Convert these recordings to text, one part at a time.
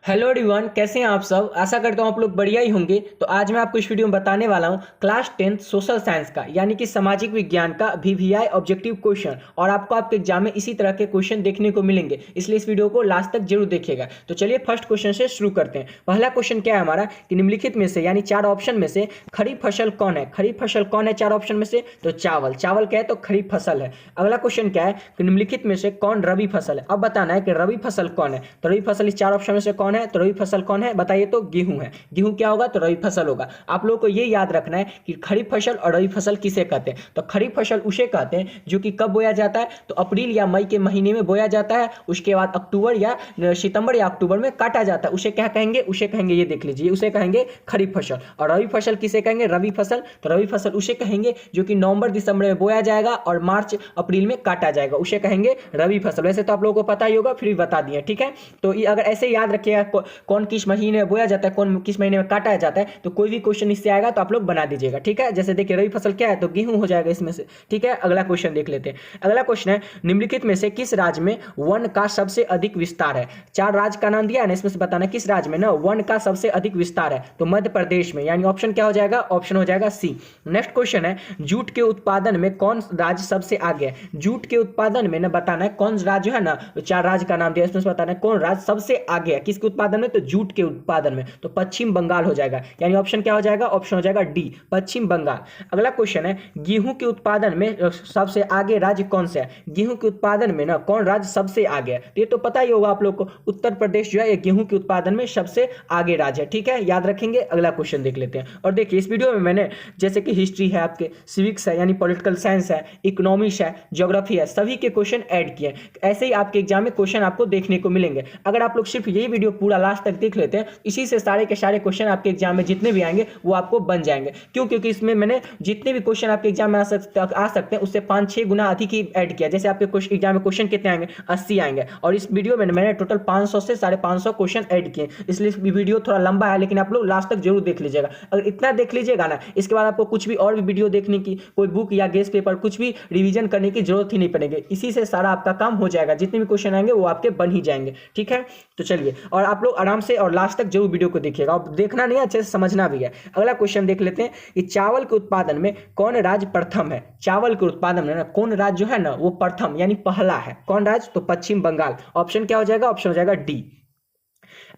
Hello everyone, कैसे हैं आप सब। आशा करता हूँ आप लोग बढ़िया ही होंगे। तो आज मैं आपको इस वीडियो में बताने वाला हूँ क्लास 10th सोशल साइंस का यानी कि सामाजिक विज्ञान का वीवीआई ऑब्जेक्टिव क्वेश्चन। और आपको आपके एग्जाम में इसी तरह के क्वेश्चन देखने को मिलेंगे, इसलिए इस वीडियो को लास्ट तक जरूर देखिएगा। तो चलिए फर्स्ट क्वेश्चन से शुरू करते हैं। पहला क्वेश्चन क्या है हमारा कि निम्नलिखित में से यानी चार ऑप्शन में से खरीफ फसल कौन है। खरीफ फसल कौन है चार ऑप्शन में से? तो चावल। चावल क्या है? तो खरीफ फसल है। अगला क्वेश्चन क्या है कि निम्नलिखित में से कौन रबी फसल है। अब बताना है कि रबी फसल कौन है। तो रबी फसल इस चार ऑप्शन में से कौन है? तो रबी फसल कौन है बताइए? तो गेहूं है। गेहूं क्या होगा? तो रबी फसल होगा। आप लोगों को ये याद रखना है कि खरीफ फसल और रबी फसल किसे कहते हैं। तो खरीफ फसल उसे कहते हैं जो कि कब बोया जाता है? तो अप्रैल या मई के महीने में बोया जाता है। उसके बाद अक्टूबर या सितंबर या अक्टूबर में काटा जाता है। उसे क्या कहेंगे? उसे कहेंगे, ये देख लीजिए, उसे कहेंगे खरीफ फसल। और रबी फसल किसे कहेंगे? रबी फसल। तो रबी फसल उसे कहेंगे जो कि नवंबर दिसंबर में बोया जाएगा और मार्च अप्रैल में काटा जाएगा, उसे कहेंगे रबी फसल। वैसे तो आप लोगों को पता ही होगा, फिर भी बता दिए, ठीक है। तो अगर ऐसे याद रखिएगा कौन किस महीने में बोया जाता है, कौन किस महीने में काटा जाता है, तो कोई भी क्वेश्चन इससे आएगा तो आप लोग बना दीजिएगा, ठीक है। जैसे देखिए रबी फसल क्या है? तो गेहूं हो जाएगा इसमें से, ठीक है। अगला क्वेश्चन देख लेते हैं। अगला क्वेश्चन है निम्नलिखित में से किस राज्य में वन का सबसे अधिक विस्तार है। चार राज्य का नाम दिया है ना, इसमें से बताना किस राज्य में ना वन का सबसे अधिक विस्तार है। तो मध्य प्रदेश में, यानी ऑप्शन क्या हो जाएगा? ऑप्शन हो जाएगा सी। नेक्स्ट क्वेश्चन है जूट के उत्पादन में कौन राज्य सबसे आगे है। जूट के उत्पादन में ना बताना है कौन राज्य है ना, तो चार राज्य का नाम दिया, इसमें से बताना है कौन राज्य सबसे आगे है किसके उत्पादन में। तो जूट के उत्पादन में। तो पश्चिम बंगाल हो जाएगा, यानी ऑप्शन क्या हो जाएगा? ऑप्शन हो जाएगा डी, पश्चिम बंगाल। अगला क्वेश्चन है गेहूं के उत्पादन में सबसे आगे राज्य कौन सा है। गेहूं के उत्पादन में ना कौन राज्य सबसे आगे है? तो ये तो पता ही होगा आप लोग को, उत्तर प्रदेश जो है ये गेहूं के उत्पादन में सबसे आगे राज्य है, ठीक है, याद रखेंगे। अगला क्वेश्चन देख लेते हैं। और देखिए इस वीडियो में मैंने जैसे कि हिस्ट्री है, आपके सिविक्स है यानी पॉलिटिकल साइंस है, इकोनॉमिक्स है, ज्योग्राफी है, सभी के क्वेश्चन ऐड किए। ऐसे ही आपके एग्जाम में क्वेश्चन आपको देखने को मिलेंगे। अगर आप लोग सिर्फ यही वीडियो पूरा लास्ट तक देख लेते हैं, इसी से सारे के सारे क्वेश्चन आपके एग्जाम में जितने भी आएंगे वो आपको बन जाएंगे। क्यों? क्योंकि इसमें मैंने जितने भी क्वेश्चन आपके एग्जाम में आ सकते हैं उससे 5-6 गुना अधिक ही ऐड किया। जैसे आपके एग्जाम में क्वेश्चन कितने आएंगे? 80 आएंगे। और इस वीडियो में मैंने टोटल 500 से 550 क्वेश्चन ऐड किए, इसलिए वीडियो थोड़ा लंबा है, लेकिन आप लोग लास्ट तक जरूर देख लीजिएगा। अगर इतना देख लीजिएगा ना, इसके बाद आपको कुछ भी और भी वीडियो देखने की, कोई बुक या गेस्ट पेपर कुछ भी रिवीजन करने की जरूरत ही नहीं पड़ेगी। इसी से सारा आपका काम हो जाएगा, जितने भी क्वेश्चन आएंगे वो आपके बन ही जाएंगे, ठीक है। तो चलिए, और आप लोग आराम से और लास्ट तक जरूर वीडियो को देखिएगा, और देखना नहीं अच्छे से समझना भी है। अगला क्वेश्चन देख लेते हैं कि चावल के उत्पादन में कौन राज्य प्रथम है। चावल के उत्पादन में ना कौन राज्य जो है ना वो प्रथम यानी पहला है। कौन राज्य? तो पश्चिम बंगाल। ऑप्शन क्या हो जाएगा? ऑप्शन हो जाएगा डी।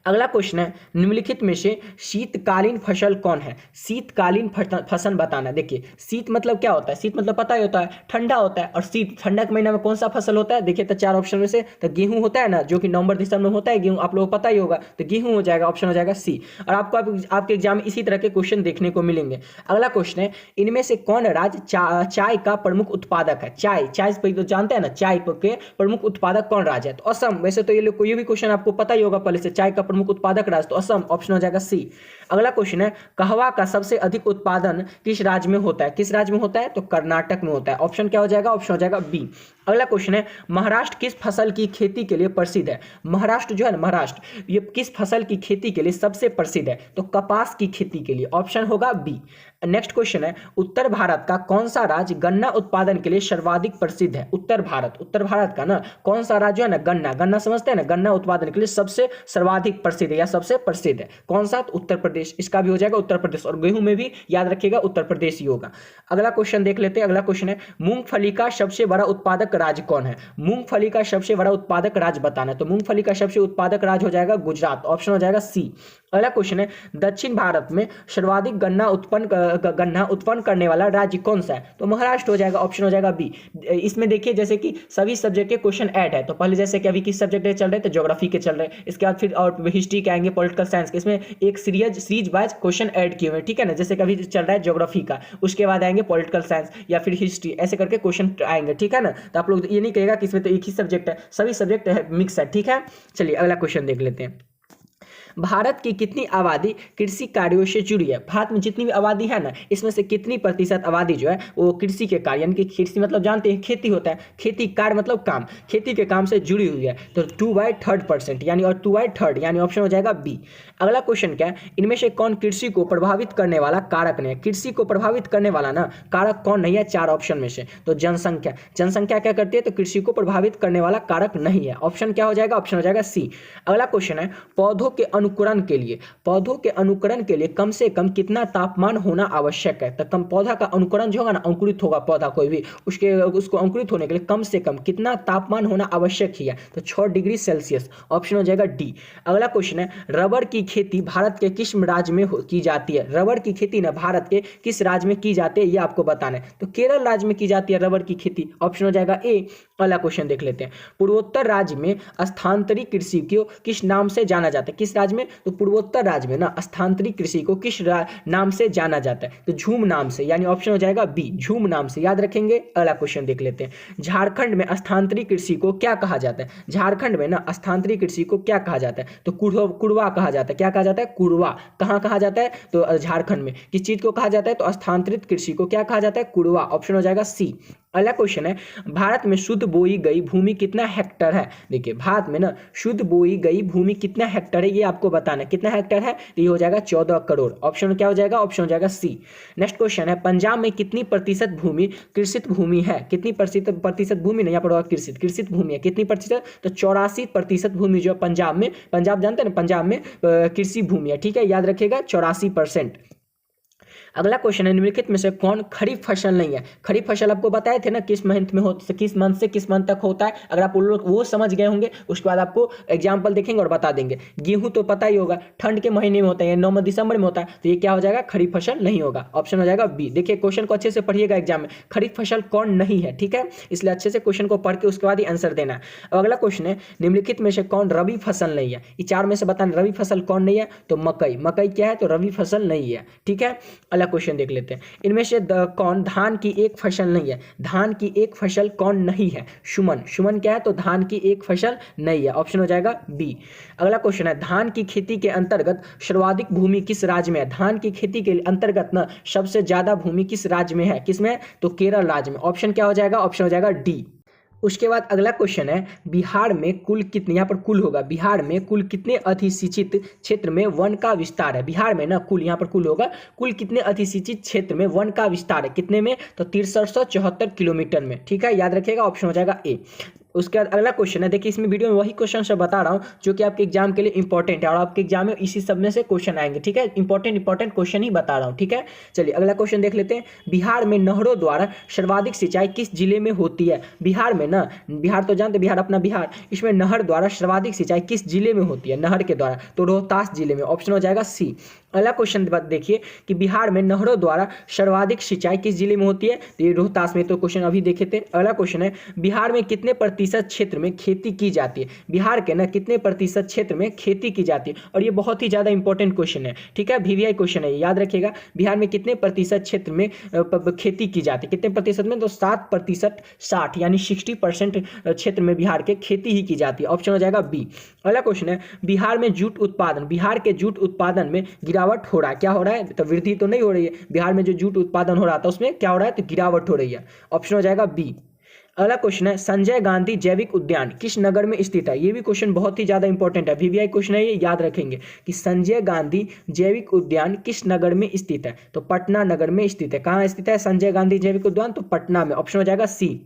अगला क्वेश्चन है निम्नलिखित में से शीतकालीन फसल कौन है। शीतकालीन फसल बताना। देखिए शीत मतलब क्या होता है? शीत मतलब पता ही होता है, ठंडा होता है। और शीत ठंडा के महीना में कौन सा फसल होता है? देखिए तो चार ऑप्शन में से तो गेहूं होता है ना, जो कि नवंबर दिसंबर में होता है गेहूं, आप लोगों को पता ही होगा। तो गेहूं हो जाएगा, ऑप्शन हो जाएगा सी। और आपके एग्जाम में इसी तरह के क्वेश्चन देखने को मिलेंगे। अगला क्वेश्चन है इनमें से कौन राज्य चाय का प्रमुख उत्पादक है। चाय तो जानते हैं ना, चाय के प्रमुख उत्पादक कौन राज्य है? तो असम। वैसे तो ये कोई भी क्वेश्चन आपको पता ही होगा पहले से, चाय का प्रमुख उत्पादक राज्य तो असम, ऑप्शन हो जाएगा सी। अगला क्वेश्चन है कहवा का सबसे अधिक उत्पादन किस राज्य में होता है। किस राज्य में होता है? तो कर्नाटक में होता है। ऑप्शन क्या हो जाएगा? ऑप्शन हो जाएगा बी। अगला क्वेश्चन है महाराष्ट्र किस फसल की खेती के लिए प्रसिद्ध है। महाराष्ट्र जो है ना, महाराष्ट्र ये किस फसल की खेती के लिए सबसे प्रसिद्ध है? तो कपास की खेती के लिए, ऑप्शन होगा बी। नेक्स्ट क्वेश्चन है उत्तर भारत का कौन सा राज्य गन्ना उत्पादन के लिए सर्वाधिक प्रसिद्ध है। उत्तर भारत का ना कौन सा राज्य है ना, गन्ना समझते हैं ना, गन्ना उत्पादन के लिए सबसे सर्वाधिक प्रसिद्ध है या सबसे प्रसिद्ध है। कौन सा? तो उत्तर प्रदेश। इसका भी हो जाएगा उत्तर प्रदेश। और गेहूं में भी याद रखिएगा उत्तर प्रदेश ही होगा। अगला क्वेश्चन देख लेते हैं। अगला क्वेश्चन है मूंगफली का सबसे बड़ा उत्पादक राज्य कौन है। मूंगफली का सबसे बड़ा उत्पादक राज्य बताना है। तो मूंगफली का सबसे उत्पादक राज्य हो जाएगा गुजरात, ऑप्शन हो जाएगा सी। अगला क्वेश्चन है दक्षिण भारत में सर्वाधिक गन्ना उत्पन्न करने वाला राज्य कौन सा है। तो महाराष्ट्र हो जाएगा, ऑप्शन हो जाएगा बी। इसमें देखिए जैसे कि सभी सब्जेक्ट के क्वेश्चन ऐड है। तो पहले जैसे कि अभी किस सब्जेक्ट के चल रहे थे, ज्योग्राफी के चल रहे हैं, इसके बाद फिर और हिस्ट्री के आएंगे, पॉलिटिकल साइंस के, इसमें एक सीरीज वाइज क्वेश्चन ऐड किए हुए, ठीक है ना। जैसे कि अभी चल रहा है ज्योग्राफी का, उसके बाद आएंगे पॉलिटिकल साइंस या फिर हिस्ट्री, ऐसे करके क्वेश्चन आएंगे, ठीक है ना। तो आप लोग ये नहीं कहेगा कि इसमें तो एक ही सब्जेक्ट है, सभी सब्जेक्ट है, मिक्स है, ठीक है। चलिए अगला क्वेश्चन देख लेते हैं। भारत की कितनी आबादी कृषि कार्यों से जुड़ी है। भारत में जितनी भी आबादी है ना, इसमें से कितनी प्रतिशत आबादी जो है वो कृषि के कार्य, यानी कि कृषि मतलब जानते हैं खेती होता है, खेती कार्य मतलब काम, खेती के काम से जुड़ी हुई है। तो 2/3% यानी, और 2/3 यानी ऑप्शन हो जाएगा बी। अगला क्वेश्चन क्या है, इनमें से कौन कृषि को प्रभावित करने वाला कारक नहीं है। कृषि को प्रभावित करने वाला ना कारक कौन नहीं है चार ऑप्शन में से। तो जनसंख्या क्या करती है, तो कृषि को प्रभावित करने वाला कारक नहीं है। ऑप्शन क्या हो जाएगा, ऑप्शन हो जाएगा सी। अगला क्वेश्चन है पौधों के अनुकरण के लिए, पौधों के अनुकरण के लिए कम से कम कितना तापमान होना आवश्यक है? तो कम पौधा का अनुकरण जो होगा ना, अंकुरित होगा पौधा कोई भी, उसको अंकुरित होने के लिए कम से कम कितना तापमान होना आवश्यक ही है? तो 6 डिग्री सेल्सियस। ऑप्शन हो जाएगा डी। अगला क्वेश्चन है, रबर की खेती भारत के किस राज्य में की जाती है? रबर की खेती ना भारत के किस राज्य में की जाती है, ये आपको बताना है। तो केरल राज्य में की जाती है रबर की खेती। ऑप्शन हो जाएगा ए। अगला क्वेश्चन देख लेते हैं, पूर्वोत्तर राज्य में स्थानांतरित कृषि को किस नाम से जाना जाता है? किस राज्य में? तो पूर्वोत्तर राज्य में ना स्थानांतरित कृषि को किस नाम से जाना जाता है? तो झूम नाम से, यानी ऑप्शन हो जाएगा बी, झूम नाम से। याद रखेंगे। अगला क्वेश्चन देख लेते हैं, झारखंड में स्थानांतरित कृषि को क्या कहा जाता है? झारखंड में ना स्थानांतरित कृषि को क्या कहा जाता है? तो कुड़वा कहा जाता है। क्या कहा जाता है? कुड़वा। कहाँ कहा जाता है? तो झारखंड में। किस चीज को कहा जाता है? तो स्थानांतरित कृषि को क्या कहा जाता है? कुड़वा। ऑप्शन हो जाएगा सी। अगला क्वेश्चन है, भारत में शुद्ध बोई गई भूमि कितना हेक्टर है? देखिए, भारत में ना शुद्ध बोई गई भूमि कितना हेक्टर है, ये आपको बताना है। कितना हेक्टर है? तो ये हो जाएगा 14 करोड़। ऑप्शन क्या हो जाएगा? ऑप्शन हो जाएगा सी। नेक्स्ट क्वेश्चन है, पंजाब में कितनी प्रतिशत भूमि कृषित भूमि है? कितनी प्रतिशत भूमि नहीं, यहाँ पर कृषित भूमि है। कितनी प्रतिशत? तो 84% भूमि जो पंजाब में, पंजाब जानते हैं ना, पंजाब में कृषि भूमि है। ठीक है, याद रखिएगा 84%। अगला क्वेश्चन है, निम्नलिखित में से कौन खरीफ फसल नहीं है? खरीफ फसल आपको बताए थे ना किस मंथ में हो, किस मंथ से किस मंथ तक होता है। अगर आप लोग वो समझ गए होंगे, उसके बाद आपको एग्जाम्पल देखेंगे और बता देंगे। गेहूं तो पता ही होगा, ठंड के महीने में होता है, नवंबर दिसंबर में होता है, तो ये क्या हो जाएगा? खरीफ फसल नहीं होगा। ऑप्शन हो जाएगा बी। देखिए, क्वेश्चन को अच्छे से पढ़िएगा एग्जाम में, खरीफ फसल कौन नहीं है, ठीक है, इसलिए अच्छे से क्वेश्चन को पढ़ के उसके बाद ही आंसर देना है। अगला क्वेश्चन है, निम्नलिखित में से कौन रबी फसल नहीं है? ये चार में से बताना, रबी फसल कौन नहीं है? तो मकई। मकई क्या है? तो रबी फसल नहीं है। ठीक है, अगला क्वेश्चन देख लेते हैं, इनमें से कौन धान की एक फसल नहीं है? धान की एक फसल कौन नहीं है? सुमन। सुमन क्या है? तो धान की एक फसल नहीं है। ऑप्शन हो जाएगा बी। अगला क्वेश्चन है, धान की खेती के अंतर्गत सर्वाधिक भूमि किस राज्य में है? धान की खेती के अंतर्गत ना सबसे ज्यादा भूमि किस राज्य में है? किसमें? तो केरल राज्य में। ऑप्शन क्या हो जाएगा? ऑप्शन हो जाएगा डी। उसके बाद अगला क्वेश्चन है, बिहार में कुल कितने, यहाँ पर कुल होगा, बिहार में कुल कितने अधिसूचित क्षेत्र में वन का विस्तार है? बिहार में ना कुल, यहाँ पर कुल होगा, कुल कितने अधिसूचित क्षेत्र में वन का विस्तार है? कितने में? तो 6374 किलोमीटर में। ठीक है, याद रखिएगा। ऑप्शन हो जाएगा ए। उसके बाद अगला क्वेश्चन है, देखिए इसमें वीडियो में वही क्वेश्चन से बता रहा हूँ जो कि आपके एग्जाम के लिए इंपॉर्टेंट है, और आपके एग्जाम में इसी सब में से क्वेश्चन आएंगे। ठीक है, इंपॉर्टेंट क्वेश्चन ही बता रहा हूँ। ठीक है, चलिए अगला क्वेश्चन देख लेते हैं, बिहार में नहरों द्वारा सर्वाधिक सिंचाई किस जिले में होती है? बिहार में ना, बिहार तो जानते, बिहार अपना बिहार, इसमें नहर द्वारा सर्वाधिक सिंचाई किस जिले में होती है? नहर के द्वारा, तो रोहतास जिले में। ऑप्शन हो जाएगा सी। अगला क्वेश्चन देखिए कि बिहार में नहरों द्वारा सर्वाधिक सिंचाई किस जिले में होती है? तो ये रोहतास में, तो क्वेश्चन अभी देखे थे। अगला क्वेश्चन है, बिहार में कितने प्रतिशत क्षेत्र में खेती की जाती है? बिहार के ना कितने प्रतिशत क्षेत्र में खेती की जाती है? और ये बहुत ही ज्यादा इंपॉर्टेंट क्वेश्चन है। ठीक है, वीवीआई क्वेश्चन है, याद रखिएगा। बिहार में कितने प्रतिशत क्षेत्र में खेती की जाती है? कितने प्रतिशत में? तो 7%, 60 यानी 60% क्षेत्र में बिहार के खेती ही की जाती है। ऑप्शन हो जाएगा बी। अगला क्वेश्चन है, बिहार में जूट उत्पादन, बिहार के जूट उत्पादन में गिरावट हो रहा है, क्या हो रहा है? तो वृद्धि तो नहीं हो रही है, बिहार में जो जूट उत्पादन हो रहा था उसमें क्या हो रहा है? तो गिरावट हो रही है। ऑप्शन हो जाएगा बी। अगला क्वेश्चन है, संजय गांधी जैविक उद्यान किस नगर में स्थित है? ये भी क्वेश्चन बहुत ही ज्यादा इंपॉर्टेंट है, वीवीआई क्वेश्चन है, ये याद रखेंगे कि संजय गांधी जैविक उद्यान किस नगर में स्थित है? तो पटना नगर में स्थित है। कहाँ स्थित है संजय गांधी जैविक उद्यान? तो पटना में। ऑप्शन हो जाएगा सी।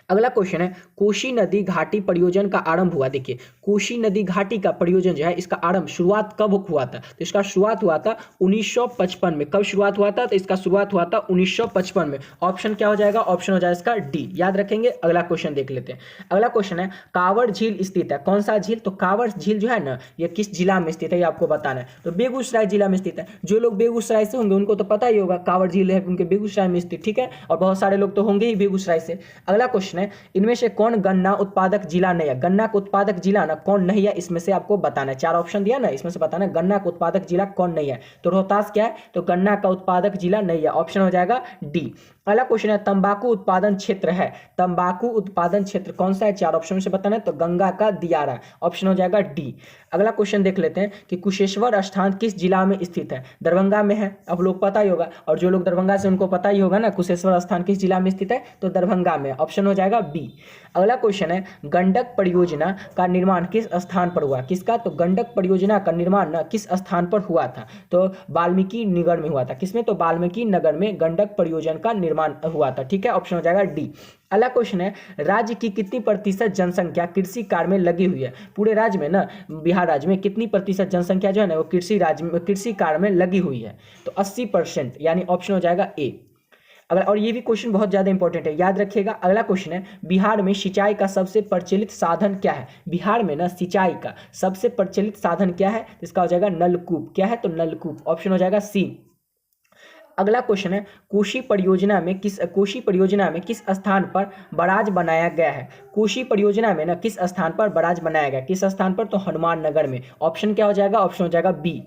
अगला क्वेश्चन है, कोसी नदी घाटी परियोजना का आरंभ हुआ। देखिए, कोसी नदी घाटी का परियोजना जो है, इसका आरंभ शुरुआत कब हुआ था? तो इसका शुरुआत हुआ था 1955 में। कब शुरुआत हुआ था? तो इसका शुरुआत हुआ था 1955 में। ऑप्शन क्या हो जाएगा? ऑप्शन हो जाएगा इसका डी, याद रखेंगे। अगला क्वेश्चन देख लेते हैं। अगला क्वेश्चन है, कांवड़ झील स्थित है, कौन सा झील? तो कांवड़ झील जो है ना, ये किस जिला में स्थित है, ये आपको बताना है। तो बेगूसराय जिला में स्थित है। जो लोग बेगूसराय से होंगे उनको तो पता ही होगा, कांवड़ झील है उनके बेगूसराय में स्थित। ठीक है, और बहुत सारे लोग तो होंगे ही बेगूसराय से। अगला क्वेश्चन है, इनमें से कौन गन्ना उत्पादक जिला नहीं है? गन्ना का उत्पादक जिला ना कौन नहीं है, इसमें से आपको बताना है। चार ऑप्शन दिया ना, इसमें से बताना है गन्ना का उत्पादक जिला कौन नहीं है। तो रोहतास क्या है? तो गन्ना का उत्पादक जिला नहीं है। ऑप्शन हो जाएगा डी। अगला क्वेश्चन है, तंबाकू उत्पादन क्षेत्र है, तंबाकू उत्पादन क्षेत्र कौन सा है? चार ऑप्शन से बताना है। तो गंगा का दियारा। ऑप्शन हो जाएगा डी। अगला क्वेश्चन देख लेते हैं कि कुशेश्वर स्थान किस जिला में स्थित है? दरभंगा में है, अब लोग पता ही होगा, और जो लोग दरभंगा से उनको पता ही होगा ना, कुशेश्वर स्थान किस जिला में स्थित है? तो दरभंगा में। ऑप्शन हो जाएगा बी। अगला क्वेश्चन है, गंडक परियोजना का निर्माण किस स्थान पर हुआ? किसका? तो गंडक परियोजना का निर्माण ना किस स्थान पर हुआ था? तो वाल्मीकि नगर में हुआ था। किसमें? तो वाल्मीकि नगर में गंडक परियोजना का निर्माण हुआ था। ठीक है, ऑप्शन हो जाएगा डी। अगला क्वेश्चन है, राज्य की कितनी प्रतिशत जनसंख्या कृषि कार्य में लगी हुई है? पूरे राज्य में ना, बिहार राज्य में कितनी प्रतिशत जनसंख्या जो है ना वो कृषि कार्य में लगी हुई है? तो 80%, यानी ऑप्शन हो जाएगा ए। अगला, और ये भी क्वेश्चन बहुत ज़्यादा इंपॉर्टेंट है, याद रखिएगा। अगला क्वेश्चन है, बिहार में सिंचाई का सबसे प्रचलित साधन क्या है? बिहार में ना सिंचाई का सबसे प्रचलित साधन क्या है? इसका हो जाएगा नलकूप। क्या है? तो नलकूप, ऑप्शन हो जाएगा सी। अगला क्वेश्चन है, कोशी परियोजना में किस स्थान पर बराज बनाया गया है? कोशी परियोजना में ना किस स्थान पर बराज बनाया गया? किस स्थान पर? तो हनुमान नगर में। ऑप्शन क्या हो जाएगा? ऑप्शन हो जाएगा बी।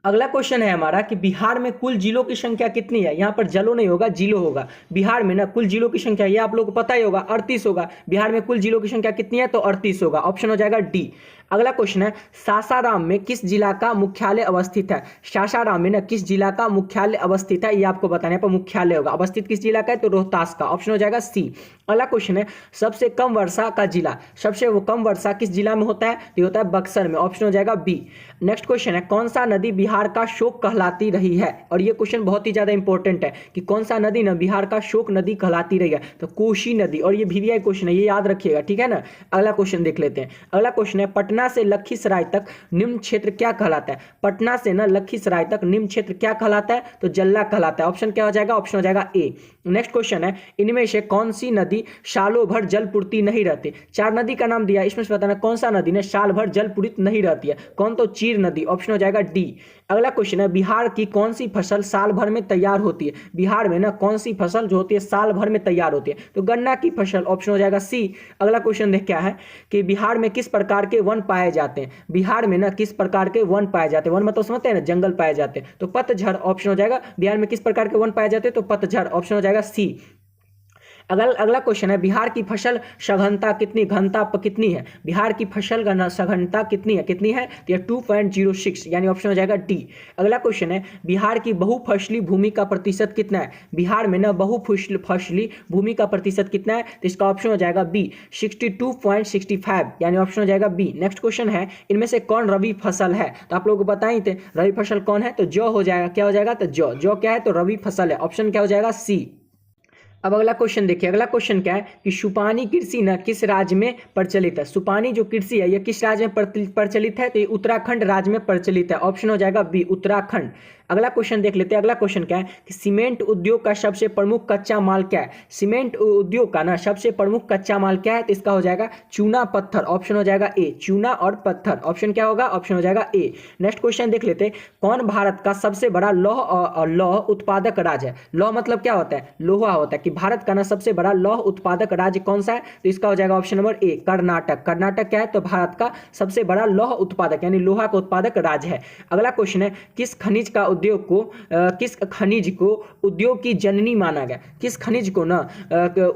अगला क्वेश्चन है हमारा कि बिहार में कुल जिलों की संख्या कितनी है? यहाँ पर जलो नहीं होगा, जिलो होगा। बिहार में ना कुल जिलों की संख्या, ये आप लोगों को पता ही होगा, 38 होगा। बिहार में कुल जिलों की संख्या कितनी है? तो 38 होगा। ऑप्शन हो जाएगा डी। अगला क्वेश्चन है, सासाराम में किस जिला का मुख्यालय अवस्थित है? सासाराम में ना किस जिला का मुख्यालय अवस्थित है, ये आपको बताने पर मुख्यालय होगा। अवस्थित किस जिला का है? तो रोहतास का। ऑप्शन हो जाएगा सी। अगला क्वेश्चन है, सबसे कम वर्षा का जिला, सबसे वो कम वर्षा किस जिला में होता है? तो होता है बक्सर में। ऑप्शन हो जाएगा बी। नेक्स्ट क्वेश्चन है, कौन सा नदी बिहार का शोक कहलाती रही है? और ये क्वेश्चन बहुत ही ज्यादा इंपॉर्टेंट है कि कौन सा नदी ना बिहार का शोक नदी कहलाती रही है? तो कोसी नदी। और ये VVI क्वेश्चन है, ये याद रखिएगा। ठीक है ना। अगला क्वेश्चन देख लेते हैं। अगला क्वेश्चन है, पटना से लखीसराय तक निम्न क्षेत्र क्या कहलाता है? पटना से ना लखीसराय तक निम्न क्षेत्र क्या कहलाता है? तो जल्ला कहलाता है। ऑप्शन क्या हो जाएगा? ऑप्शन हो जाएगा ए। नेक्स्ट क्वेश्चन है, इनमें से कौन सी नदी सालों भर जलपूर्ति नहीं रहती? 4 नदी का नाम दिया, इसमें से बताना कौन सा नदी ने साल भर जलपूरित नहीं रहती है? कौन? तो चीर नदी। ऑप्शन हो जाएगा डी। अगला क्वेश्चन है, बिहार की कौन सी फसल साल भर में तैयार होती है? बिहार में ना कौन सी फसल जो होती है साल भर में तैयार होती है? तो गन्ना की फसल। ऑप्शन हो जाएगा सी। अगला क्वेश्चन देख क्या है कि बिहार में किस प्रकार के वन पाए जाते हैं? बिहार में ना किस प्रकार के वन पाए जाते हैं? वन मतलब समझते हैं ना, जंगल पाए जाते हैं। तो पतझड़। ऑप्शन हो जाएगा, बिहार में किस प्रकार के वन पाए जाते हैं? तो पतझड़। ऑप्शन हो जाएगा सी। अगला क्वेश्चन है, बिहार की फसल सघनता कितनी है? बिहार की फसल का सघनता कितनी है? तो 2.06, यानी ऑप्शन हो जाएगा डी। अगला क्वेश्चन है, बिहार की बहुफसली भूमि का प्रतिशत कितना है? बिहार में ना बहुफसली भूमि का प्रतिशत कितना है? तो इसका ऑप्शन हो जाएगा बी, 62.65, यानी ऑप्शन हो जाएगा बी। नेक्स्ट क्वेश्चन है, इनमें से कौन रबी फसल है? तो आप लोगों को पता ही थे रबी फसल कौन है? तो जौ हो जाएगा। क्या हो जाएगा? तो जौ क्या है? तो रबी फसल है। ऑप्शन क्या हो जाएगा? सी। अब अगला क्वेश्चन देखिए। अगला क्वेश्चन क्या है कि सुपानी कृषि न किस राज्य में प्रचलित है? सुपानी जो कृषि है ये किस राज्य में प्रचलित है? तो ये उत्तराखंड राज्य में प्रचलित है। ऑप्शन हो जाएगा बी, उत्तराखंड। अगला क्वेश्चन देख लेते हैं। अगला क्वेश्चन क्या है कि सीमेंट उद्योग का सबसे प्रमुख कच्चा माल क्या है? सीमेंट उद्योग का ना सबसे प्रमुख कच्चा माल क्या है? तो इसका हो जाएगा चूना पत्थर। ऑप्शन हो जाएगा ए, चूना और पत्थर। ऑप्शन क्या होगा? ऑप्शन हो जाएगा ए। नेक्स्ट क्वेश्चन देख लेते हैं, कौन भारत का सबसे बड़ा लौह उत्पादक राज्य है? लौह मतलब क्या होता है? लोहा होता है। कि भारत का ना सबसे बड़ा लौह उत्पादक राज्य कौन सा है? तो इसका हो जाएगा option number A, Karnataka. Karnataka क्या है? तो भारत का सबसे बड़ा लौह उत्पादक यानी लोहा का उत्पादक राज्य है। अगला क्वेश्चन है, किस खनिज को उद्योग की जननी माना गया? किस खनिज को ना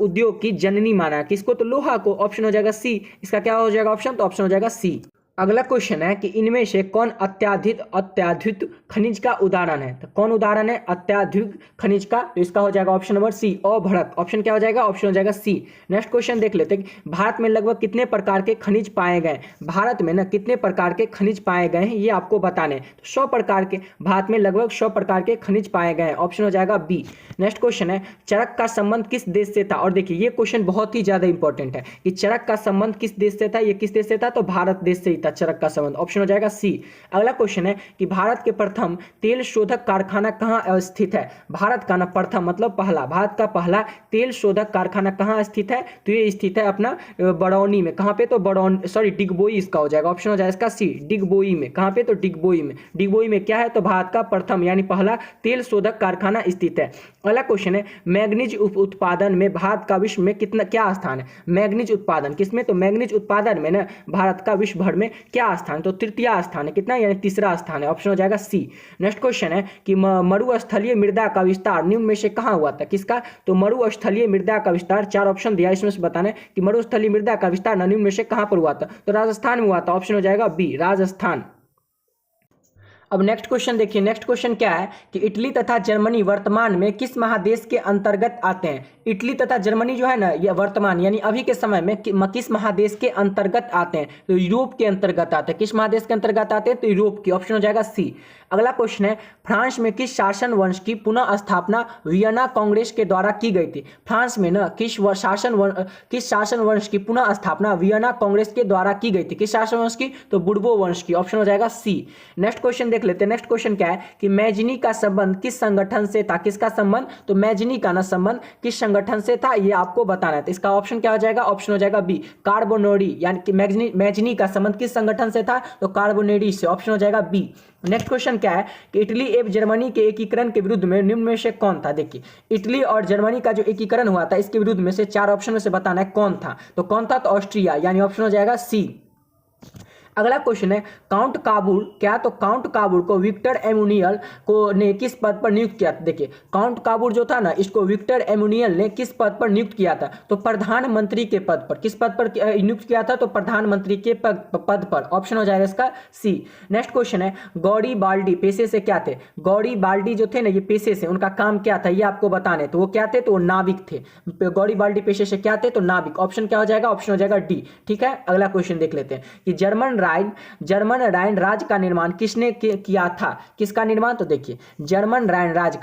उद्योग की जननी माना है? किसको? तो लोहा को। ऑप्शन हो जाएगा सी। इसका क्या हो जाएगा ऑप्शन? तो ऑप्शन हो जाएगा सी। अगला क्वेश्चन है कि इनमें से कौन अत्याधुत खनिज का उदाहरण है? तो कौन उदाहरण है अत्याधुत खनिज का? तो इसका हो जाएगा ऑप्शन नंबर सी, अभ्रक। ऑप्शन क्या हो जाएगा? ऑप्शन हो जाएगा सी। नेक्स्ट क्वेश्चन देख लेते हैं, भारत में लगभग कितने प्रकार के खनिज पाए गए? भारत में ना कितने प्रकार के खनिज पाए गए हैं ये आपको बताने। तो 100 प्रकार के, भारत में लगभग 100 प्रकार के खनिज पाए गए हैं। ऑप्शन हो जाएगा बी। नेक्स्ट क्वेश्चन है, चरक का संबंध किस देश से था? और देखिए ये क्वेश्चन बहुत ही ज्यादा इंपॉर्टेंट है कि चरक का संबंध किस देश से था? ये किस देश से था? तो भारत देश से चरक का संबंध। ऑप्शन हो जाएगा सी। अगला क्वेश्चन है कि भारत के प्रथम तेल शोधक कारखाना कहां स्थित है? भारत का ना प्रथम मतलब पहला, भारत का पहला तेल शोधक कारखाना कहां स्थित है? तो ये स्थित है अपना बड़ौनी में। कहां पे? तो डिगबोई इसका हो जाएगा। ऑप्शन हो जाएगा इसका सी, डिगबोई में। कहां पे? तो डिगबोई में। डिगबोई में क्या है? तो भारत का प्रथम यानी पहला तेल शोधक कारखाना स्थित है। अगला क्वेश्चन है, मैग्नीज उत्पादन में भारत का विश्व में क्या स्थान है? मैग्नीज उत्पादन किसमें? तो मैग्नीज उत्पादन में ना भारत का विश्व भर में क्या स्थान? तो तृतीय स्थान है। कितना? यानी तीसरा स्थान है। ऑप्शन हो जाएगा सी। नेक्स्ट क्वेश्चन है कि मरुस्थलीय मृदा का विस्तार निम्न में से कहां हुआ था? किसका? तो मरुस्थलीय मृदा का विस्तार, 4 ऑप्शन दिया, इसमें से बताना है कि मरुस्थलीय मृदा का विस्तार निम्न में से कहां पर हुआ था? तो राजस्थान में हुआ था। ऑप्शन हो जाएगा बी, राजस्थान। अब नेक्स्ट क्वेश्चन देखिए। नेक्स्ट क्वेश्चन क्या है कि इटली तथा जर्मनी वर्तमान में किस महादेश के अंतर्गत आते हैं। इटली तथा जर्मनी जो है ना, ये वर्तमान यानी अभी के समय में किस महादेश के अंतर्गत आते हैं, तो यूरोप के अंतर्गत आते हैं। किस महादेश के अंतर्गत आते हैं, तो यूरोप की। ऑप्शन हो जाएगा सी। अगला क्वेश्चन है, फ्रांस में किस शासन वंश की पुनः स्थापना वियना कांग्रेस के द्वारा की गई थी। फ्रांस में ना किस शासन वंश की पुनः स्थापना वियना कांग्रेस के द्वारा की गई थी। किस शासन वंश की, तो बुर्बो वंश की। ऑप्शन हो जाएगा सी। नेक्स्ट क्वेश्चन देख लेते हैं। नेक्स्ट क्वेश्चन क्या है कि मैजिनी का संबंध किस संगठन से था। किसका संबंध, तो मैजिनी का ना संबंध किस संगठन से था, ये आपको बताना है। तो इसका ऑप्शन क्या हो जाएगा, ऑप्शन हो जाएगा बी, कार्बोनेडी। यानी कि मैजिनी का संबंध किस संगठन से था, तो कार्बोनेडी से। ऑप्शन हो जाएगा बी। नेक्स्ट क्वेश्चन क्या है कि इटली एवं जर्मनी के एकीकरण के विरुद्ध में निम्न में से कौन था। देखिए, इटली और जर्मनी का जो एकीकरण हुआ था, इसके विरुद्ध में से 4 ऑप्शन में से बताना है कौन था। तो कौन था, तो ऑस्ट्रिया, यानी ऑप्शन हो जाएगा सी। अगला क्वेश्चन है, काउंट काबूल क्या, तो काउंट काबूल को विक्टर एमुनियल को ने किस पद पर नियुक्त किया। देखिए, काउंट काबूल जो था ना, इसको विक्टर एमुनियल ने किस पद पर नियुक्त किया था, तो प्रधानमंत्री के पद पर। किस पद पर नियुक्त किया था, तो प्रधानमंत्री के पद पर। ऑप्शन हो जाएगा इसका सी। नेक्स्ट क्वेश्चन है, गौरी बाल्डी पेशे से क्या थे। गौरी बाल्डी जो थे ना, ये पेशे से उनका काम क्या था, ये आपको बताने। तो वो क्या थे, तो वो नाविक थे। गौरी बाल्डी पेशे से क्या थे, तो नाविक। ऑप्शन क्या हो जाएगा, ऑप्शन हो जाएगा डी। ठीक है, अगला क्वेश्चन देख लेते हैं कि जर्मन राइन राज्य का निर्माण किसने किया था। किसका निर्माण, तो देखिए, जर्मन राइन राज्य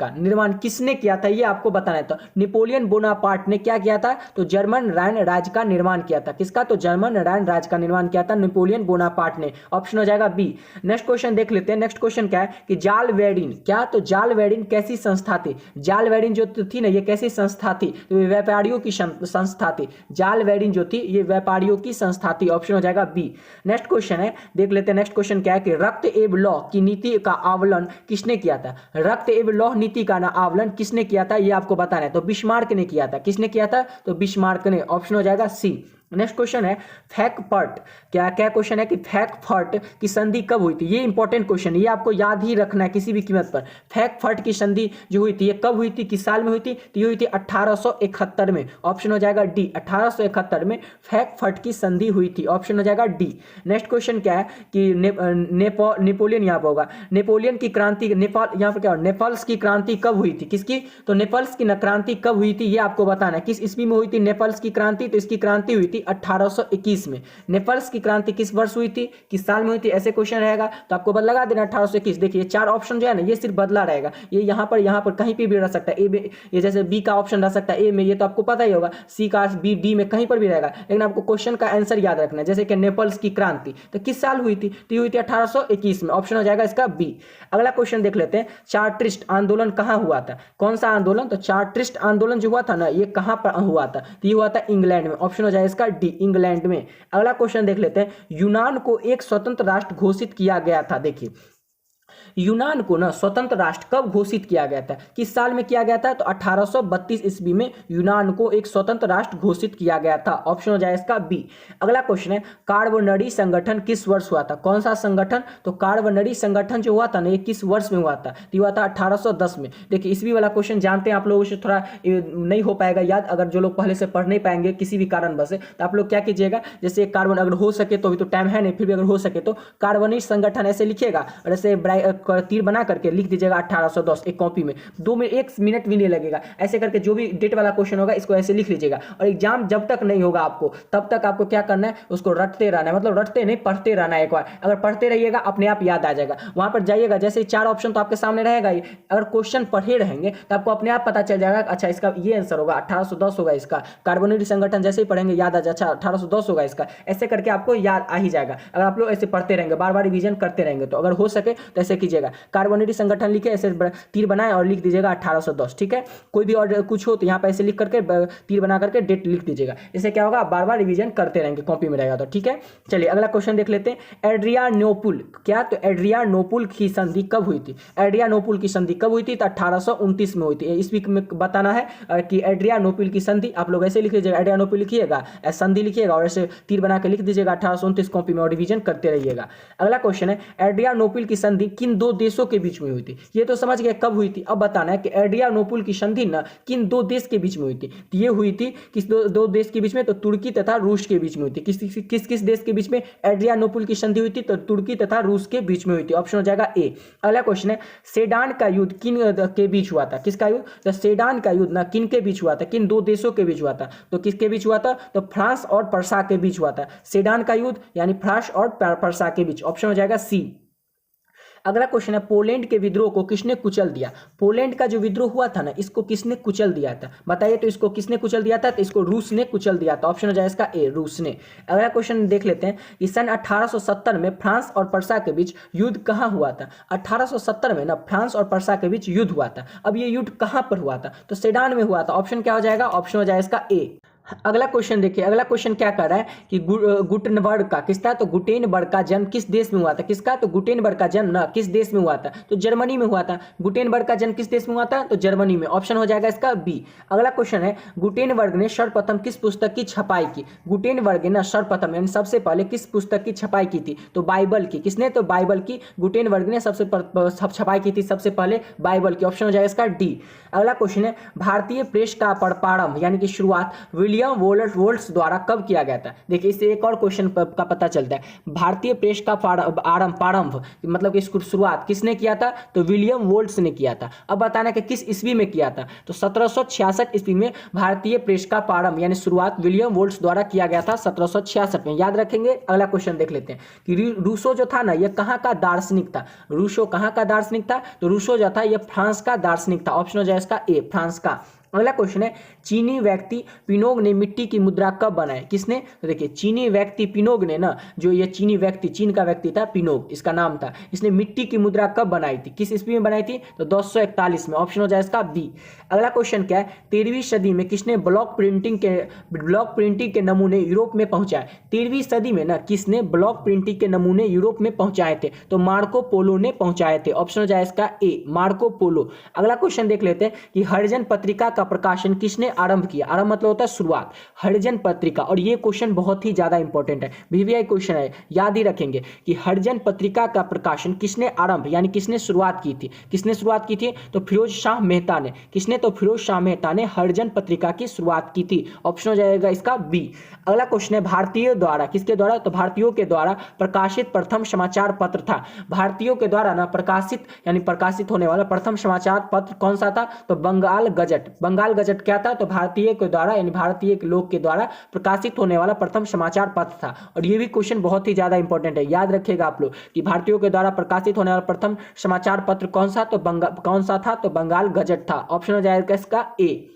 का निर्माण किसने किया था, ये आपको बताना है। तो नेपोलियन बोनापार्ट ने क्या किया था, तो जर्मन राइन राज्य का निर्माण किया था। किसका, तो जर्मन राइन राज्य का निर्माण किया था नेपोलियन बोनापार्ट ने। ऑप्शन हो जाएगा बी। नेक्स्ट क्वेश्चन देख लेते हैं। नेक्स्ट क्वेश्चन क्या है कि जाल वेडिन क्या, तो जाल वेडिन कैसी संस्था थी। जाल वेडिन जो थी ना, ये कैसी संस्था थी, तो ये व्यापारियों की संस्था थी। जाल वेडिन जो थी, ये व्यापारियों की संस्था थी। ऑप्शन हो जाएगा बी। नेक्स्ट क्वेश्चन है, देख लेते हैं। नेक्स्ट क्वेश्चन क्या है कि रक्त एवं लौह की नीति का आंवलन किसने किया था। रक्त एवं लौह नीति का आंवलन किसने किया था, ये आपको बताना है। तो बिस्मार्क ने किया था। किसने किया था, तो बिस्मार्क ने। ऑप्शन हो जाएगा सी। नेक्स्ट क्वेश्चन है, फ्रैंकफर्ट क्या क्वेश्चन है कि फ्रैंकफर्ट की संधि कब हुई थी। ये इंपॉर्टेंट क्वेश्चन है, ये आपको याद ही रखना है किसी भी कीमत पर। फ्रैंकफर्ट की संधि जो हुई थी, ये कब हुई थी, किस साल में हुई थी, तो ये हुई थी 1871 में। ऑप्शन हो जाएगा डी। 1871 में फ्रैंकफर्ट की संधि हुई थी। ऑप्शन हो जाएगा डी। नेक्स्ट क्वेश्चन क्या है कि नेपोलियन यहाँ पर होगा। नेपोलियन की क्रांति, नेपाल यहाँ पर क्या, नेपल्स की क्रांति कब हुई थी। किसकी, तो नेपल्स की क्रांति कब हुई थी, ये आपको बताना है। किस ईस्वी में हुई थी नेपल्स की क्रांति, तो इसकी क्रांति हुई थी 1821 में। नेपल्स की क्रांति किस वर्ष हुई थी, किस साल में हुई थी, ऐसे क्वेश्चन रहेगा तो आपको लगा देना 1821। देखिए, 4 ऑप्शन जो है ना, ये सिर्फ बदला रहेगा। ये यहाँ पर कहीं पे भी रह सकता है। ए में ये जैसे बी का ऑप्शन रह सकता है ए में, ये तो आपको पता ही होगा। सी का बी, डी में कहीं पर भी रहेगा, लेकिन आपको क्वेश्चन का आंसर याद रखना है। जैसे कि नेपल्स की क्रांति तो किस साल हुई थी, तो ये हुई थी 1821 में। ऑप्शन हो जाएगा इसका बी। अगला क्वेश्चन देख लेते हैं, चार्टिस्ट आंदोलन कहाँ हुआ था। कौन सा आंदोलन, तो चार्टिस्ट आंदोलन जो हुआ था ना, ये कहाँ पर हुआ था, तो ये हुआ था इंग्लैंड में। ऑप्शन हो जाएगा इसका डी, इंग्लैंड में। अगला क्वेश्चन देख लेते हैं, यूनान को एक स्वतंत्र राष्ट्र घोषित किया गया था। देखिए, यूनान को ना स्वतंत्र राष्ट्र कब घोषित किया गया था, किस साल में किया गया था, तो 1832 ईस्वी में यूनान को एक स्वतंत्र राष्ट्र घोषित किया गया था। ऑप्शन हो जाए इसका बी। अगला क्वेश्चन है, कार्बोनेडी संगठन किस वर्ष हुआ था। कौन सा संगठन, तो कार्बोनेडी संगठन जो हुआ था ना, ये किस वर्ष में हुआ था, तो हुआ था 1810 में। देखिए, ईस्वी वाला क्वेश्चन जानते हैं आप लोगों से थोड़ा नहीं हो पाएगा याद, अगर जो लोग पहले से पढ़ नहीं पाएंगे किसी भी कारणवश से, तो आप लोग क्या कीजिएगा, जैसे कार्बन अगर हो सके तो, अभी तो टाइम है नहीं, फिर भी अगर हो सके तो कार्बोनेडी संगठन ऐसे लिखिएगा और ऐसे तीर बना करके लिख दीजिएगा 1810 एक कॉपी में। 1 मिनट भी नहीं लगेगा। ऐसे करके जो भी डेट वाला क्वेश्चन होगा इसको ऐसे लिख लीजिएगा, और एग्जाम जब तक नहीं होगा आपको तब तक आपको क्या करना है, उसको रटते रहना है। मतलब रटते नहीं, पढ़ते रहना है। एक बार अगर पढ़ते रहिएगा अपने आप याद आ जाएगा। वहां पर जाइएगा, जैसे 4 ऑप्शन तो आपके सामने रहेगा ही, अगर क्वेश्चन पढ़े रहेंगे तो आपको अपने आप पता चल जाएगा, अच्छा इसका ये आंसर होगा 1810 होगा इसका। कार्बोनेडी संगठन जैसे ही पढ़ेंगे याद आ जाए, अच्छा 1810 होगा इसका। ऐसे करके आपको याद आ ही जाएगा अगर आप लोग ऐसे पढ़ते रहेंगे, बार बार रिवीजन करते रहेंगे। तो अगर हो सके तो ऐसे कीजिएगा, कार्बोनेडी संगठन लिखे, ऐसे तीर बनाए और लिख दीजिएगा 1810। ठीक है, कोई भी और कुछ हो तो यहाँ पे ऐसे लिख करके तीर बना करके डेट लिख दीजिएगा। इससे क्या होगा, बार बार रिवीजन करते रहेंगे, कॉपी में रहेगा तो। ठीक है, चलिए अगला क्वेश्चन देख लेते हैं, एड्रियानोपुल क्या, तो एड्रियानोपुल की संधि कब हुई थी। एड्रियानोपुल की संधि कब हुई थी, तो 1829 में हुई थी। इस वीक में बताना है कि एड्रियानोपुल की संधि आप लोग ऐसे लिख लीजिएगा, एड्रियानोपुल लिखिएगा, संधि लिखिएगा और ऐसे तीर बना के लिख दीजिएगा 1829 कॉपी में, और रिवीजन करते रहिएगा। अगला क्वेश्चन है, एड्रियानोपुल की संधि किन दो देशों के बीच में हुई थी? ये तो समझ गए कब हुई थी। अब बताना है कि एड्रियानोपुल की संधि ना किन दो देश के बीच में हुई थी? तो ये हुई थी किस दो देश के बीच में? तो तुर्की तथा रूस के बीच में हुई थी। किस देश के बीच में एड्रियानोपुल की संधि हुई थी? तो तुर्की तथा रूस के बीच में हुई थी। ऑप्शन हो जाएगा ए। अगला क्वेश्चन है सेडान का युद्ध किन के बीच हुआ था? किसका युद्ध? तो सेडान का युद्ध ना किन के बीच हुआ था? किन दो देशों के बीच हुआ था? तो किसके बीच हुआ था? तो फ्रांस और पर्सा के बीच हुआ था। सेडान का युद्ध यानी फ्रांस और पर्सा के बीच। ऑप्शन हो जाएगा सी। अगला क्वेश्चन है पोलैंड के विद्रोह को किसने कुचल दिया? पोलैंड का जो विद्रोह हुआ था ना, इसको किसने कुचल दिया था? बताइए। तो इसको किसने कुचल दिया था? तो इसको रूस ने कुचल दिया था। ऑप्शन हो जाएगा इसका ए, रूस ने। अगला क्वेश्चन देख लेते हैं कि सन 1870 में फ्रांस और पर्सा के बीच युद्ध कहाँ हुआ था? 1870 में ना फ्रांस और पर्सा के बीच युद्ध हुआ था। अब ये युद्ध कहाँ पर हुआ था? तो सेडान में हुआ था। ऑप्शन क्या हो जाएगा? ऑप्शन हो जाएगा इसका ए। अगला क्वेश्चन देखिए। अगला क्वेश्चन क्या कर रहा है कि गुटेनबर्ग का किसका? तो गुटेनबर्ग का जन्म किस देश में हुआ था? किसका? तो गुटेनबर्ग का जन्म ना किस देश में हुआ था? तो जर्मनी में हुआ था। गुटेनबर्ग का जन्म किस देश में हुआ था? तो जर्मनी में। ऑप्शन हो जाएगा इसका बी। अगला क्वेश्चन है गुटेनबर्ग ने सर्वप्रथम किस पुस्तक की छपाई की? गुटेनबर्ग ने सर्वप्रथम यानी सबसे पहले किस पुस्तक की छपाई की थी? तो बाइबल की। किसने? तो बाइबल की गुटेनबर्ग ने सबसे छपाई की थी सबसे पहले बाइबल की। ऑप्शन हो जाएगा इसका डी। अगला क्वेश्चन है भारतीय प्रेस का प्रारंभ यानी कि शुरुआत विलियम वोल्ट्स द्वारा कब किया गया था? देखिए इससे एक और क्वेश्चन का पता चलता है। भारतीय प्रेस का प्रारंभ मतलब कि इसकी शुरुआत किसने किया था? तो विलियम वोल्ट्स ने किया था। अब बताना कि किस ईस्वी में किया था? तो 1766 ईस्वी में भारतीय प्रेस का प्रारंभ यानी शुरुआत विलियम वोल्ट्स द्वारा किया गया था 1766 में। याद रखेंगे। अगला क्वेश्चन देख लेते हैं कि रूसो जो था ना यह कहाँ का दार्शनिक था? रूसो कहाँ का दार्शनिक था? तो रूसो जो था यह फ्रांस का दार्शनिक था। ऑप्शन हो जाएगा इसका ए, फ्रांस का। अगला क्वेश्चन है चीनी व्यक्ति पिनोग ने मिट्टी की मुद्रा कब बनाई? किसने? तो देखिए चीनी व्यक्ति पिनोग ने ना, जो ये चीनी व्यक्ति, चीन का व्यक्ति था पिनोग इसका नाम था, इसने मिट्टी की मुद्रा कब बनाई थी? किस ईस्वी में बनाई थी? तो 241 में। ऑप्शन हो जाए इसका बी। अगला क्वेश्चन क्या है 13वीं सदी में किसने ब्लॉक प्रिंटिंग के नमूने यूरोप में पहुंचाए? 13वीं सदी में ना किसने ब्लॉक प्रिंटिंग के नमूने यूरोप में पहुंचाए थे? तो मार्को पोलो ने पहुंचाए थे। ऑप्शन हो जाए इसका ए, मार्को पोलो। अगला क्वेश्चन देख लेते हैं कि हरिजन पत्रिका का प्रकाशन किसने आरंभ किया? आरंभ मतलब होता है शुरुआत। हरिजन पत्रिका, और ये क्वेश्चन बहुत ही ज्यादा इंपॉर्टेंट है, वीवीआई क्वेश्चन है, याद ही रखेंगे कि हरिजन पत्रिका का प्रकाशन किसने आरंभ यानी किसने शुरुआत की थी? किसने शुरुआत की थी? तो फिरोज शाह मेहता ने। किसने? तो फिरोज शाह मेहता ने हरिजन पत्रिका की शुरुआत की थी। ऑप्शन हो जाएगा इसका बी। अगला क्वेश्चन है भारतीय द्वारा, किसके द्वारा? तो भारतीयों के द्वारा प्रकाशित प्रथम समाचार पत्र था। भारतीयों के द्वारा ना प्रकाशित यानी प्रकाशित होने वाला प्रथम समाचार पत्र कौन सा था? तो बंगाल गजट। बंगाल गजट क्या था? तो भारतीय के द्वारा यानी भारतीय लोग के द्वारा प्रकाशित होने वाला प्रथम समाचार पत्र था। और ये भी क्वेश्चन बहुत ही ज्यादा इंपॉर्टेंट है, याद रखिएगा आप लोग कि भारतीयों के द्वारा प्रकाशित होने वाला प्रथम समाचार पत्र कौन सा? तो कौन सा था? तो बंगाल गजट था। ऑप्शन हो जाएगा इसका ए।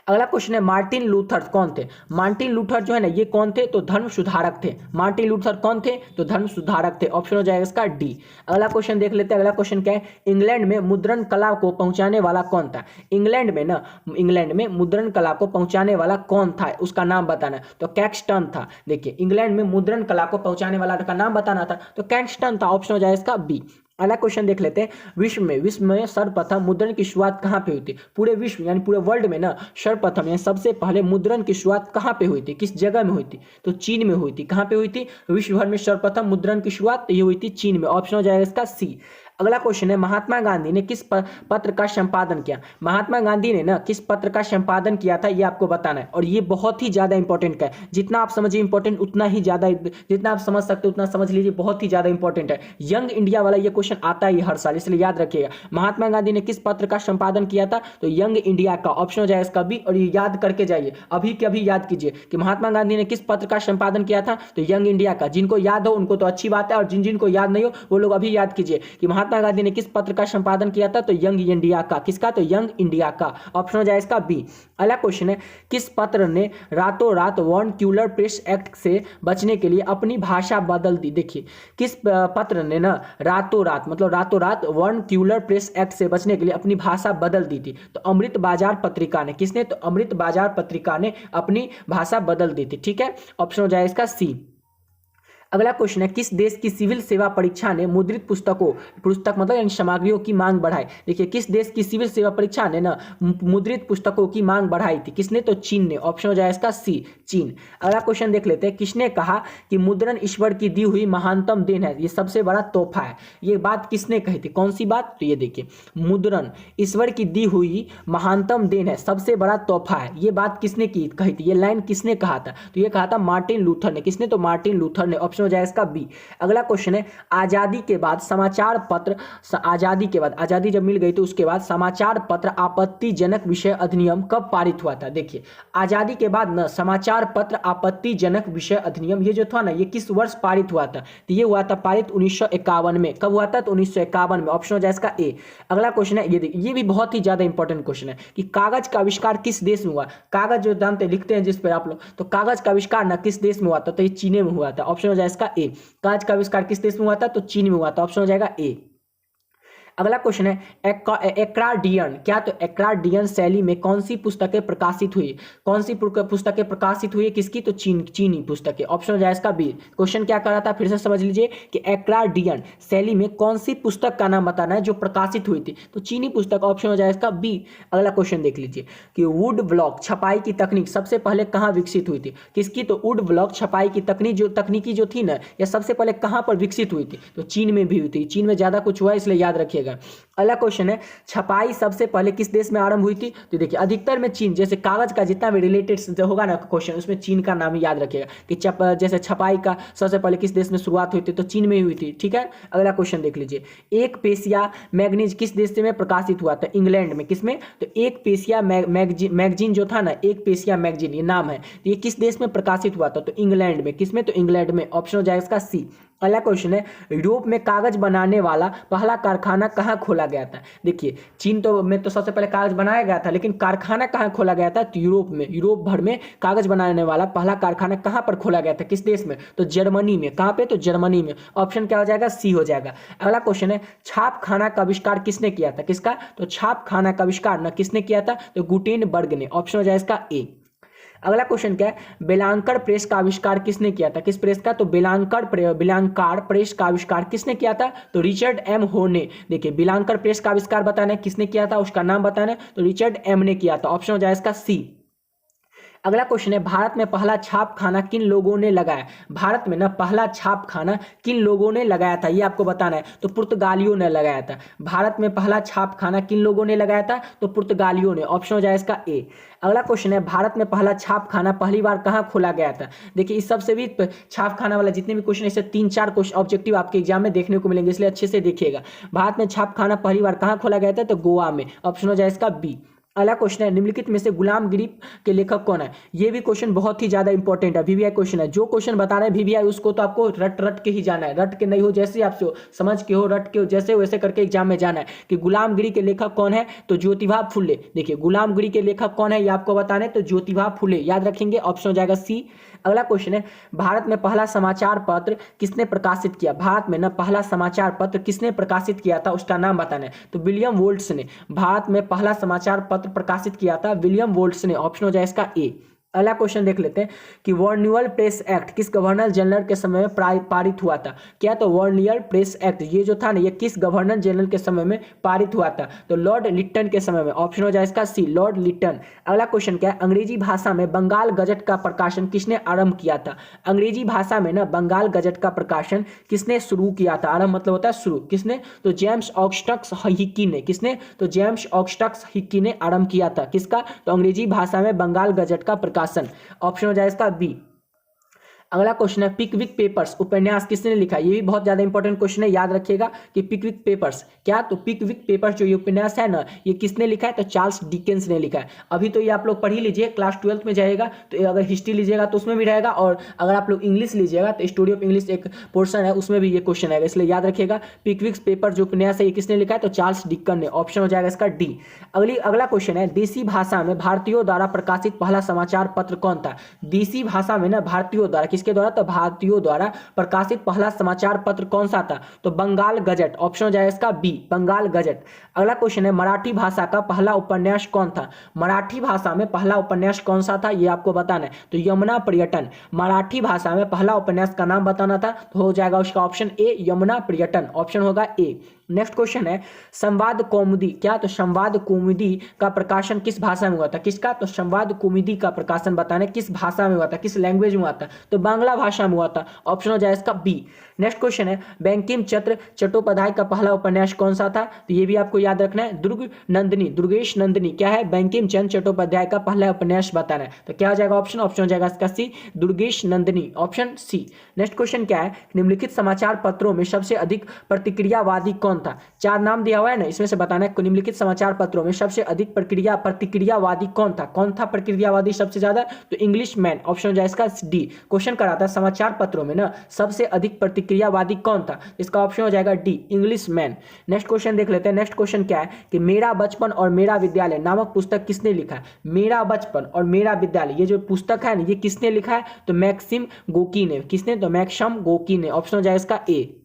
अगला क्वेश्चन है मार्टिन लूथर कौन थे? मार्टिन लूथर जो है ना ये कौन थे? तो धर्म सुधारक थे। मार्टिन लूथर कौन थे? तो धर्म सुधारक थे। ऑप्शन हो जाएगा इसका डी। अगला क्वेश्चन देख लेते हैं। अगला क्वेश्चन क्या है इंग्लैंड में मुद्रण कला को पहुंचाने वाला कौन था? इंग्लैंड में मुद्रण कला को पहुंचाने वाला कौन था? उसका नाम बताना है। तो कैक्सटन था। देखिए इंग्लैंड में मुद्रण कला को पहुंचाने वाला का नाम बताना था, तो कैक्सटन था। ऑप्शन हो जाएगा इसका बी। अगला क्वेश्चन देख लेते हैं विश्व में सर्वप्रथम मुद्रण की शुरुआत कहाँ पे हुई थी? पूरे विश्व यानी पूरे वर्ल्ड में ना सर्वप्रथम यानी सबसे पहले मुद्रण की शुरुआत कहाँ पे हुई थी? किस जगह में हुई थी? तो चीन में हुई थी। कहाँ पे हुई थी? विश्व भर में सर्वप्रथम मुद्रण की शुरुआत ये हुई थी चीन में। ऑप्शन हो जाएगा इसका सी। अगला क्वेश्चन है महात्मा गांधी ने किस पत्र का संपादन किया? महात्मा गांधी ने ना किस पत्र का संपादन किया था ये आपको बताना है, और ये बहुत ही ज्यादा इंपॉर्टेंट है। जितना आप समझिए इंपॉर्टेंट उतना ही ज्यादा, जितना आप समझ सकते उतना समझ लीजिए, बहुत ही ज्यादा इंपॉर्टेंट है। यंग इंडिया वाला ये क्वेश्चन आता है हर साल, इसलिए याद रखिएगा। महात्मा गांधी ने किस पत्र का संपादन किया था? तो यंग इंडिया का। ऑप्शन हो जाएगा इसका बी। और ये याद करके जाइए, अभी के अभी याद कीजिए कि महात्मा गांधी ने किस पत्र का संपादन किया था? तो यंग इंडिया का। जिनको याद हो उनको तो अच्छी बात है, और जिनको याद नहीं हो वो लोग अभी याद कीजिए कि महात्मा गांधी ने किस पत्र का संपादन किया था? तो यंग इंडिया का। किसका? तो यंग इंडिया का। ऑप्शन हो जाए इसका बी। अगला क्वेश्चन है किस पत्र ने रातों रात वर्नाक्यूलर प्रेस एक्ट से बचने के लिए अपनी भाषा बदल दी? देखिए किस पत्र ने ना रातों रात मतलब रातों रात वर्नाक्यूलर प्रेस एक्ट से बचने के लिए अपनी भाषा बदल दी थी? तो अमृत बाजार पत्रिका ने। किसने? तो अमृत बाजार पत्रिका ने अपनी भाषा बदल दी थी। ठीक है, ऑप्शन हो जाए इसका सी। अगला क्वेश्चन है, किस देश की सिविल सेवा परीक्षा ने मुद्रित पुस्तक मतलब यानी सामग्रियों की मांग बढ़ाई। देखिए किस देश की सिविल सेवा परीक्षा ने ना मुद्रित पुस्तकों की मांग बढ़ाई थी, किसने, तो चीन ने। ऑप्शन हो जाए इसका सी, चीन। अगला क्वेश्चन देख लेते हैं, किसने कहा कि मुद्रण ईश्वर की दी हुई महानतम देन है, ये सबसे बड़ा तोहफा है। ये बात किसने कही थी, कौन सी बात, तो ये देखिए, मुद्रण ईश्वर की दी हुई महानतम देन है, सबसे बड़ा तोहफा है, ये बात किसने कही थी, ये लाइन किसने कहा था, तो ये कहा था मार्टिन लूथर ने। किसने, तो मार्टिन लूथर ने। ऑप्शन हो जाए इसका बी। अगला क्वेश्चन है, आजादी के बाद समाचार पत्र, आजादी के बाद, आजादी जब मिल गई तो उसके बाद समाचार पत्र आपत्तिजनक विषय अधिनियम कब पारित हुआ था। देखिए आजादी के बाद ना समाचार पत्र आपत्तिजनक विषय अधिनियम, ये जो था ना, ये किस वर्ष पारित हुआ था, तो ये हुआ था पारित 1951 में। कब हुआ था, तो 1951 में। ऑप्शन हो जाए इसका ए। अगला क्वेश्चन है, ये देखिए, ये भी बहुत ही ज्यादा इंपॉर्टेंट क्वेश्चन है कि कागज का आविष्कार किस देश में हुआ। कागज जो जानते लिखते हैं जिस पे आप लोग, तो कागज का आविष्कार ना किस देश में हुआ था, तो ये चीन में हुआ था। ऑप्शन हो जाए इसका ए। कागज का आविष्कार किस देश में हुआ था, तो चीन में हुआ था। ऑप्शन हो जाएगा ए। अगला क्वेश्चन है, एक्रार्डियन, क्या, तो एक्रार्डियन शैली में कौन सी पुस्तकें प्रकाशित हुई, कौन सी पुस्तकें प्रकाशित हुई, किसकी, तो चीनी पुस्तकें। ऑप्शन हो जाए इसका बी। क्वेश्चन क्या कर रहा था, फिर से समझ लीजिए कि एक्रार्डियन शैली में कौन सी पुस्तक का नाम बताना है जो प्रकाशित हुई थी, तो चीनी पुस्तक। ऑप्शन हो जाए इसका बी। अगला क्वेश्चन देख लीजिए कि वुड ब्लॉक छपाई की तकनीक सबसे पहले कहाँ विकसित हुई थी, किसकी, तो वुड ब्लॉक छपाई की तकनीकी जो थी ना, यह सबसे पहले कहाँ पर विकसित हुई थी, तो चीन में भी हुई थी। चीन में ज्यादा कुछ हुआ इसलिए याद रखिएगा। अगला क्वेश्चन है, छपाई सबसे पहले किस देश में आरंभ हुई थी, तो देखिए अधिकतर में चीन, जैसे कागज का जितना भी रिलेटेड होगा ना क्वेश्चन, उसमें चीन का नाम ही याद रखिएगा कि जैसे छपाई का सबसे पहले किस देश में शुरुआत हुई थी, तो चीन में हुई थी। ठीक है, अगला क्वेश्चन देख लीजिए, एक पेशिया मैगजीन किस देश में प्रकाशित हुआ था, इंग्लैंड में। किसमें, तो एक पेशिया मैगजीन जो था ना, एक पेशिया मैगजीन, ये नाम है, तो ये किस देश में प्रकाशित हुआ था, तो इंग्लैंड में। किसमें, तो इंग्लैंड में। ऑप्शन हो जाएगा इसका सी। अगला क्वेश्चन है, यूरोप में कागज बनाने वाला पहला कारखाना कहाँ खोला गया था। देखिए चीन में तो सबसे पहले कागज बनाया गया था, लेकिन कारखाना कहाँ खोला गया था, तो यूरोप में। यूरोप भर में कागज बनाने वाला पहला कारखाना कहाँ पर खोला गया था, किस देश में, तो जर्मनी में। कहाँ पे, तो जर्मनी में। ऑप्शन क्या हो जाएगा, सी हो जाएगा। अगला क्वेश्चन है, छाप खाना का आविष्कार किसने किया था, किसका, तो छाप खाना का आविष्कार ना किसने किया था, तो गुटेनबर्ग ने। ऑप्शन हो जाए इसका ए। अगला क्वेश्चन क्या है, बेलांकर प्रेस का आविष्कार किसने किया था, किस प्रेस का, तो बेलांकार प्रेस का आविष्कार किसने किया था, तो रिचर्ड एम हो ने। देखिए बेलांकर प्रेस का आविष्कार बताना है किसने किया था, उसका नाम बताना है, तो रिचर्ड एम ने किया था। ऑप्शन हो जाए इसका सी। अगला क्वेश्चन है, भारत में पहला छाप खाना किन लोगों ने लगाया। भारत में ना पहला छाप खाना किन लोगों ने लगाया था, ये आपको बताना है, तो पुर्तगालियों ने लगाया था। भारत में पहला छाप खाना किन लोगों ने लगाया था, तो पुर्तगालियों ने। ऑप्शन हो जाए इसका ए। अगला क्वेश्चन है, भारत में पहला छाप खाना पहली बार कहाँ खोला गया था। देखिए इस सबसे भी छाप खाना वाला जितने भी क्वेश्चन, इससे 3-4 क्वेश्चन ऑब्जेक्टिव आपके एग्जाम में देखने को मिलेंगे, इसलिए अच्छे से देखिएगा। भारत में छाप खाना पहली बार कहाँ खोला गया था, तो गोवा में। ऑप्शन हो जाए इसका बी। अगला क्वेश्चन है, निम्नलिखित में से गुलामगिरी के लेखक कौन है। ये भी क्वेश्चन बहुत ही ज्यादा इंपॉर्टेंट है, वीवीआई क्वेश्चन है। जो क्वेश्चन बता रहे हैं वीवीआई, उसको तो आपको रट के ही जाना है, रट के नहीं हो, जैसे आप समझ के हो, रट के हो, जैसे वैसे करके एग्जाम में जाना है कि गुलामगिरी के लेखक कौन है, तो ज्योतिबा फुले। देखिए गुलामगिरी के लेखक कौन है ये आपको बताना है, तो ज्योतिबा फुले, याद रखेंगे। ऑप्शन हो जाएगा सी। अगला क्वेश्चन है, भारत में पहला समाचार पत्र किसने प्रकाशित किया। भारत में ना पहला समाचार पत्र किसने प्रकाशित किया था, उसका नाम बताना है, तो विलियम वोल्ट्स ने। भारत में पहला समाचार पत्र प्रकाशित किया था विलियम वोल्ट्स ने। ऑप्शन हो जाए इसका ए। अगला क्वेश्चन देख लेते हैं कि वर्नियल प्रेस एक्ट किस गवर्नर जनरल के समय में पारित हुआ था। क्या, तो वर्नियल प्रेस एक्ट ये जो था ना, ये किस गवर्नर जनरल के समय में पारित हुआ था, तो लॉर्ड लिट्टन के समय में। ऑप्शन हो जाए इसका सी, लॉर्ड लिट्टन। अगला क्वेश्चन क्या है, अंग्रेजी भाषा में बंगाल गजट का प्रकाशन किसने आरंभ किया था। अंग्रेजी भाषा में ना बंगाल गजट का प्रकाशन किसने शुरू किया था, आरंभ मतलब होता है शुरू, किसने, तो जेम्स ऑगस्टस हिक्की ने। किसने, तो जेम्स ऑगस्टस हिक्की ने आरंभ किया था, किसका, तो अंग्रेजी भाषा में बंगाल गजट का प्रकाशन। ऑप्शन हो जाए इसका बी। अगला क्वेश्चन है, पिकविक पेपर्स उपन्यास किसने लिखा। ये भी बहुत ज्यादा इंपॉर्टेंट क्वेश्चन है, याद रखिएगा कि पिकविक पेपर्स, क्या, तो पिकविक पेपर्स जो ये उपन्यास है ना, ये किसने लिखा है, तो चार्ल्स डिकेंस ने लिखा है। अभी तो ये आप लोग पढ़ ही लीजिए, क्लास 12th में जाएगा तो अगर हिस्ट्री लीजिएगा तो उसमें भी रहेगा, और अगर आप लोग इंग्लिश लीजिएगा तो स्टोरी ऑफ इंग्लिश एक पोर्सन है, उसमें भी ये क्वेश्चन आएगा, इसलिए याद रखिएगा पिकविक पेपर जो उपन्यास है ये किसने लिखा है, तो चार्ल्स डिकन ने। ऑप्शन हो जाएगा इसका डी। अगला क्वेश्चन है, देसी भाषा में भारतीयों द्वारा प्रकाशित पहला समाचार पत्र कौन था। देसी भाषा में ना भारतीयों द्वारा किसके द्वारा? तो भारतीयों द्वारा प्रकाशित पहला समाचार पत्र कौन सा था? तो बंगाल गजट। ऑप्शन हो जाएगा इसका बी, बंगाल गजट। अगला क्वेश्चन है मराठी भाषा का पहला उपन्यास कौन था? मराठी भाषा में पहला उपन्यास कौन सा था ये आपको बताना है। तो यमुना पर्यटन। मराठी भाषा में पहला उपन्यास का नाम बताना था, तो हो जाएगा उसका ऑप्शन ए, यमुना पर्यटन। ऑप्शन होगा ए। नेक्स्ट क्वेश्चन है संवाद कौमुदी। क्या? तो संवाद कौमुदी का प्रकाशन किस भाषा में हुआ था? किसका? तो संवाद कौमुदी का प्रकाशन बताने किस भाषा में हुआ था, किस लैंग्वेज में हुआ था? तो बांग्ला भाषा में हुआ था। ऑप्शन हो जाए इसका बी। नेक्स्ट क्वेश्चन है बंकिम चंद्र चट्टोपाध्याय का पहला उपन्यास कौन सा था? तो ये भी आपको याद रखना है, दुर्ग नंदिनी, दुर्गेश नंदिनी। क्या है? बंकिम चंद्र चट्टोपाध्याय का पहला उपन्यास बताना है। तो क्या हो जाएगा ऑप्शन? ऑप्शन हो जाएगा इसका C, Durgesh Nandini. Option C. Next question क्या है निम्नलिखित समाचार पत्रों में सबसे अधिक प्रतिक्रियावादी कौन था? चार नाम दिया हुआ है ना, इसमें से बताना है निम्नलिखित समाचार पत्रों में सबसे अधिक प्रतिक्रियावादी कौन था? कौन था प्रतिक्रियावादी सबसे ज्यादा? तो इंग्लिश मैन। ऑप्शन हो जाए इसका डी। क्वेश्चन करा था समाचार पत्रों में ना सबसे अधिक प्रतिक्रियावादी कौन था? इसका ऑप्शन हो जाएगा D, English man. Next question देख लेते हैं। नेक्स्ट क्वेश्चन क्या है कि मेरा बचपन और मेरा विद्यालय नामक पुस्तक किसने लिखा है? मेरा बचपन और मेरा विद्यालय ये जो पुस्तक है ना ये किसने लिखा है? तो मैक्सिम गोकी ने। किसने? तो मैक्सिम गोकी ने। ऑप्शन हो जाए इसका ए।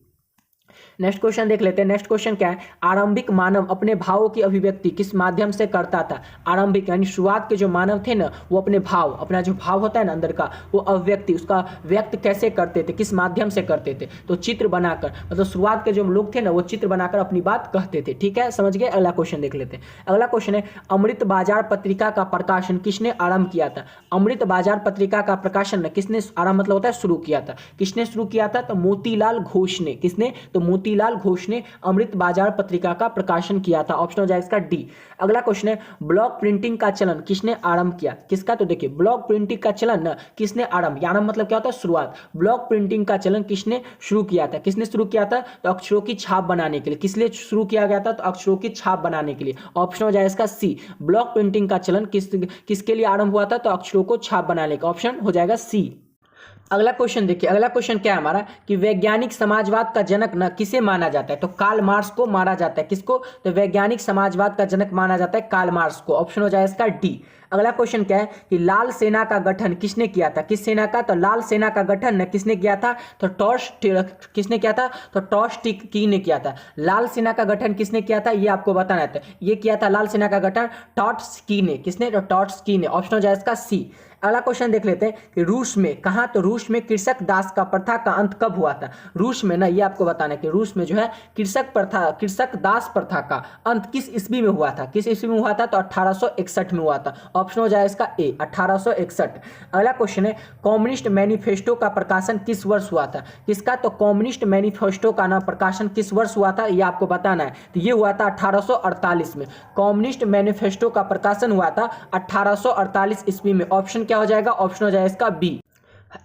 नेक्स्ट क्वेश्चन देख लेते हैं। नेक्स्ट क्वेश्चन क्या है आरंभिक मानव अपने भावों की अभिव्यक्ति किस माध्यम से करता था? आरंभिक यानी शुरुआत के जो मानव थे ना वो अपने भाव, अपना जो भाव होता है ना अंदर का, वो अभिव्यक्ति उसका व्यक्त कैसे करते थे, किस माध्यम से करते थे? तो चित्र बनाकर। मतलब शुरुआत के जो लोग थे ना वो चित्र बनाकर अपनी बात कहते थे। ठीक है, समझ गए। अगला क्वेश्चन देख लेते हैं। अगला क्वेश्चन है अमृत बाजार पत्रिका का प्रकाशन किसने आरंभ किया था? अमृत बाजार पत्रिका का प्रकाशन किसने आरंभ मतलब होता है शुरू किया था? किसने शुरू किया था? तो मोतीलाल घोष ने। किसने? तो मोतीलाल घोष ने अमृत बाजार पत्रिका का प्रकाशन किया था। ऑप्शन हो जाएगा इसका डी। अगला क्वेश्चन है ब्लॉक प्रिंटिंग का चलन किसने आरंभ किया? किसका? तो देखिए ब्लॉक प्रिंटिंग का चलन ना किसने आरंभ, आरंभ मतलब क्या होता है शुरुआत। ब्लॉक प्रिंटिंग का चलन किसने शुरू किया था? किसने शुरू किया था? तो अक्षरों की छाप बनाने के लिए। किस लिए शुरू किया गया था? तो अक्षरों की छाप बनाने के लिए। ऑप्शन हो जाएगा इसका सी, ब्लॉक प्रिंटिंग का चलन किसके लिए आरंभ हुआ था? तो अक्षरों को छाप बनाने का। ऑप्शन हो जाएगा सी। अगला क्वेश्चन देखिए। अगला क्वेश्चन क्या है हमारा कि वैज्ञानिक समाजवाद का जनक ना किसे माना जाता है? तो कार्ल मार्क्स को माना जाता है। किसको? तो वैज्ञानिक समाजवाद का जनक माना जाता है कार्ल मार्क्स को। ऑप्शन हो जाए इसका डी। अगला क्वेश्चन क्या है कि लाल सेना का गठन किसने किया था? किस सेना का? तो लाल सेना का गठन किसने किया था? तो किसने किया था? तो टॉर्स्की ने किया था। लाल सेना का गठन किसने किया था ये आपको बताना है। ये किया था लाल सेना का गठन टॉर्स्की ने। किसने? तो टॉर्स्की ने। ऑप्शन हो जाए इसका सी। अगला क्वेश्चन देख लेते हैं कि रूस में कहा? तो रूस में कृषक दास का प्रथा का अंत कब हुआ था? रूस में ना ये आपको बताना है कि रूस में जो है कृषक दास प्रथा का अंत किस ईस्वी में हुआ था? किस ईस्वी में हुआ था? तो 1861 में हुआ था। ऑप्शन हो जाए इसका ए, 1861। अगला क्वेश्चन है कम्युनिस्ट मैनिफेस्टो का प्रकाशन किस वर्ष हुआ था? किसका? तो कम्युनिस्ट मैनिफेस्टो का ना प्रकाशन किस वर्ष हुआ था ये आपको बताना है। तो ये हुआ था 1848 में। कम्युनिस्ट मैनिफेस्टो का प्रकाशन हुआ था 1848 ईस्वी में। ऑप्शन क्या हो जाएगा? ऑप्शन हो जाएगा इसका बी।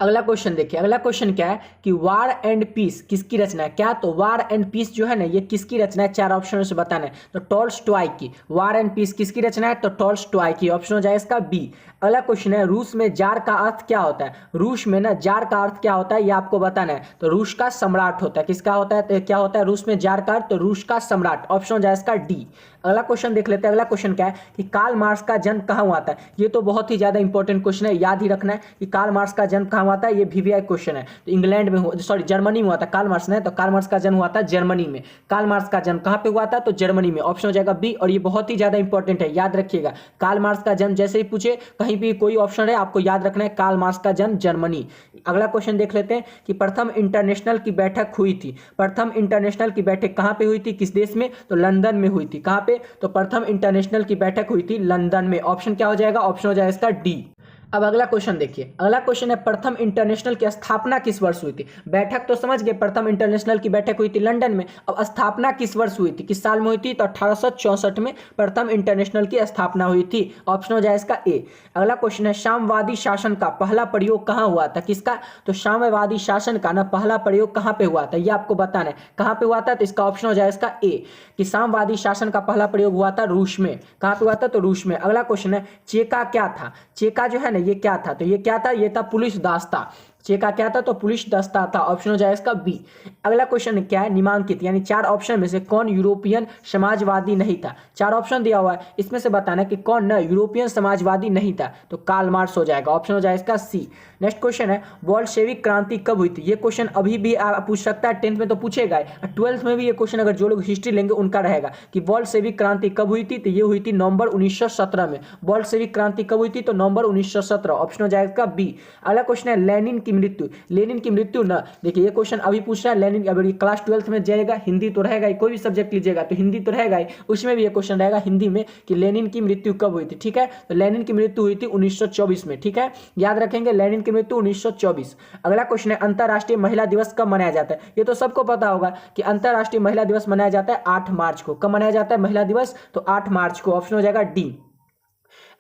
अगला क्वेश्चन देखिए। अगला क्वेश्चन क्या है कि वार एंड पीस किसकी रचना है? क्या? तो वार एंड पीस जो है ना ये किसकी रचना है? चार ऑप्शन से बताना है। तो टॉल्स्टॉय की। वार एंड पीस किसकी रचना है? तो टॉल्स्टॉय की। ऑप्शन हो जाए इसका बी। अगला क्वेश्चन है रूस में जार का अर्थ क्या होता है? रूस में ना जार का अर्थ क्या होता है ये आपको बताना है। तो रूस का सम्राट होता है। किसका होता है? तो क्या होता है रूस में जार का अर्थ? तो रूस का सम्राट। ऑप्शन हो जाए इसका डी। अगला क्वेश्चन देख लेते हैं। अगला क्वेश्चन क्या है कि कार्ल मार्क्स का जन्म कहाँ हुआ था? ये तो बहुत ही ज्यादा इंपॉर्टेंट क्वेश्चन है, याद ही रखना है कि कार्ल मार्क्स का जन्म कहाँ हुआ था। ये वीवीआई क्वेश्चन है। तो इंग्लैंड में जर्मनी में हुआ था कार्ल मार्क्स ने। तो कार्ल मार्क्स का जन्म हुआ था जर्मनी में। कार्ल मार्क्स का जन्म कहाँ पे हुआ था? तो जर्मनी में। ऑप्शन हो जाएगा बी। और ये बहुत ही ज्यादा इंपॉर्टेंट है, याद रखिएगा। कार्ल मार्क्स का जन्म जैसे ही पूछे कहीं भी कोई ऑप्शन है आपको याद रखना है कार्ल मार्क्स का जन्म जर्मनी। अगला क्वेश्चन देख लेते हैं कि प्रथम इंटरनेशनल की बैठक हुई थी। प्रथम इंटरनेशनल की बैठक कहाँ पे हुई थी? किस देश में? तो लंदन में हुई थी। कहाँ पे? तो प्रथम इंटरनेशनल की बैठक हुई थी लंदन में। ऑप्शन क्या हो जाएगा? ऑप्शन हो जाएगा इसका डी। अब अगला क्वेश्चन देखिए। अगला क्वेश्चन है प्रथम इंटरनेशनल की स्थापना किस वर्ष हुई थी? बैठक तो समझ गए, प्रथम इंटरनेशनल की बैठक हुई थी लंदन में। अब स्थापना किस वर्ष हुई थी, किस साल में हुई थी? तो 1864 में प्रथम इंटरनेशनल की स्थापना हुई थी। ऑप्शन हो जाए इसका ए। अगला क्वेश्चन है साम्यवादी शासन का पहला प्रयोग कहाँ हुआ था? किसका? तो साम्यवादी शासन का ना पहला प्रयोग कहाँ पे हुआ था ये आपको बताना है। कहाँ पे हुआ था? तो इसका ऑप्शन हो जाए इसका ए कि साम्यवादी शासन का पहला प्रयोग हुआ था रूस में। कहाँ पे हुआ था? तो रूस में। अगला क्वेश्चन है चेका क्या था? चेका जो है ना ये क्या था? तो ये क्या था? ये था पुलिस दास था। चे का क्या था, तो पुलिस दस्ता था। ऑप्शन हो जाएगा इसका बी। अगला क्वेश्चन क्या है, नामांकित यानी 4 ऑप्शन में से कौन यूरोपियन समाजवादी नहीं था। 4 ऑप्शन दिया हुआ है, इसमें से बताना है कि कौन ना यूरोपियन समाजवादी नहीं था, तो कार्ल मार्क्स हो जाएगा। ऑप्शन हो जाएगा इसका सी। नेक्स्ट क्वेश्चन है, बोल्शेविक क्रांति कब हुई थी। ये क्वेश्चन अभी भी पूछ सकता है, 10th में तो पूछेगा, 12th में भी ये क्वेश्चन अगर जो लोग हिस्ट्री लेंगे उनका रहेगा कि बोल्शेविक क्रांति कब हुई थी, तो ये हुई थी नवंबर 1917 में। बोल्शेविक क्रांति कब हुई थी, तो नवंबर 1917। ऑप्शन हो जाएगा इसका बी। अगला क्वेश्चन है, लेनिन की मृत्यु। लेनिन की मृत्यु ना, देखिए ये क्वेश्चन अभी पूछ रहा है, लेनिन अगर क्लास 12th में जाएगा, हिंदी तो रहेगा ही, कोई भी सब्जेक्ट लीजिएगा तो हिंदी तो रहेगा ही, उसमें भी ये क्वेश्चन रहेगा हिंदी में कि लेनिन की मृत्यु कब हुई थी। ठीक है, तो लेनिन की मृत्यु हुई थी 1924 में। ठीक है, याद रखेंगे लेनिन की मृत्यु 1924। अगला क्वेश्चन है, अंतरराष्ट्रीय महिला दिवस कब मनाया जाता है। ये तो सबको पता होगा कि अंतरराष्ट्रीय महिला दिवस मनाया जाता है 8 मार्च को। कब मनाया जाता है महिला दिवस, तो 8 मार्च को। ऑप्शन हो जाएगा डी।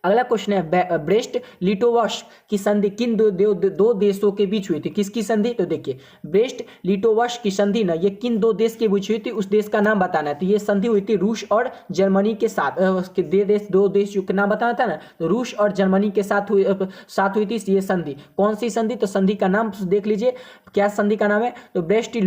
अगला क्वेश्चन है, ब्रेस्ट लिटोवस्क की संधि किन दो देशों के बीच हुई थी। किसकी संधि, तो देखिए ब्रेस्ट लिटोवस्क की संधि ना, ये किन 2 देश के बीच हुई थी, उस देश का नाम बताना है। तो ये संधि हुई थी रूस और जर्मनी के साथ। दो देश के नाम बताना था ना, तो रूस और जर्मनी के साथ हुई थी ये संधि। कौन सी संधि, तो संधि का नाम देख लीजिए, क्या संधि का नाम है, तो ब्रेस्ट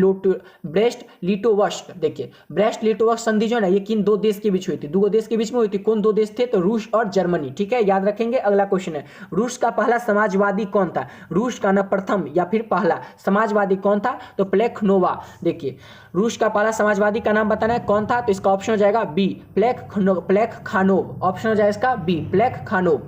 लिटोवस्क। देखिए ब्रेस्ट लिटोवस्क संधि जो है ना, ये किन 2 देश के बीच हुई थी, 2 देश के बीच में हुई थी। कौन 2 देश थे, तो रूस और जर्मनी। ठीक है, याद रखेंगे। अगला क्वेश्चन है, रूस का पहला समाजवादी कौन था। रूस का ना प्रथम या फिर पहला समाजवादी कौन था, तो प्लेखनोवा। देखिए रूस का पहला समाजवादी का नाम बताना है कौन था, तो इसका ऑप्शन हो जाएगा बी, प्लेखनोव। ऑप्शन हो जाएगा इसका बी, प्लेखनोव।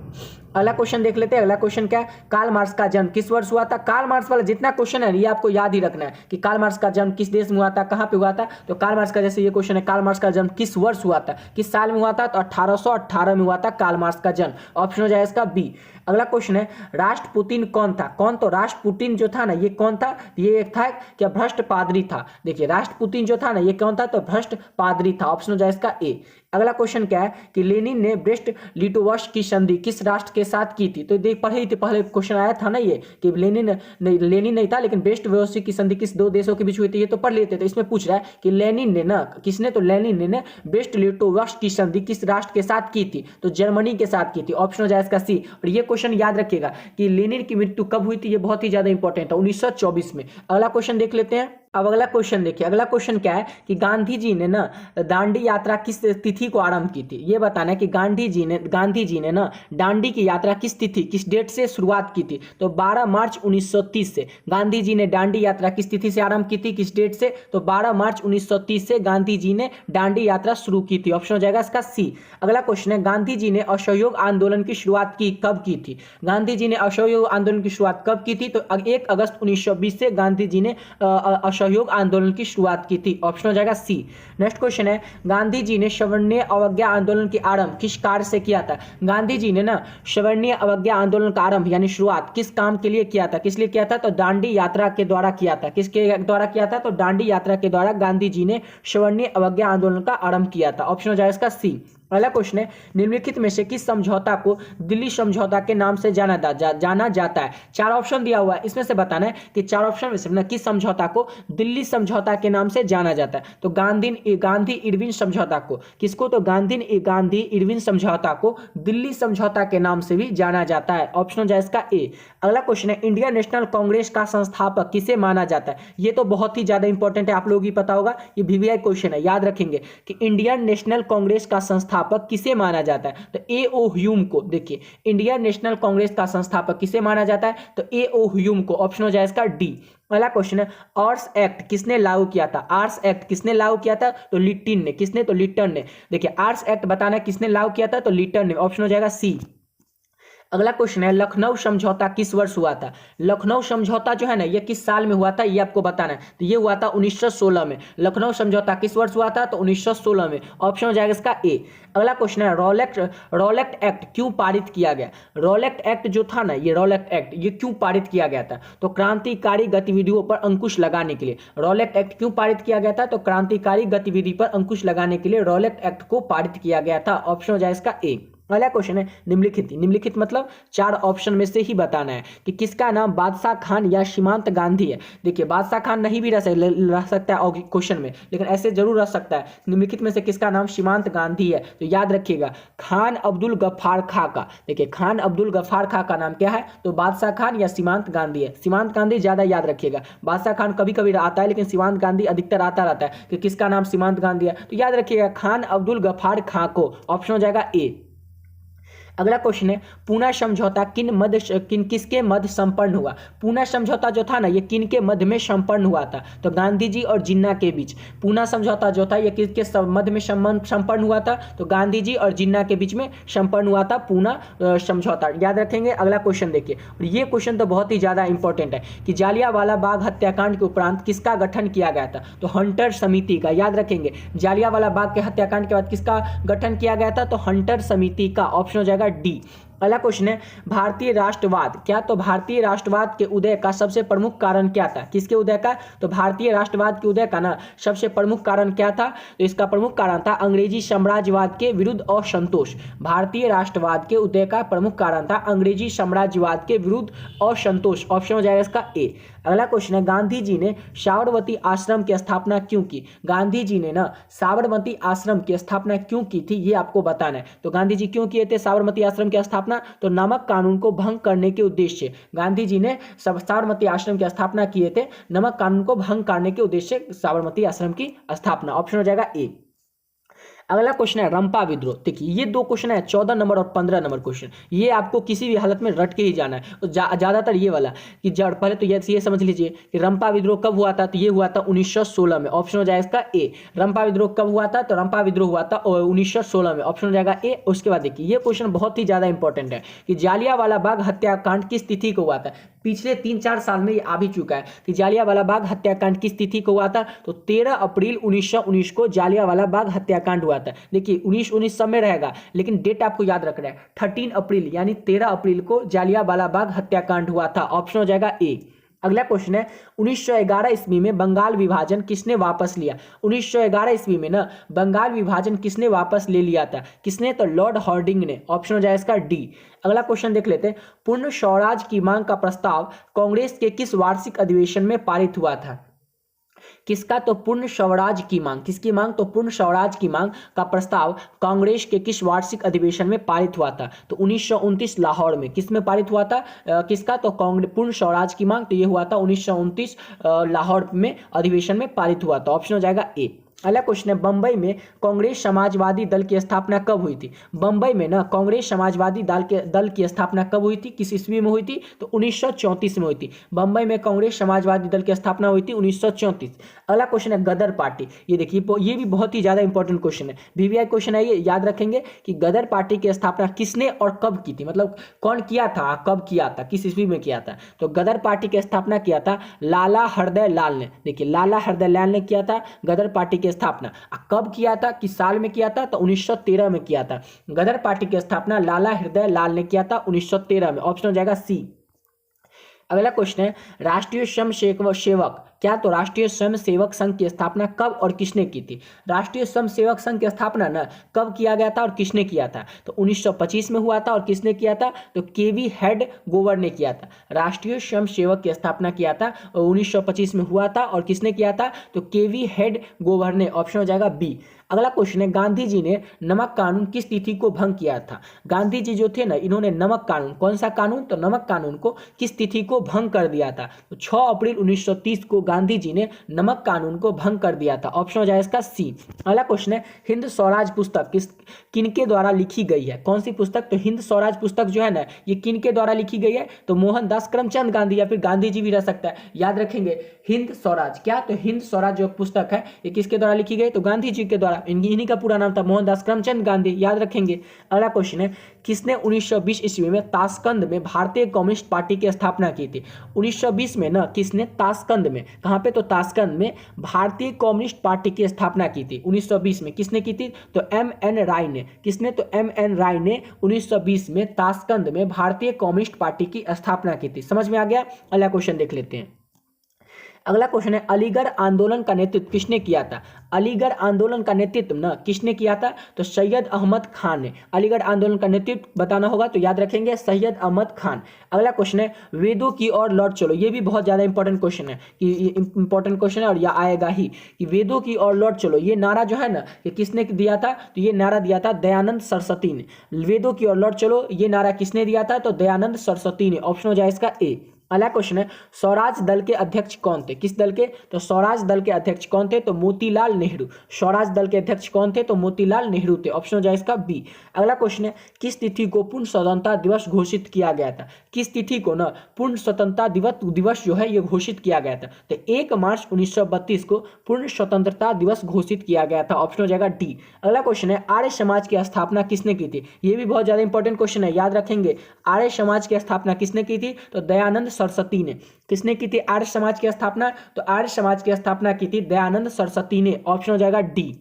अगला क्वेश्चन देख लेते हैं। अगला क्वेश्चन क्या है, कार्ल मार्क्स का जन्म किस वर्ष हुआ था। कार्ल मार्क्स वाला जितना क्वेश्चन है ये आपको याद ही रखना है कि कार्ल मार्क्स का जन्म किस देश में हुआ था, कहां पे हुआ था। तो कार्ल मार्क्स का, जैसे ये क्वेश्चन है, कार्ल मार्क्स का जन्म किस वर्ष हुआ था, किस साल में हुआ था, तो 1818 में हुआ था कार्ल मार्क्स का जन्म। ऑप्शन हो जाएगा इसका बी। अगला क्वेश्चन है, राष्ट्रपुतिन कौन था। कौन, तो राष्ट्रपुतिन जो था ना, ये कौन था, ये एक था क्या, भ्रष्ट पादरी था। देखिए राष्ट्रपुतिन जो था ना, ये कौन था, तो भ्रष्ट पादरी था। ऑप्शन हो जाएगा इसका ए। अगला क्वेश्चन क्या है कि लेनिन ने ब्रेस्ट लिटोवस्क की संधि किस राष्ट्र के साथ की थी। तो देख पढ़े थे, पहले क्वेश्चन आया था ना ये कि लेनिन नहीं था, लेकिन ब्रेस्ट लिटोवस्क की संधि किस 2 देशों के बीच हुई थी, ये तो पढ़ लेते। तो इसमें पूछ रहा है कि लेनिन ने ना, किसने, तो लेनिन ने ब्रेस्ट लिटोवस्क की संधि किस राष्ट्र के साथ की थी, तो जर्मनी के साथ की थी। ऑप्शन हो जाएगा इसका सी। और ये क्वेश्चन याद रखिएगा कि लेनिन की मृत्यु कब हुई थी, ये बहुत ही ज्यादा इंपॉर्टेंट है, 1924 में। अगला क्वेश्चन देख लेते हैं। अब अगला क्वेश्चन देखिए, अगला क्वेश्चन क्या है कि गांधी जी ने ना दांडी यात्रा किस तिथि को आरंभ की थी। ये बताना है कि गांधी जी ने ना दांडी की यात्रा किस तिथि, किस डेट से शुरुआत की थी। तो 12 मार्च 1930 से गांधी जी ने दांडी यात्रा किस तिथि से आरंभ की थी, किस डेट से, तो 12 मार्च 1930 से गांधी जी ने दांडी यात्रा शुरू की थी। ऑप्शन हो जाएगा इसका सी। अगला क्वेश्चन है, गांधी जी ने असहयोग आंदोलन की शुरुआत कब की थी। गांधी जी ने असहयोग आंदोलन की शुरुआत कब की थी, तो 1 अगस्त 1920 से गांधी जी ने असहयोग आंदोलन की शुरुआत की थी। ऑप्शन हो जाएगा सी। नेक्स्ट क्वेश्चन है, गांधी जी ने सवर्णीय अवज्ञा आंदोलन की आरंभ किस कार्य से किया था। गांधी जी ने ना सवर्णीय अवज्ञा आंदोलन का आरंभ यानी शुरुआत किस काम के लिए किया था, किस लिए किया था, तो दांडी यात्रा के द्वारा किया था। किसके द्वारा किया था, तो दांडी यात्रा के द्वारा गांधी जी ने सवर्णीय अवज्ञा आंदोलन का आरंभ किया था। ऑप्शन हो जाएगा इसका सी। अगला क्वेश्चन है, निम्नलिखित में से किस समझौता को दिल्ली समझौता के नाम से जाना जाता है। 4 ऑप्शन दिया हुआ है, इसमें से बताना है कि 4 ऑप्शन में से किस समझौता को दिल्ली समझौता के नाम से जाना जाता है। तो गांधी इरविन समझौता को, किसको, तो गांधी इरविन समझौता को दिल्ली समझौता के नाम से भी जाना जाता है। ऑप्शन हो जाए इसका ए। अगला क्वेश्चन है, इंडियन नेशनल कांग्रेस का संस्थापक किसे माना जाता है। ये तो बहुत ही ज्यादा इंपॉर्टेंट है, आप लोगों को पता होगा, ये VVI क्वेश्चन है, याद रखेंगे कि इंडियन नेशनल कांग्रेस का संस्थापक किसे माना जाता है। तो A.O. ह्यूम को। देखिए इंडियन नेशनल कांग्रेस का संस्थापक किसे माना जाता है, तो A.O. ह्यूम को। ऑप्शन हो जाए इसका डी। अगला क्वेश्चन है, आर्स एक्ट किसने लागू किया था। आर्स एक्ट किसने लागू किया था, तो लिट्टन ने। किसने, तो लिट्टन ने। देखिए आर्स एक्ट बताना है किसने लागू किया था, तो लिट्टन ने। ऑप्शन हो जाएगा सी। अगला क्वेश्चन है, लखनऊ समझौता किस वर्ष हुआ था। लखनऊ समझौता जो है ना, ये किस साल में हुआ था, ये आपको बताना है। तो ये हुआ था 1916 में। लखनऊ समझौता किस वर्ष हुआ था, तो 1916 में। ऑप्शन हो जाएगा इसका ए। अगला क्वेश्चन है, रॉलेट एक्ट क्यों पारित किया गया। रॉलेट एक्ट जो था ना, ये रॉलेट एक्ट ये क्यों पारित किया गया था, तो क्रांतिकारी गतिविधियों पर अंकुश लगाने के लिए। रॉलेट एक्ट क्यों पारित किया गया था, तो क्रांतिकारी गतिविधि पर अंकुश लगाने के लिए रॉलेट एक्ट को पारित किया गया था। ऑप्शन हो जाए इसका ए। अगला क्वेश्चन है निम्नलिखित। निम्नलिखित मतलब 4 ऑप्शन में से ही बताना है कि किसका नाम बादशाह खान या सीमांत गांधी है। देखिए बादशाह खान नहीं भी रह सकता है और क्वेश्चन में, लेकिन ऐसे जरूर रह सकता है। निम्नलिखित में से किसका नाम सीमांत गांधी है, तो याद रखिएगा खान अब्दुल गफ्फार खां का। देखिए खान अब्दुल गफ्फार खां का नाम क्या है, तो बादशाह खान या सीमांत गांधी है। सीमांत गांधी ज्यादा याद रखिएगा, बादशाह खान कभी कभी आता है लेकिन सीमांत गांधी अधिकतर आता रहता है कि किसका नाम सीमांत गांधी है, तो याद रखिएगा खान अब्दुल गफ्फार खां को। ऑप्शन हो जाएगा ए। अगला क्वेश्चन है पूना समझौता किसके मध्य संपन्न हुआ। पूना समझौता जो था ना ये किन के मध्य में संपन्न हुआ था, तो गांधी जी और जिन्ना के बीच। पूना समझौता जो था ये किसके मध्य में संपन्न हुआ था, तो गांधी जी और जिन्ना के बीच में संपन्न हुआ था पूना समझौता। याद रखेंगे। अगला क्वेश्चन देखिए, और ये क्वेश्चन तो बहुत ही ज्यादा इंपॉर्टेंट है कि जालियांवाला बाग हत्याकांड के उपरांत किसका गठन किया गया था, तो हंटर समिति का। याद रखेंगे जालियांवाला बाग के हत्याकांड के बाद किसका गठन किया गया था, तो हंटर समिति का। ऑप्शन हो जाएगा डी। अगला क्वेश्चन है भारतीय राष्ट्रवाद क्या, तो भारतीय राष्ट्रवाद के उदय का सबसे प्रमुख कारण क्या था। किसके उदय का, तो भारतीय राष्ट्रवाद के उदय का ना सबसे प्रमुख कारण क्या था, तो इसका प्रमुख कारण था अंग्रेजी साम्राज्यवाद के विरुद्ध असंतोष। भारतीय राष्ट्रवाद के उदय का प्रमुख कारण था अंग्रेजी साम्राज्यवाद के विरुद्ध असंतोष। ऑप्शन हो जाएगा इसका ए। अगला क्वेश्चन है गांधी जी ने साबरमती आश्रम की स्थापना क्यों की। गांधी जी ने ना साबरमती आश्रम की स्थापना क्यों की थी, ये आपको बताना है। तो गांधी जी क्यों किए थे साबरमती आश्रम की स्थापना, तो नमक कानून को भंग करने के उद्देश्य से गांधी जी ने साबरमती आश्रम की स्थापना किए थे। नमक कानून को भंग करने के उद्देश्य से साबरमती आश्रम की स्थापना। ऑप्शन हो जाएगा ए। अगला क्वेश्चन है रंपा विद्रोह। देखिए ये 2 क्वेश्चन है, 14 नंबर और 15 नंबर क्वेश्चन। ये आपको किसी भी हालत में रट के ही जाना है। तो ज्यादातर ये वाला कि पहले तो ये समझ लीजिए कि रंपा विद्रोह कब हुआ था, तो ये हुआ था 1916 में। ऑप्शन हो जाएगा इसका ए। रंपा विद्रोह कब हुआ था, तो रंपा विद्रोह हुआ था 1916 में। ऑप्शन हो जाएगा ए। उसके बाद देखिए ये क्वेश्चन बहुत ही ज्यादा इंपॉर्टेंट है कि जालियांवाला बाग हत्याकांड किस तिथि को हुआ था। पिछले 3-4 साल में ये आ भी चुका है कि जालियांवाला बाग हत्याकांड किस तिथि को हुआ था, तो 13 अप्रैल 1919 को जालियांवाला बाग हत्याकांड हुआ था। देखिए 1919 सब में रहेगा लेकिन डेट आपको याद रखना है, 13 अप्रैल यानी 13 अप्रैल को जालियांवाला बाग हत्याकांड हुआ था। ऑप्शन हो जाएगा ए। अगला क्वेश्चन है 1911 ईस्वी में बंगाल विभाजन किसने वापस लिया। 1911 ईस्वी में ना बंगाल विभाजन किसने वापस ले लिया था, किसने, तो लॉर्ड हार्डिंग ने। ऑप्शन हो जाएगा इसका डी। अगला क्वेश्चन देख लेते हैं पूर्ण स्वराज की मांग का प्रस्ताव कांग्रेस के किस वार्षिक अधिवेशन में पारित हुआ था। किसका, तो पूर्ण स्वराज की मांग। किसकी मांग, तो पूर्ण स्वराज की मांग का प्रस्ताव कांग्रेस के किस वार्षिक अधिवेशन में पारित हुआ था, तो 1929 लाहौर में। किस में पारित हुआ था, किसका, तो कांग्रेस पूर्ण स्वराज की मांग, तो ये हुआ था 1929 लाहौर में अधिवेशन में पारित हुआ था। ऑप्शन हो जाएगा ए। अगला क्वेश्चन है बंबई में कांग्रेस समाजवादी दल की स्थापना कब हुई थी। बंबई में ना कांग्रेस समाजवादी दल की स्थापना कब हुई थी, किस ईस्वी में हुई थी, तो 1934 में हुई थी। बंबई में कांग्रेस समाजवादी दल की स्थापना हुई थी 1934। अगला क्वेश्चन है गदर पार्टी। ये देखिए ये भी बहुत ही ज्यादा इंपॉर्टेंट क्वेश्चन है, वीवीआई क्वेश्चन है ये, याद रखेंगे कि गदर पार्टी की स्थापना किसने और कब की थी, मतलब कौन किया था, कब किया था, किस ईस्वी में किया था। तो गदर पार्टी की स्थापना किया था लाला हृदय लाल ने। देखिए लाला हृदय लाल ने किया था गदर पार्टी स्थापना। कब किया था, किस साल में किया था, तो 1913 में किया था। गदर पार्टी की स्थापना लाला हृदय लाल ने किया था 1913 में। ऑप्शन हो जाएगा सी। अगला क्वेश्चन है राष्ट्रीय स्वयं सेवक क्या, तो राष्ट्रीय स्वयं सेवक संघ की स्थापना कब और किसने की थी। राष्ट्रीय स्वयं सेवक संघ की स्थापना ना कब किया गया था और किसने किया था, तो 1925 में हुआ था। और किसने किया था, तो केवी हेड गोवर ने किया था। राष्ट्रीय स्वयं सेवक की स्थापना किया था 1925 में हुआ था। और किसने किया था, तो केवी हेड गोवर ने। ऑप्शन हो जाएगा बी। अगला क्वेश्चन है गांधी जी ने नमक कानून किस तिथि को भंग किया था। गांधी जी जो थे ना इन्होंने नमक कानून, कौन सा कानून, तो नमक कानून को किस तिथि को भंग कर दिया था, तो 6 अप्रैल 1930 को गांधी जी ने नमक कानून को भंग कर दिया था। ऑप्शन हो जाएगा इसका सी। अगला क्वेश्चन है हिंद स्वराज पुस्तक किनके द्वारा लिखी गई है। कौन सी पुस्तक, तो हिंद स्वराज पुस्तक जो है ना ये किनके द्वारा लिखी गई है, तो मोहनदास करमचंद गांधी या फिर गांधी जी भी रह सकता है। याद रखेंगे हिंद स्वराज क्या, तो हिंद स्वराज जो पुस्तक है ये किसके द्वारा लिखी गई, तो गांधी जी के द्वारा। इन्हीं का पूरा नाम था मोहनदास करमचंद गांधी। याद रखेंगे। अगला क्वेश्चन है किसने 1920 ईस्वी में ताशकंद में भारतीय कम्युनिस्ट पार्टी की स्थापना की थी। 1920 में ना किसने ताशकंद में, कहां पे, तो ताशकंद में भारतीय कम्युनिस्ट पार्टी की स्थापना की थी 1920 में। किसने की थी, तो एम.एन. राय ने। किसने, तो एम.एन. राय ने 1920 में ताशकंद में भारतीय कम्युनिस्ट पार्टी की स्थापना की थी। समझ में आ गया। अगला क्वेश्चन देख लेते हैं। अगला क्वेश्चन है अलीगढ़ आंदोलन का नेतृत्व किसने किया था। अलीगढ़ आंदोलन का नेतृत्व ना किसने किया था, तो सैयद अहमद खान ने। अलीगढ़ आंदोलन का नेतृत्व बताना होगा तो याद रखेंगे सैयद अहमद खान। अगला क्वेश्चन है वेदों की ओर लौट चलो, ये भी बहुत ज्यादा इंपॉर्टेंट क्वेश्चन है कि इंपॉर्टेंट क्वेश्चन है और यह आएगा ही कि वेदों की ओर लौट चलो, ये नारा जो है ना कि किसने दिया था, तो ये नारा दिया था दयानंद सरस्वती ने। वेदों की ओर लौट चलो ये नारा किसने दिया था, तो दयानंद सरस्वती ने। ऑप्शन हो जाए इसका ए। अगला क्वेश्चन है स्वराज दल के अध्यक्ष कौन थे, किस दल के, तो स्वराज दल के अध्यक्ष कौन थे, तो मोतीलाल नेहरू। स्वराज दल के अध्यक्ष कौन थे, तो मोतीलाल नेहरू थे। ऑप्शन हो जाए इसका बी। अगला क्वेश्चन है किस तिथि को पूर्ण स्वतंत्रता दिवस घोषित किया गया था, किस तिथि को ना पूर्ण स्वतंत्रता दिवस जो है ये घोषित किया गया था, तो 1 मार्च 1932 को पूर्ण स्वतंत्रता दिवस घोषित किया गया था। ऑप्शन हो जाएगा डी। अगला क्वेश्चन है आर्य समाज की स्थापना किसने की थी, ये भी बहुत ज्यादा इंपॉर्टेंट क्वेश्चन है, याद रखेंगे। आर्य समाज की स्थापना किसने की थी, तो दयानंद सरस्वती ने। किसने की थी आर्य समाज की स्थापना, तो आर्य समाज की स्थापना की थी दयानंद सरस्वती ने। ऑप्शन हो जाएगा डी।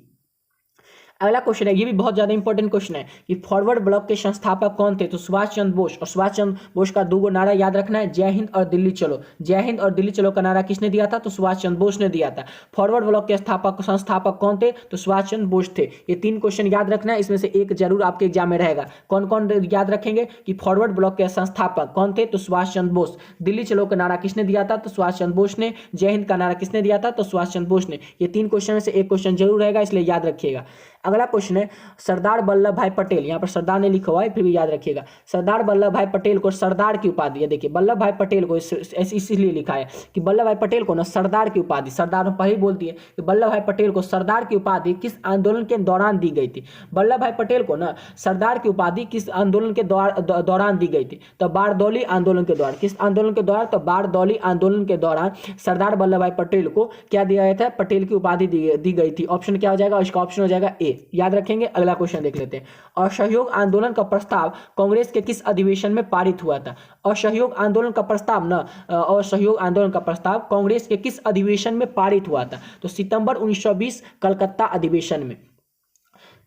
अगला क्वेश्चन है ये भी बहुत ज्यादा इंपॉर्टेंट क्वेश्चन है कि फॉरवर्ड ब्लॉक के संस्थापक कौन थे, तो सुभाष चंद्र बोस। और सुभाष चंद्र बोस का दो नारा याद रखना है, जय हिंद और दिल्ली चलो। जय हिंद और दिल्ली चलो का नारा किसने दिया था, तो सुभाष चंद्र बोस ने दिया था। फॉरवर्ड ब्लॉक के संस्थापक कौन थे, तो सुभाष चंद्र बोस थे। ये 3 क्वेश्चन याद रखना है, इसमें से एक जरूर आपके एग्जाम में रहेगा। कौन कौन याद रखेंगे कि फॉरवर्ड ब्लॉक के संस्थापक कौन थे, तो सुभाष चंद्र बोस। दिल्ली चलो का नारा किसने दिया था, तो सुभाष चंद्र बोस ने। जय हिंद का नारा किसने दिया था, तो सुभाष चंद्र बोस ने। ये 3 क्वेश्चन में से एक क्वेश्चन जरूर रहेगा, इसलिए याद रखिएगा। अगला क्वेश्चन है सरदार वल्लभ भाई पटेल, यहाँ पर सरदार ने लिखा हुआ है फिर भी याद रखिएगा। सरदार वल्लभ भाई पटेल को सरदार की उपाधि है, देखिए वल्लभ भाई पटेल को इसीलिए लिखा है कि वल्लभ भाई पटेल को ना सरदार की उपाधि, सरदार पहले बोलती है कि वल्लभ भाई पटेल को सरदार की उपाधि किस आंदोलन के दौरान दी गई थी। वल्लभ भाई पटेल को ना सरदार की उपाधि किस आंदोलन के दौरान दी गई थी, तो बारदौली आंदोलन के दौरान। किस आंदोलन के दौरान, तो बारदौली आंदोलन के दौरान सरदार वल्लभ भाई पटेल को क्या दिया गया था, पटेल की उपाधि दी गई थी। ऑप्शन क्या हो जाएगा, इसका ऑप्शन हो जाएगा ए। याद रखेंगे। अगला क्वेश्चन देख लेते हैं असहयोग आंदोलन का प्रस्ताव कांग्रेस के किस अधिवेशन में पारित हुआ था। असहयोग आंदोलन का प्रस्ताव ना असहयोग आंदोलन का प्रस्ताव कांग्रेस के किस अधिवेशन में पारित हुआ था, तो सितंबर 1920 कलकत्ता अधिवेशन में।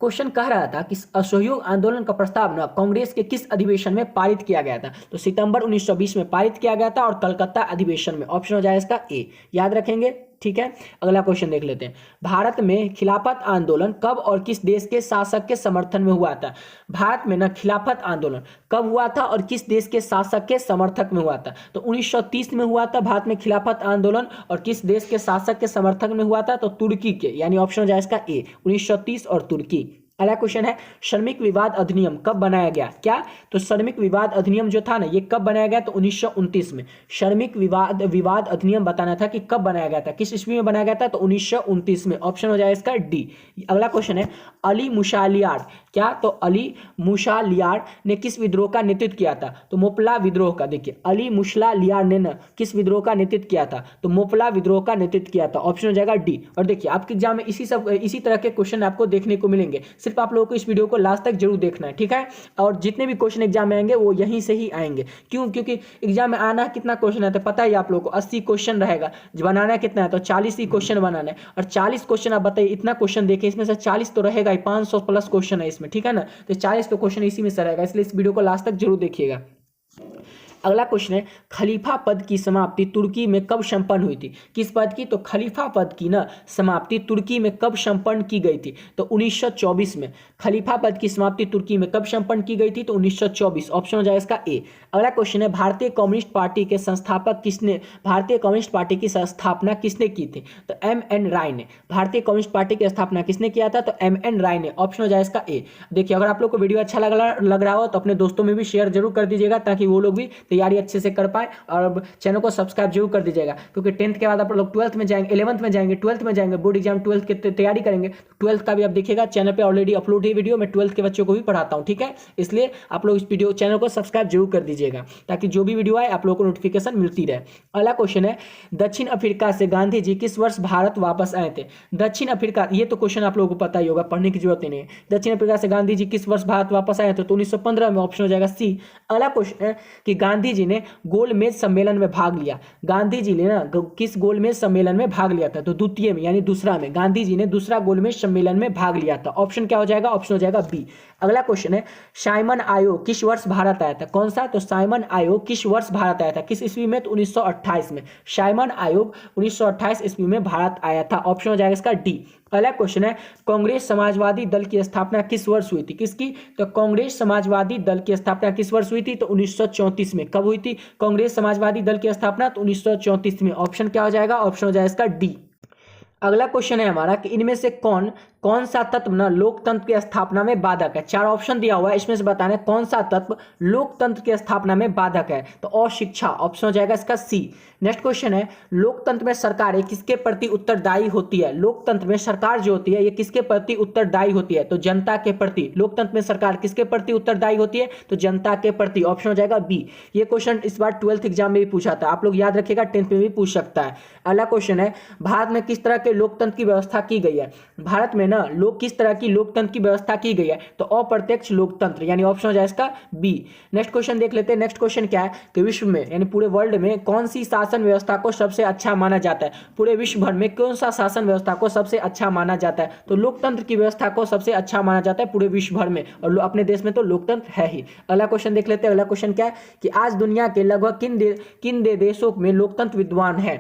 क्वेश्चन कह रहा था कि असहयोग आंदोलन का प्रस्ताव ना कांग्रेस के किस अधिवेशन में पारित किया गया था, तो सितंबर 1920 में पारित किया गया था और कलकत्ता अधिवेशन में। ऑप्शन हो जाए इसका ए। याद रखेंगे। ठीक है। अगला क्वेश्चन देख लेते हैं भारत में खिलाफत आंदोलन कब और किस देश के शासक के समर्थन में हुआ था। भारत में ना खिलाफत आंदोलन कब हुआ था और किस देश के शासक के समर्थक में हुआ था, तो 1930 में हुआ था भारत में खिलाफत आंदोलन। और किस देश के शासक के समर्थक में हुआ था, तो तुर्की के, यानी ऑप्शन हो जाए इसका ए 1930 और तुर्की। अगला क्वेश्चन है श्रमिक विवाद अधिनियम कब बनाया गया, क्या, तो श्रमिक विवाद अधिनियम जो था ना ये कब बनाया गया, तो 1929 में। श्रमिक विवाद अधिनियम बताना था कि कब बनाया गया था, किस ईस्वी में बनाया गया था, तो 1929 में। ऑप्शन हो जाए इसका डी। अगला क्वेश्चन है अली मुशालियार, क्या, तो अली मुशालियार ने किस विद्रोह का नेतृत्व किया था, तो मोपला विद्रोह का। देखिए अली मुशालियार ने ना किस विद्रोह का नेतृत्व किया था, तो मोपला विद्रोह का नेतृत्व किया था। ऑप्शन हो जाएगा डी। और देखिए आपके एग्जाम में इसी तरह के क्वेश्चन आपको देखने को मिलेंगे, सिर्फ आप लोगों को इस वीडियो को लास्ट तक जरूर देखना है। ठीक है। और जितने भी क्वेश्चन एग्जाम में आएंगे वो यहीं से ही आएंगे। क्यों, क्योंकि एग्जाम में आना कितना क्वेश्चन है तो पता ही आप लोगों को 80 क्वेश्चन रहेगा, बनाना कितना है, तो 40 ही क्वेश्चन बनाना है। और 40 क्वेश्चन आप बताइए, इतना क्वेश्चन देखिए, इसमें से 40 तो रहेगा ही, 500 प्लस क्वेश्चन है इसमें। ठीक है ना, तो 40 तो क्वेश्चन इसी में से रहेगा, इसलिए इस वीडियो को लास्ट तक जरूर देखिएगा। अगला क्वेश्चन है खलीफा पद की समाप्ति तुर्की में कब संपन्न हुई थी, किस पद की, तो खलीफा पद की ना समाप्ति तुर्की में कब संपन्न की गई थी, तो 1924 में। खलीफा पद की समाप्ति तुर्की में कब संपन्न की गई थी, तो 1924। ऑप्शन हो जाए इसका ए। अगला क्वेश्चन है भारतीय कम्युनिस्ट पार्टी के संस्थापक किसने, भारतीय कम्युनिस्ट पार्टी की स्थापना किसने की थी, तो M.N. राय ने। भारतीय कम्युनिस्ट पार्टी की स्थापना किसने किया था, तो M.N. राय ने। ऑप्शन हो जाए इसका ए। देखिए अगर आप लोग को वीडियो अच्छा लग रहा हो तो अपने दोस्तों में भी शेयर जरूर कर दीजिएगा, ताकि वो लोग भी तैयारी अच्छे से कर पाए। और चैनल को सब्सक्राइब जरूर कर दीजिएगा, क्योंकि 10th के बाद आप लोग 12th में जाएंगे, 11th में जाएंगे, 12th में जाएंगे, बोर्ड एग्जाम 12th की तैयारी करेंगे, तो 12th का भी आप देखिएगा। चैनल पे ऑलरेडी अपलोड है वीडियो, मैं 12th के बच्चों को भी पढ़ाता हूँ। ठीक है, इसलिए आप लोग इस वीडियो चैनल को सब्सक्राइब जरूर कर दीजिएगा, ताकि जो भी वीडियो आए आप लोगों को नोटिफिकेशन मिलती रहे। अगला क्वेश्चन है दक्षिण अफ्रीका से गांधी जी किस वर्ष भारत वापस आए थे। दक्षिण अफ्रीका, ये तो क्वेश्चन आप लोगों को पता ही होगा, पढ़ने की जरूरत ही नहीं है। दक्षिण अफ्रीका से गांधी जी किस वर्ष भारत वापस आए थे, तो 1915 में। ऑप्शन हो जाएगा सी। अगला क्वेश्चन है कि गांधी गांधी जी ने गोलमेज सम्मेलन में भाग लिया? गांधी जी ने ना किस गोलमेज सम्मेलन में भाग लिया था? तो द्वितीय में यानी दूसरा में गांधी जी ने दूसरा गोलमेज सम्मेलन में भाग लिया था। ऑप्शन क्या हो जाएगा? ऑप्शन हो जाएगा बी। अगला क्वेश्चन है, साइमन आयोग किस वर्ष भारत आया था? कौन सा? तो साइमन आयोग किस वर्ष भारत आया था? किस ईस्वी में? तो 1928 में। साइमन आयोग 1928 ईस्वी में भारत आया था। ऑप्शन हो जाएगा इसका डी। अगला क्वेश्चन है, कांग्रेस समाजवादी दल की स्थापना किस वर्ष हुई थी? किसकी? तो कांग्रेस समाजवादी दल की स्थापना किस वर्ष हुई थी? तो 1934 में। कब हुई थी कांग्रेस समाजवादी दल की स्थापना? तो 1934 में। ऑप्शन क्या हो जाएगा? ऑप्शन हो जाएगा इसका डी। अगला क्वेश्चन है हमारा कि इनमें से कौन कौन सा तत्व ना लोकतंत्र की स्थापना में बाधक है? चार ऑप्शन दिया हुआ है, इसमें से बताना है कौन सा तत्व लोकतंत्र की स्थापना में बाधक है। तो अशिक्षा। ऑप्शन हो जाएगा इसका सी। नेक्स्ट क्वेश्चन है, लोकतंत्र में सरकारें किसके प्रति उत्तरदायी होती है? लोकतंत्र में सरकार जो होती है ये किसके प्रति उत्तरदायी होती है? तो जनता के प्रति। लोकतंत्र में सरकार किसके प्रति उत्तरदायी होती है? तो जनता के प्रति। ऑप्शन हो जाएगा बी। ये क्वेश्चन इस बार 12th एग्जाम में भी पूछा था, आप लोग याद रखिएगा, 10th में भी पूछ सकता है। अगला क्वेश्चन है, भारत में किस तरह के लोकतंत्र की व्यवस्था की गई है? भारत में ना किस तरह की लोकतंत्र की व्यवस्था की गई है? तो अप्रत्यक्ष लोकतंत्र, यानी ऑप्शन हो जाए इसका बी। नेक्स्ट क्वेश्चन देख लेते हैं। नेक्स्ट क्वेश्चन क्या है कि विश्व में यानी पूरे वर्ल्ड में कौन सी शासन व्यवस्था को सबसे अच्छा माना जाता है? पूरे विश्व भर में कौन सा शासन व्यवस्था को सबसे अच्छा माना जाता है? तो लोकतंत्र की व्यवस्था को सबसे अच्छा माना जाता है पूरे विश्व भर में, और अपने देश में तो लोकतंत्र है ही। अगला क्वेश्चन देख लेते हैं। अगला क्वेश्चन क्या है कि आज दुनिया के लगभग किन देशों में लोकतंत्र विद्वान है?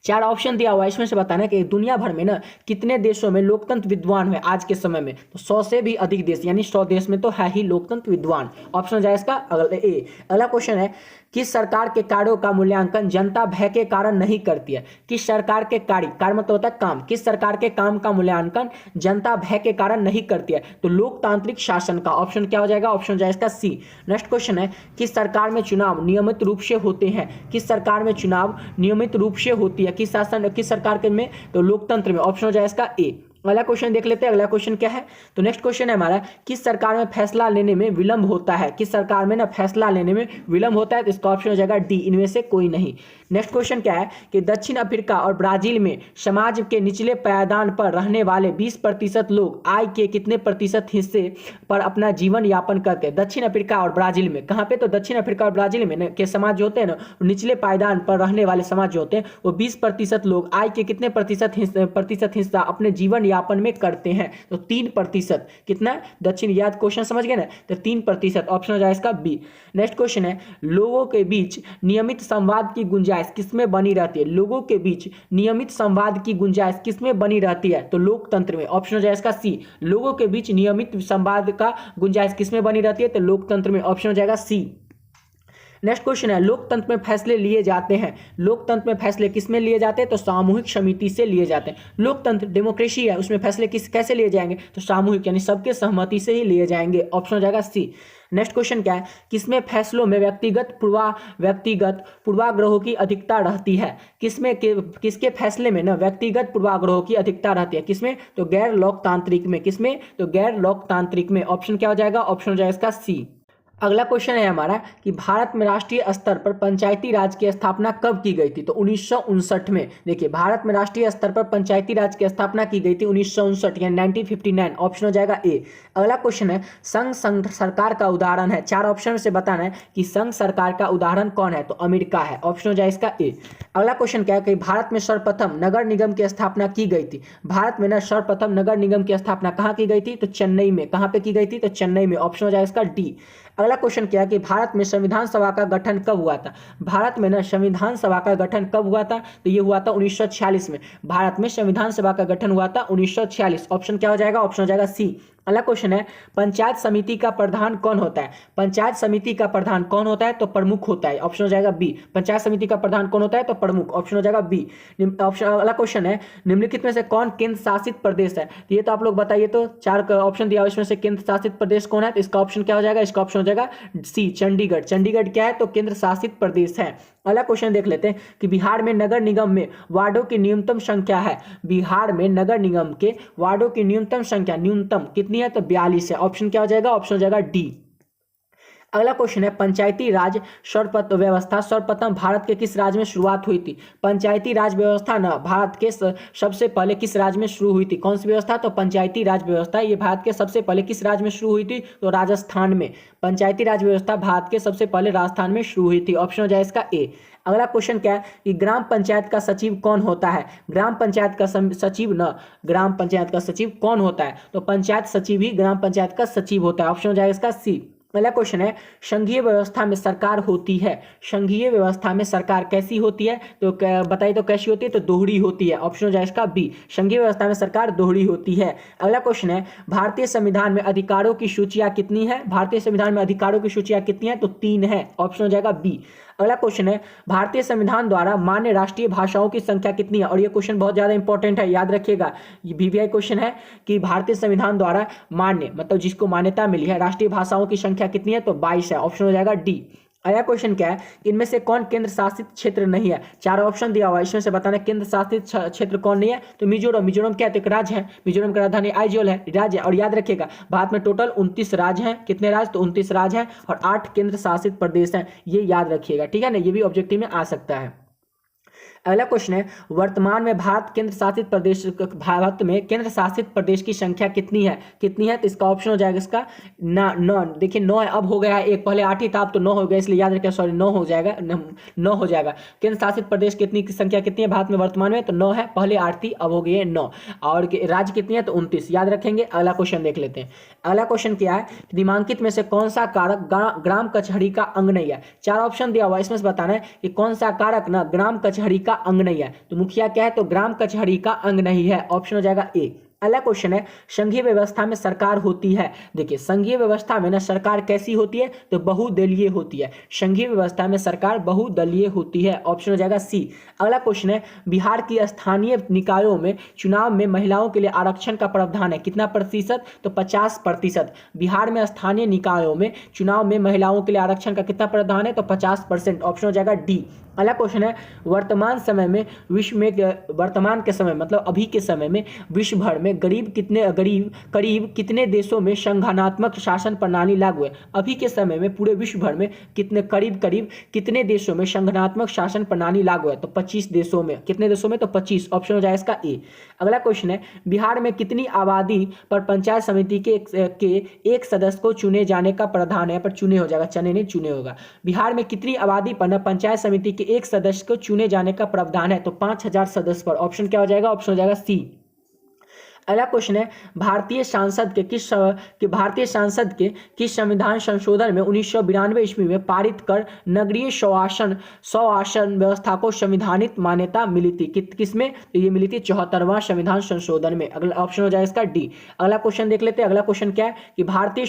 चार ऑप्शन दिया हुआ है, इसमें से बताना है कि दुनिया भर में ना कितने देशों में लोकतंत्र विद्वान है आज के समय में? तो 100 से भी अधिक देश, यानी 100 देश में तो है ही लोकतंत्र विद्वान। ऑप्शन जाए इसका ए। अगला क्वेश्चन है, किस सरकार के कार्यों का मूल्यांकन जनता भय के कारण नहीं करती है? किस सरकार के कार्य मतलब होता है काम, किस सरकार के काम का मूल्यांकन जनता भय के कारण नहीं करती है? तो लोकतांत्रिक शासन का। ऑप्शन क्या हो जाएगा? ऑप्शन जाए इसका सी। नेक्स्ट क्वेश्चन है, किस सरकार में चुनाव नियमित रूप से होते हैं? किस सरकार में चुनाव नियमित रूप से होती है? किस सरकार के में? तो लोकतंत्र में। ऑप्शन हो जाए इसका ए। अगला क्वेश्चन देख लेते हैं। अगला क्वेश्चन क्या है? तो नेक्स्ट क्वेश्चन है हमारा, किस सरकार में फैसला लेने में विलंब होता है? किस सरकार में ना फैसला लेने में विलंब होता है? तो इसका ऑप्शन हो जाएगा डी, इनमें से कोई नहीं। नेक्स्ट क्वेश्चन क्या है कि दक्षिण अफ्रीका और ब्राजील में समाज के निचले पायदान पर रहने वाले 20% लोग आय के कितने प्रतिशत हिस्से पर अपना जीवन यापन करते हैं? दक्षिण अफ्रीका और ब्राजील में। कहाँ पे? तो दक्षिण अफ्रीका और ब्राजील में के समाज जो होते हैं ना, निचले पायदान पर रहने वाले समाज जो होते हैं वो 20% लोग आय के कितने प्रतिशत हिस्सा अपने जीवन यापन में करते हैं? तो 3%। कितना? दक्षिण, याद क्वेश्चन समझ गए ना? तो 3%। ऑप्शन हो जाए इसका बी। नेक्स्ट क्वेश्चन है, लोगों के बीच नियमित संवाद की गुंजाइश किसमें बनी रहती है? लोगों के बीच नियमित संवाद की गुंजाइश किसमें बनी रहती है? तो लोकतंत्र में। ऑप्शन हो जाए इसका सी। लोगों के बीच नियमित संवाद का गुंजाइश किसमें बनी रहती है? तो लोकतंत्र में। ऑप्शन हो जाएगा सी। नेक्स्ट क्वेश्चन है, लोकतंत्र में फैसले लिए जाते हैं, लोकतंत्र में फैसले किसमें लिए जाते हैं? तो सामूहिक समिति से लिए जाते हैं। लोकतंत्र डेमोक्रेसी है, उसमें फैसले कैसे लिए जाएंगे? तो सामूहिक, यानी सबके सहमति से ही लिए जाएंगे। ऑप्शन हो जाएगा सी। नेक्स्ट क्वेश्चन क्या है, किसमें फैसलों में व्यक्तिगत पूर्वाग्रहों की अधिकता रहती है? किसके फैसले में ना व्यक्तिगत पूर्वाग्रहों की अधिकता रहती है? किसमें? तो गैर लोकतांत्रिक में। किसमें? तो गैर लोकतांत्रिक में। ऑप्शन क्या हो जाएगा? ऑप्शन हो जाएगा इसका सी। अगला क्वेश्चन है हमारा कि भारत में राष्ट्रीय स्तर पर पंचायती राज की स्थापना कब की गई थी? तो 1959 में। देखिए, भारत में राष्ट्रीय स्तर पर पंचायती राज की स्थापना की गई थी 1959, यानी 1959। ऑप्शन हो जाएगा ए। अगला क्वेश्चन है, संघ सरकार का उदाहरण है। चार ऑप्शन से बताना है कि संघ सरकार का उदाहरण कौन है? तो अमेरिका है। ऑप्शन हो जाए इसका ए। अगला क्वेश्चन क्या है कि भारत में सर्वप्रथम नगर निगम की स्थापना की गई थी? भारत में ना सर्वप्रथम नगर निगम की स्थापना कहाँ की गई थी? तो चेन्नई में। कहाँ पे की गई थी? तो चेन्नई में। ऑप्शन हो जाए इसका डी। अगला क्वेश्चन क्या है कि भारत में संविधान सभा का गठन कब हुआ था? भारत में ना संविधान सभा का गठन कब हुआ था? तो ये हुआ था 1946 में। भारत में संविधान सभा का गठन हुआ था 1946। ऑप्शन क्या हो जाएगा? ऑप्शन हो जाएगा सी। अगला क्वेश्चन है, पंचायत समिति का प्रधान कौन होता है? पंचायत समिति का प्रधान कौन होता है? तो प्रमुख होता है। ऑप्शन हो जाएगा बी। पंचायत समिति का प्रधान कौन होता है? तो प्रमुख। ऑप्शन हो जाएगा बी। ऑप्शन अगला क्वेश्चन है, निम्नलिखित में से कौन केंद्र शासित प्रदेश है? तो ये तो आप लोग बताइए, तो चार ऑप्शन दिया, इसमें से केंद्र शासित प्रदेश कौन है? तो इसका ऑप्शन क्या हो जाएगा? इसका ऑप्शन हो जाएगा सी, चंडीगढ़। चंडीगढ़ क्या है? तो केंद्र शासित प्रदेश है। अगला क्वेश्चन देख लेते हैं कि बिहार में नगर निगम में वार्डों की न्यूनतम संख्या है। बिहार में नगर निगम के वार्डों की न्यूनतम संख्या न्यूनतम कितनी है? तो 42 है। ऑप्शन क्या हो जाएगा? ऑप्शन हो जाएगा डी। अगला क्वेश्चन है पंचायती राज सर्वप्रथम व्यवस्था सर्वप्रथम भारत के किस राज्य में शुरुआत हुई थी। पंचायती राज व्यवस्था ना भारत के सबसे पहले किस राज्य में शुरू हुई थी। कौन सी व्यवस्था, तो पंचायती राज व्यवस्था, ये भारत के सबसे पहले किस राज्य में शुरू हुई थी, तो राजस्थान में। पंचायती राज व्यवस्था भारत के सबसे पहले राजस्थान में शुरू हुई थी। ऑप्शन हो जाए इसका ए। अगला क्वेश्चन क्या है कि ग्राम पंचायत का सचिव कौन होता है। ग्राम पंचायत का सचिव न ग्राम पंचायत का सचिव कौन होता है, तो पंचायत सचिव ही ग्राम पंचायत का सचिव होता है। ऑप्शन हो जाएगा इसका सी। अगला क्वेश्चन है संघीय व्यवस्था में सरकार होती है। संघीय व्यवस्था में सरकार कैसी होती है, तो बताइए तो कैसी होती है, तो दोहरी होती है। ऑप्शन हो जाए इसका बी। संघीय व्यवस्था में सरकार दोहरी होती है। अगला क्वेश्चन है भारतीय संविधान में अधिकारों की सूचियां कितनी है। भारतीय संविधान में अधिकारों की सूचियां कितनी है, तो 3 है। ऑप्शन हो जाएगा बी। अगला क्वेश्चन है भारतीय संविधान द्वारा मान्य राष्ट्रीय भाषाओं की संख्या कितनी है, और ये क्वेश्चन बहुत ज्यादा इंपॉर्टेंट है, याद रखिएगा। ये वीवीआई क्वेश्चन है कि भारतीय संविधान द्वारा मान्य मतलब जिसको मान्यता मिली है राष्ट्रीय भाषाओं की संख्या कितनी है, तो 22 है। ऑप्शन हो जाएगा डी। अगला क्वेश्चन क्या है इनमें से कौन केंद्र शासित क्षेत्र नहीं है। 4 ऑप्शन दिया हुआ है, इसमें से बताना केंद्र शासित क्षेत्र कौन नहीं है, तो मिजोरम। मिजोरम क्या है, तो एक राज्य है। मिजोरम की राजधानी आइजोल है, राज्य। और याद रखिएगा भारत में टोटल 29 राज्य हैं। कितने राज्य, तो 29 राज्य हैं और 8 केंद्र शासित प्रदेश हैं। ये याद रखिएगा, ठीक है ना, ये भी ऑब्जेक्टिव में आ सकता है। अगला क्वेश्चन है वर्तमान में भारत में केंद्र शासित प्रदेश की संख्या कितनी है। तो इसका ऑप्शन हो जाएगा इसका 9। देखिए 9 है, अब हो गया है, एक पहले 8 ही था, अब तो 9 हो गया, इसलिए याद रखिए, सॉरी 9 हो जाएगा, 9 हो जाएगा। केंद्र शासित प्रदेश की संख्या कितनी है भारत में वर्तमान में, तो 9 है। पहले 8 थी, अब हो गई है 9। और राज्य कितनी है, तो 29, याद रखेंगे। अगला क्वेश्चन देख लेते हैं। अगला क्वेश्चन क्या है निम्नलिखित में से कौन सा कारक ग्राम कचहरी का अंग नहीं है। 4 ऑप्शन दिया हुआ है, इसमें से बताना है कि कौन सा कारक ना ग्राम कचहरी का अंग नहीं है। तो मुखिया क्या है, तो ग्राम कचहरी का अंग नहीं है। ऑप्शन हो जाएगा ए। अगला क्वेश्चन है संघीय व्यवस्था में सरकार होती है। देखिए संघीय व्यवस्था में ना सरकार कैसी होती है, तो बहुदलीय होती है। संघीय व्यवस्था में सरकार बहुदलीय होती है। ऑप्शन हो जाएगा सी। अगला क्वेश्चन है बिहार की स्थानीय निकायों में चुनाव में महिलाओं के लिए आरक्षण का प्रावधान है। कितना प्रतिशत, तो 50%। बिहार में स्थानीय निकायों में चुनाव में महिलाओं के लिए आरक्षण का कितना प्रावधान है, तो 50%। ऑप्शन हो जाएगा डी। अगला क्वेश्चन है वर्तमान के समय मतलब अभी के समय में विश्व भर में करीब कितने देशों में संघानात्मक शासन प्रणाली लागू है। अभी के समय में पूरे विश्व भर में करीब कितने देशों में संघानात्मक शासन प्रणाली लागू है, तो 25 देशों में। कितने देशों में, तो 25। ऑप्शन हो जाए इसका ए। अगला क्वेश्चन है बिहार में कितनी आबादी पर पंचायत समिति के एक सदस्य को चुने जाने का प्रावधान है, पर चुने हो जाएगा, चने नहीं चुने होगा। बिहार में कितनी आबादी पर पंचायत समिति के एक सदस्य को चुने जाने का प्रावधान है, तो 5000 सदस्य पर। ऑप्शन क्या हो जाएगा, ऑप्शन हो जाएगा सी। अगला क्वेश्चन है भारतीय संसद के किस संविधान संशोधन में 1992 ईस्वी में पारित कर नगरीय स्वशासन व्यवस्था को संविधानिक मान्यता मिली थी। किसमें, तो ये मिली थी 74वां संविधान संशोधन में। अगला ऑप्शन हो जाएगा इसका डी। अगला क्वेश्चन देख लेते हैं। अगला क्वेश्चन क्या है कि भारतीय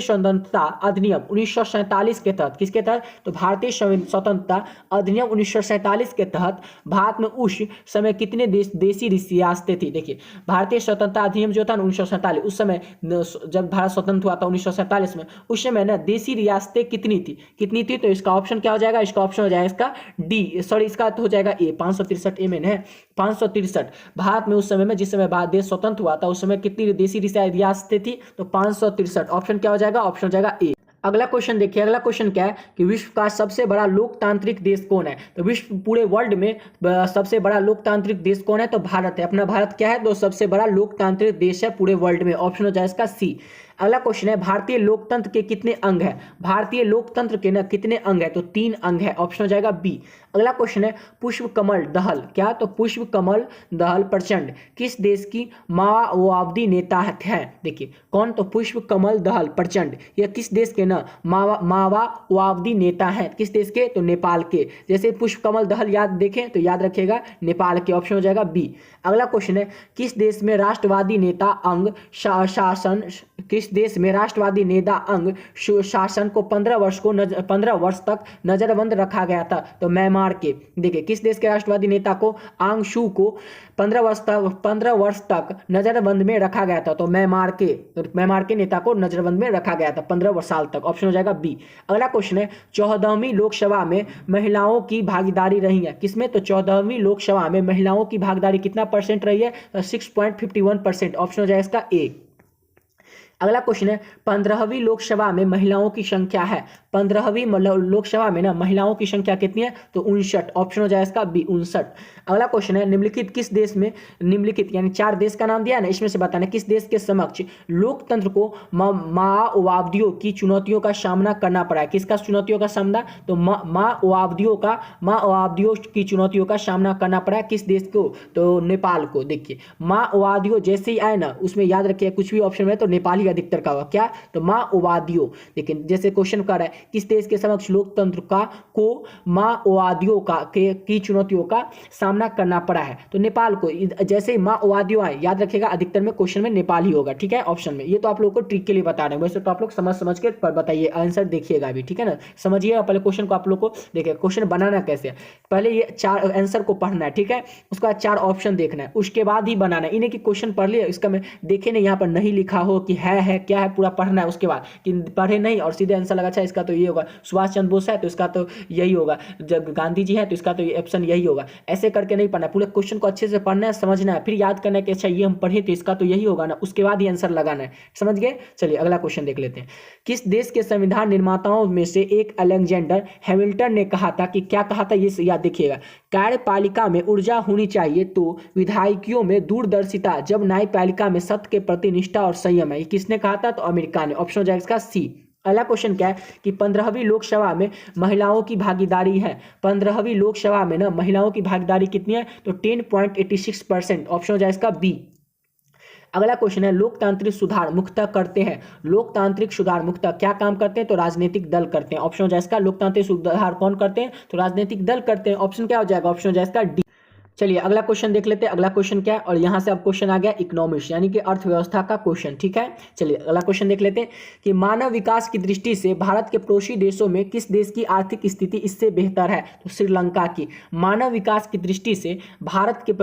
स्वतंत्रता अधिनियम 1947 के तहत, किसके तहत, तो भारतीय स्वतंत्रता अधिनियम 1947 के तहत भारत में उस समय कितने देशी रियासतें थी। देखिए भारतीय स्वतंत्रता अधिनियम जो था 1947, उस समय जब भारत स्वतंत्र हुआ था 1947 में, उस समय ना देशी रियासतें कितनी थी, तो इसका ऑप्शन क्या हो जाएगा, इसका ऑप्शन हो जाएगा इसका डी, सॉरी इसका तो हो जाएगा ए। 563 ए में है 563। भारत में उस समय में जिस समय भारत देश स्वतंत्र हुआ था उस समय कितनी देशी रियासतें थी, तो 563। ऑप्शन क्या हो जाएगा, ऑप्शन हो जाएगा ए। अगला क्वेश्चन देखिए। अगला क्वेश्चन क्या है कि विश्व का सबसे बड़ा लोकतांत्रिक देश कौन है। तो विश्व पूरे वर्ल्ड में सबसे बड़ा लोकतांत्रिक देश कौन है, तो भारत है। अपना भारत क्या है, तो सबसे बड़ा लोकतांत्रिक देश है पूरे वर्ल्ड में। ऑप्शन हो जाए इसका सी। अगला क्वेश्चन है भारतीय लोकतंत्र के कितने अंग है। भारतीय लोकतंत्र के ना कितने अंग है, तो 3 अंग है। ऑप्शन हो जाएगा बी। अगला क्वेश्चन है पुष्प कमल दहल, क्या, तो पुष्प कमल दहल प्रचंड किस देश की माओवादी नेता है। देखिए कौन, तो पुष्प कमल दहल प्रचंड यह किस देश के ना माओवादी नेता है, किस देश के, तो नेपाल के। जैसे पुष्प कमल दहल याद देखें तो याद रखिएगा नेपाल के। ऑप्शन हो जाएगा बी। अगला क्वेश्चन है किस देश में राष्ट्रवादी नेता अंग शासन को 15 वर्ष तक नजरबंद रखा गया था, तो म्यांमार के। देखिए किस देश के राष्ट्रवादी नेता को आंग शू को 15 वर्ष तक नजरबंद में रखा गया था, तो म्यांमार के नेता को नजरबंद में रखा गया था 15 साल तक। ऑप्शन हो जाएगा बी। अगला क्वेश्चन है 14वीं लोकसभा में महिलाओं की भागीदारी रही है, किसमें, तो 14वीं लोकसभा में महिलाओं की भागीदारी कितना % रही है, तो 6.51%। ऑप्शन हो जाएगा इसका ए। अगला क्वेश्चन है 15वीं लोकसभा में महिलाओं की संख्या है, 15वीं लोकसभा में ना महिलाओं की संख्या कितनी है, तो 59, ऑप्शन हो जाएगा इसका बी 59। अगला क्वेश्चन है निम्नलिखित किस देश में, निम्नलिखित यानी 4 देश का नाम दिया है ना, इसमें से बताना किस देश के समक्ष लोकतंत्र को माओवादियों की चुनौतियों का सामना करना पड़ा है। किसका चुनौतियों का सामना, तो माओवादियों की चुनौतियों का सामना करना पड़ा है किस देश को, तो नेपाल को। देखिए माओवादियों जैसे ही आए ना उसमें याद रखिए कुछ भी ऑप्शन में तो नेपाल ही अधिकतर का होगा, क्या, तो माओवादियों। लेकिन जैसे क्वेश्चन कर रहा है किस देश के समक्ष लोकतंत्र को माओवादियों की चुनौतियों का सामना करना पड़ा है, तो नेपाल को। जैसे ही माओवादियों आए याद रखिएगा अधिकतर में क्वेश्चन में नेपाल ही होगा, ठीक है, ऑप्शन में। ये तो आप लोगों को ट्रिक के लिए बता रहे हैं, वैसे तो आप लोग समझ के बताइए, आंसर देखिएगा अभी, ठीक है ना। समझिएगा पहले क्वेश्चन को, आप लोग को देखिए क्वेश्चन बनाना कैसे है। पहले ये 4 आंसर को पढ़ना है, ठीक है, उसके बाद 4 ऑप्शन देखना है, उसके बाद ही बनाना है। इन्हें कि क्वेश्चन पढ़ लिया, इसका मैं देखे नहीं यहाँ पर नहीं लिखा हो कि है क्या है, पूरा पढ़ना है। उसके बाद कि पढ़े नहीं और सीधे आंसर लगा, अच्छा इसका तो ये होगा, सुभाष चंद्र बोस है तो इसका तो यही होगा, जब गांधी जी है तो इसका तो ये ऑप्शन यही होगा, ऐसे करके नहीं पढ़ना है। पूरे क्वेश्चन को अच्छे से पढ़ना है, समझना है, फिर याद करना है कि अच्छा ये हम पढ़े तो इसका तो यही होगा ना, उसके बाद ही आंसर लगाना है। समझ गए। चलिए अगला क्वेश्चन देख लेते हैं। किस देश के संविधान निर्माताओं में से एक अलेक्जेंडर हैमिल्टन ने कहा था कि, क्या कहा था ये याद देखिएगा, कार्यपालिका में ऊर्जा होनी चाहिए तो विधायियों में दूरदर्शिता, जब न्यायपालिका में सत्य के प्रति निष्ठा और संयम है। ये किसने कहा था, तो अमेरिका ने। ऑप्शन हो जाएगा इसका सी। अगला क्वेश्चन क्या है कि 15वीं लोकसभा में महिलाओं की भागीदारी है, 15वीं लोकसभा में ना महिलाओं की भागीदारी कितनी है, तो 10.86%, ऑप्शन हो जाएगा इसका बी। अगला क्वेश्चन है लोकतांत्रिक सुधार मुख्यतः करते हैं, लोकतांत्रिक सुधार मुख्यतः क्या काम करते हैं, तो राजनीतिक दल करते हैं। ऑप्शन हो जाएगा इसका लोकतांत्रिक सुधार कौन करते हैं, तो राजनीतिक दल करते हैं। ऑप्शन क्या हो जाएगा, ऑप्शन हो जाएगा इसका डी। चलिए अगला क्वेश्चन देख लेते हैं। अगला क्वेश्चन क्या है, और यहाँ से अब क्वेश्चन आ गया इकोनॉमिक्स यानी कि अर्थव्यवस्था का क्वेश्चन, ठीक है। चलिए अगला क्वेश्चन देख लेते हैं कि मानव विकास की दृष्टि से भारत के पड़ोसी देशों में किस देश की आर्थिक स्थिति इससे बेहतर है, तो श्रीलंका की। मानव विकास की दृष्टि से भारत के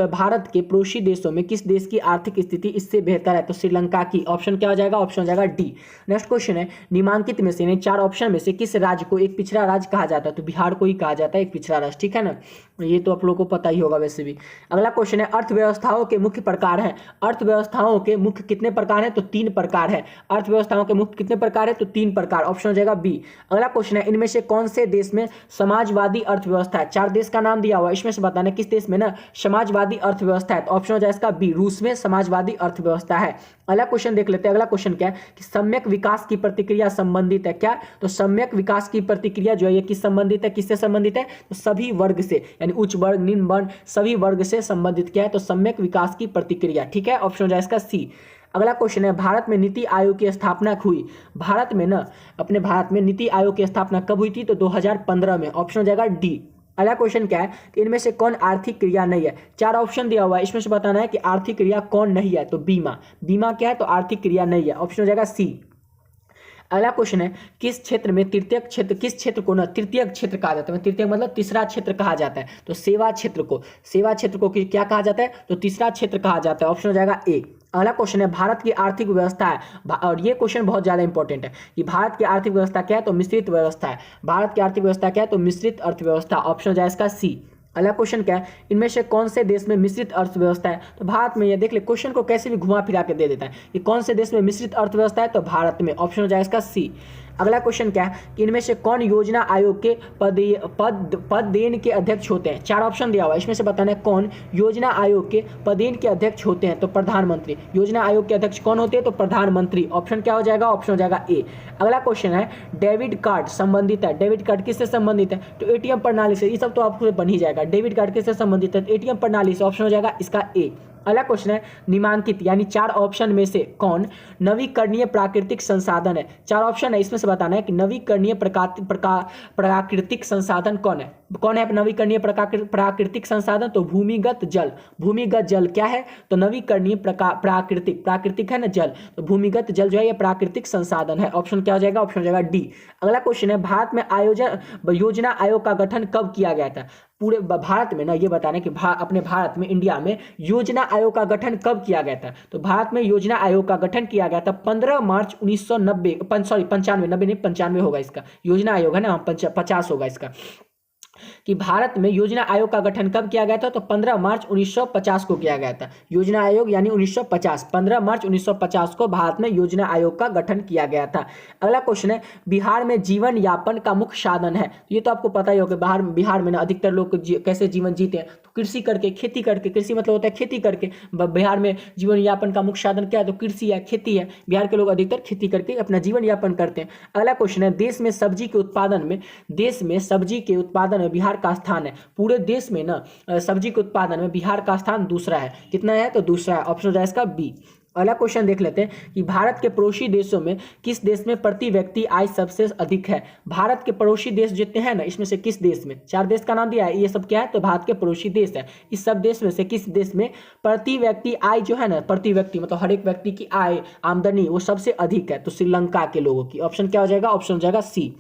पड़ोसी देशों में किस देश की आर्थिक स्थिति इससे बेहतर है, तो श्रीलंका की। ऑप्शन क्या हो जाएगा, ऑप्शन हो जाएगा डी। नेक्स्ट क्वेश्चन है निम्नलिखित में से यानी 4 ऑप्शन में से किस राज्य को एक पिछड़ा राज्य कहा जाता है, तो बिहार को ही कहा जाता है एक पिछड़ा राज्य, ठीक है ना। ये तो आप लोगों को पता ही होगा वैसे भी। अगला क्वेश्चन है अर्थव्यवस्थाओं के मुख्य प्रकार हैं, अर्थव्यवस्थाओं के मुख्य कितने प्रकार हैं, तो 3 प्रकार है। अर्थव्यवस्थाओं के मुख्य कितने प्रकार है, तो 3 प्रकार, ऑप्शन हो जाएगा बी। अगला क्वेश्चन है इनमें से कौन से देश में समाजवादी अर्थव्यवस्था है, 4 देश का नाम दिया हुआ है, इसमें से बताना किस देश में ना समाजवादी अर्थव्यवस्था है, तो ऑप्शन हो जाएगा इसका बी, रूस में समाजवादी अर्थव्यवस्था है। अगला क्वेश्चन देख लेते हैं। अगला क्वेश्चन क्या है कि सम्यक विकास की प्रतिक्रिया संबंधित है, क्या, तो सम्यक विकास की प्रतिक्रिया जो है ये किस संबंधित है, किससे संबंधित है, तो सभी वर्ग से, यानी उच्च वर्ग निम्न वर्ग सभी वर्ग से संबंधित क्या है, तो सम्यक विकास की प्रतिक्रिया, ठीक है, ऑप्शन हो जाएगा इसका सी। अगला क्वेश्चन है भारत में नीति आयोग की स्थापना हुई, भारत में ना अपने भारत में नीति आयोग की स्थापना कब हुई थी, तो 2015 में, ऑप्शन हो जाएगा डी। अगला क्वेश्चन क्या है कि इनमें से कौन आर्थिक क्रिया नहीं है, 4 ऑप्शन दिया हुआ है, इसमें से बताना है कि आर्थिक क्रिया कौन नहीं है, तो बीमा, बीमा क्या है, तो आर्थिक क्रिया नहीं है, ऑप्शन हो जाएगा सी। अगला क्वेश्चन है किस क्षेत्र में तृतीयक क्षेत्र, किस क्षेत्र को ना तृतीयक क्षेत्र कहा जाता है, तृतीयक मतलब तीसरा क्षेत्र कहा जाता है, तो सेवा क्षेत्र को, सेवा क्षेत्र को क्या कहा जाता है, तो तीसरा क्षेत्र कहा जाता है, ऑप्शन हो जाएगा ए। अगला क्वेश्चन है भारत की आर्थिक व्यवस्था है, और ये क्वेश्चन बहुत ज्यादा इंपॉर्टेंट है कि भारत की आर्थिक व्यवस्था क्या है, तो मिश्रित व्यवस्था है, भारत की आर्थिक व्यवस्था क्या है, तो मिश्रित अर्थव्यवस्था, ऑप्शन हो जाएगा इसका सी। अगला क्वेश्चन क्या है इनमें से कौन से देश में मिश्रित अर्थव्यवस्था है, तो भारत में। ये देख ले क्वेश्चन को कैसे भी घुमा फिरा के दे देता है कि कौन से देश में मिश्रित अर्थव्यवस्था है, तो भारत में, ऑप्शन हो जाएगा इसका सी। अगला क्वेश्चन क्या है कि इनमें से कौन योजना आयोग के पदेन के अध्यक्ष होते हैं, 4 ऑप्शन दिया हुआ है, इसमें से बताना है कौन योजना आयोग के पदेन के अध्यक्ष होते हैं, तो प्रधानमंत्री। योजना आयोग के अध्यक्ष कौन होते हैं, तो प्रधानमंत्री, ऑप्शन क्या हो जाएगा, ऑप्शन हो जाएगा ए। अगला क्वेश्चन है डेबिट कार्ड संबंधित है, डेबिट कार्ड किससे संबंधित है, तो एटीएम प्रणाली से। ये सब तो आपको बन ही जाएगा, डेबिट कार्ड किससे संबंधित है, एटीएम प्रणाली से, ऑप्शन हो जाएगा इसका ए। अगला क्वेश्चन है निम्नलिखित यानी 4 ऑप्शन में से कौन नवीकरणीय प्राकृतिक संसाधन है, 4 ऑप्शन है, इसमें से बताना है कि नवीकरणीय प्राकृतिक संसाधन कौन है, नवीकरणीय प्राकृतिक संसाधन, तो भूमिगत जल। भूमिगत जल क्या है, तो नवीकरणीय प्राकृतिक है ना जल, तो भूमिगत जल जो है ये प्राकृतिक संसाधन है, ऑप्शन क्या हो जाएगा, ऑप्शन हो जाएगा डी। अगला क्वेश्चन है भारत में योजना आयोग का गठन कब किया गया था, पूरे भारत में ना ये बताना है कि अपने भारत में इंडिया में योजना आयोग का गठन कब किया गया था, तो भारत में योजना आयोग का गठन किया गया था 15 मार्च 1990 95 होगा इसका, योजना आयोग है ना 50 होगा इसका। कि भारत में योजना आयोग का गठन कब किया गया था, तो 15 मार्च 1950 को किया गया था। योजना आयोग यानी 1950, 15 मार्च 1950 को भारत में योजना आयोग का गठन किया गया था। अगला क्वेश्चन है, बिहार में जीवन यापन का मुख्य साधन है। ये तो आपको पता ही होगा, बिहार में ना अधिकतर लोग कैसे जीवन जीते हैं, तो कृषि करके, खेती करके। कृषि मतलब होता है खेती करके। बिहार में जीवन यापन का मुख्य साधन क्या है, तो कृषि है, खेती है। बिहार के लोग अधिकतर खेती करके अपना जीवन यापन करते हैं। अगला क्वेश्चन है, देश में सब्जी के उत्पादन में बिहार का स्थान है। पूरे देश में ना सब्जी के उत्पादन में बिहार का स्थान दूसरा है। कितना है, तो दूसरा है। ऑप्शन हो जाए इसका बी। अगला क्वेश्चन देख लेते हैं कि भारत के पड़ोसी देशों में किस देश में प्रति व्यक्ति आय सबसे अधिक है। भारत के पड़ोसी देश जितने हैं ना, इसमें से किस देश में, 4 देश का नाम दिया है, ये सब क्या है, तो भारत के पड़ोसी देश है। इस सब देश में से किस देश में प्रति व्यक्ति आय जो है ना, प्रति व्यक्ति मतलब हर एक व्यक्ति की आय, आमदनी वो सबसे अधिक है, तो श्रीलंका के लोगों की। ऑप्शन क्या हो जाएगा, ऑप्शन हो जाएगा सी।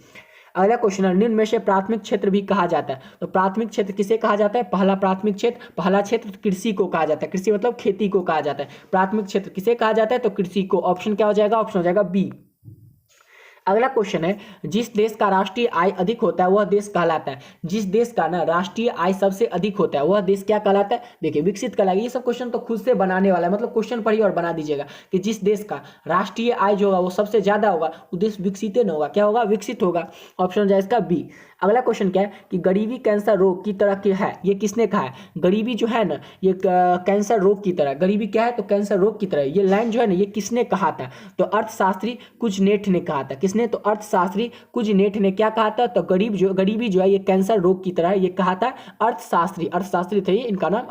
अगला क्वेश्चन है, निम्न में से प्राथमिक क्षेत्र भी कहा जाता है। तो प्राथमिक क्षेत्र किसे कहा जाता है, पहला प्राथमिक क्षेत्र, पहला क्षेत्र कृषि को कहा जाता है। कृषि मतलब खेती को कहा जाता है। प्राथमिक क्षेत्र किसे कहा जाता है, तो कृषि को। ऑप्शन क्या हो जाएगा, ऑप्शन हो जाएगा बी। अगला क्वेश्चन है, जिस देश का राष्ट्रीय आय अधिक होता है वह देश कहलाता है। जिस देश का ना राष्ट्रीय आय सबसे अधिक होता है वह देश क्या कहलाता है, देखिए विकसित कहलाएगा। ये सब क्वेश्चन तो खुद से बनाने वाला है, मतलब क्वेश्चन पढ़िए और बना दीजिएगा कि जिस देश का राष्ट्रीय आय जो होगा वो सबसे ज्यादा होगा वो देश विकसित नहीं होगा, क्या होगा, विकसित होगा। ऑप्शन हो जाए इसका बी। अगला क्वेश्चन क्या है कि गरीबी कैंसर रोग की तरह की है। ये किसने कहा है, गरीबी जो है ना ये कैंसर रोग की तरह, गरीबी क्या है, तो कैंसर रोग की तरह। ये लाइन जो है ना ये किसने कहा था, तो अर्थशास्त्री कुजनेट ने कहा था। किसने, तो अर्थशास्त्री कुजनेट ने क्या कहा था, तो गरीबी जो है ये कैंसर रोग की तरह है, ये कहा था अर्थशास्त्री थे। ये इनका नाम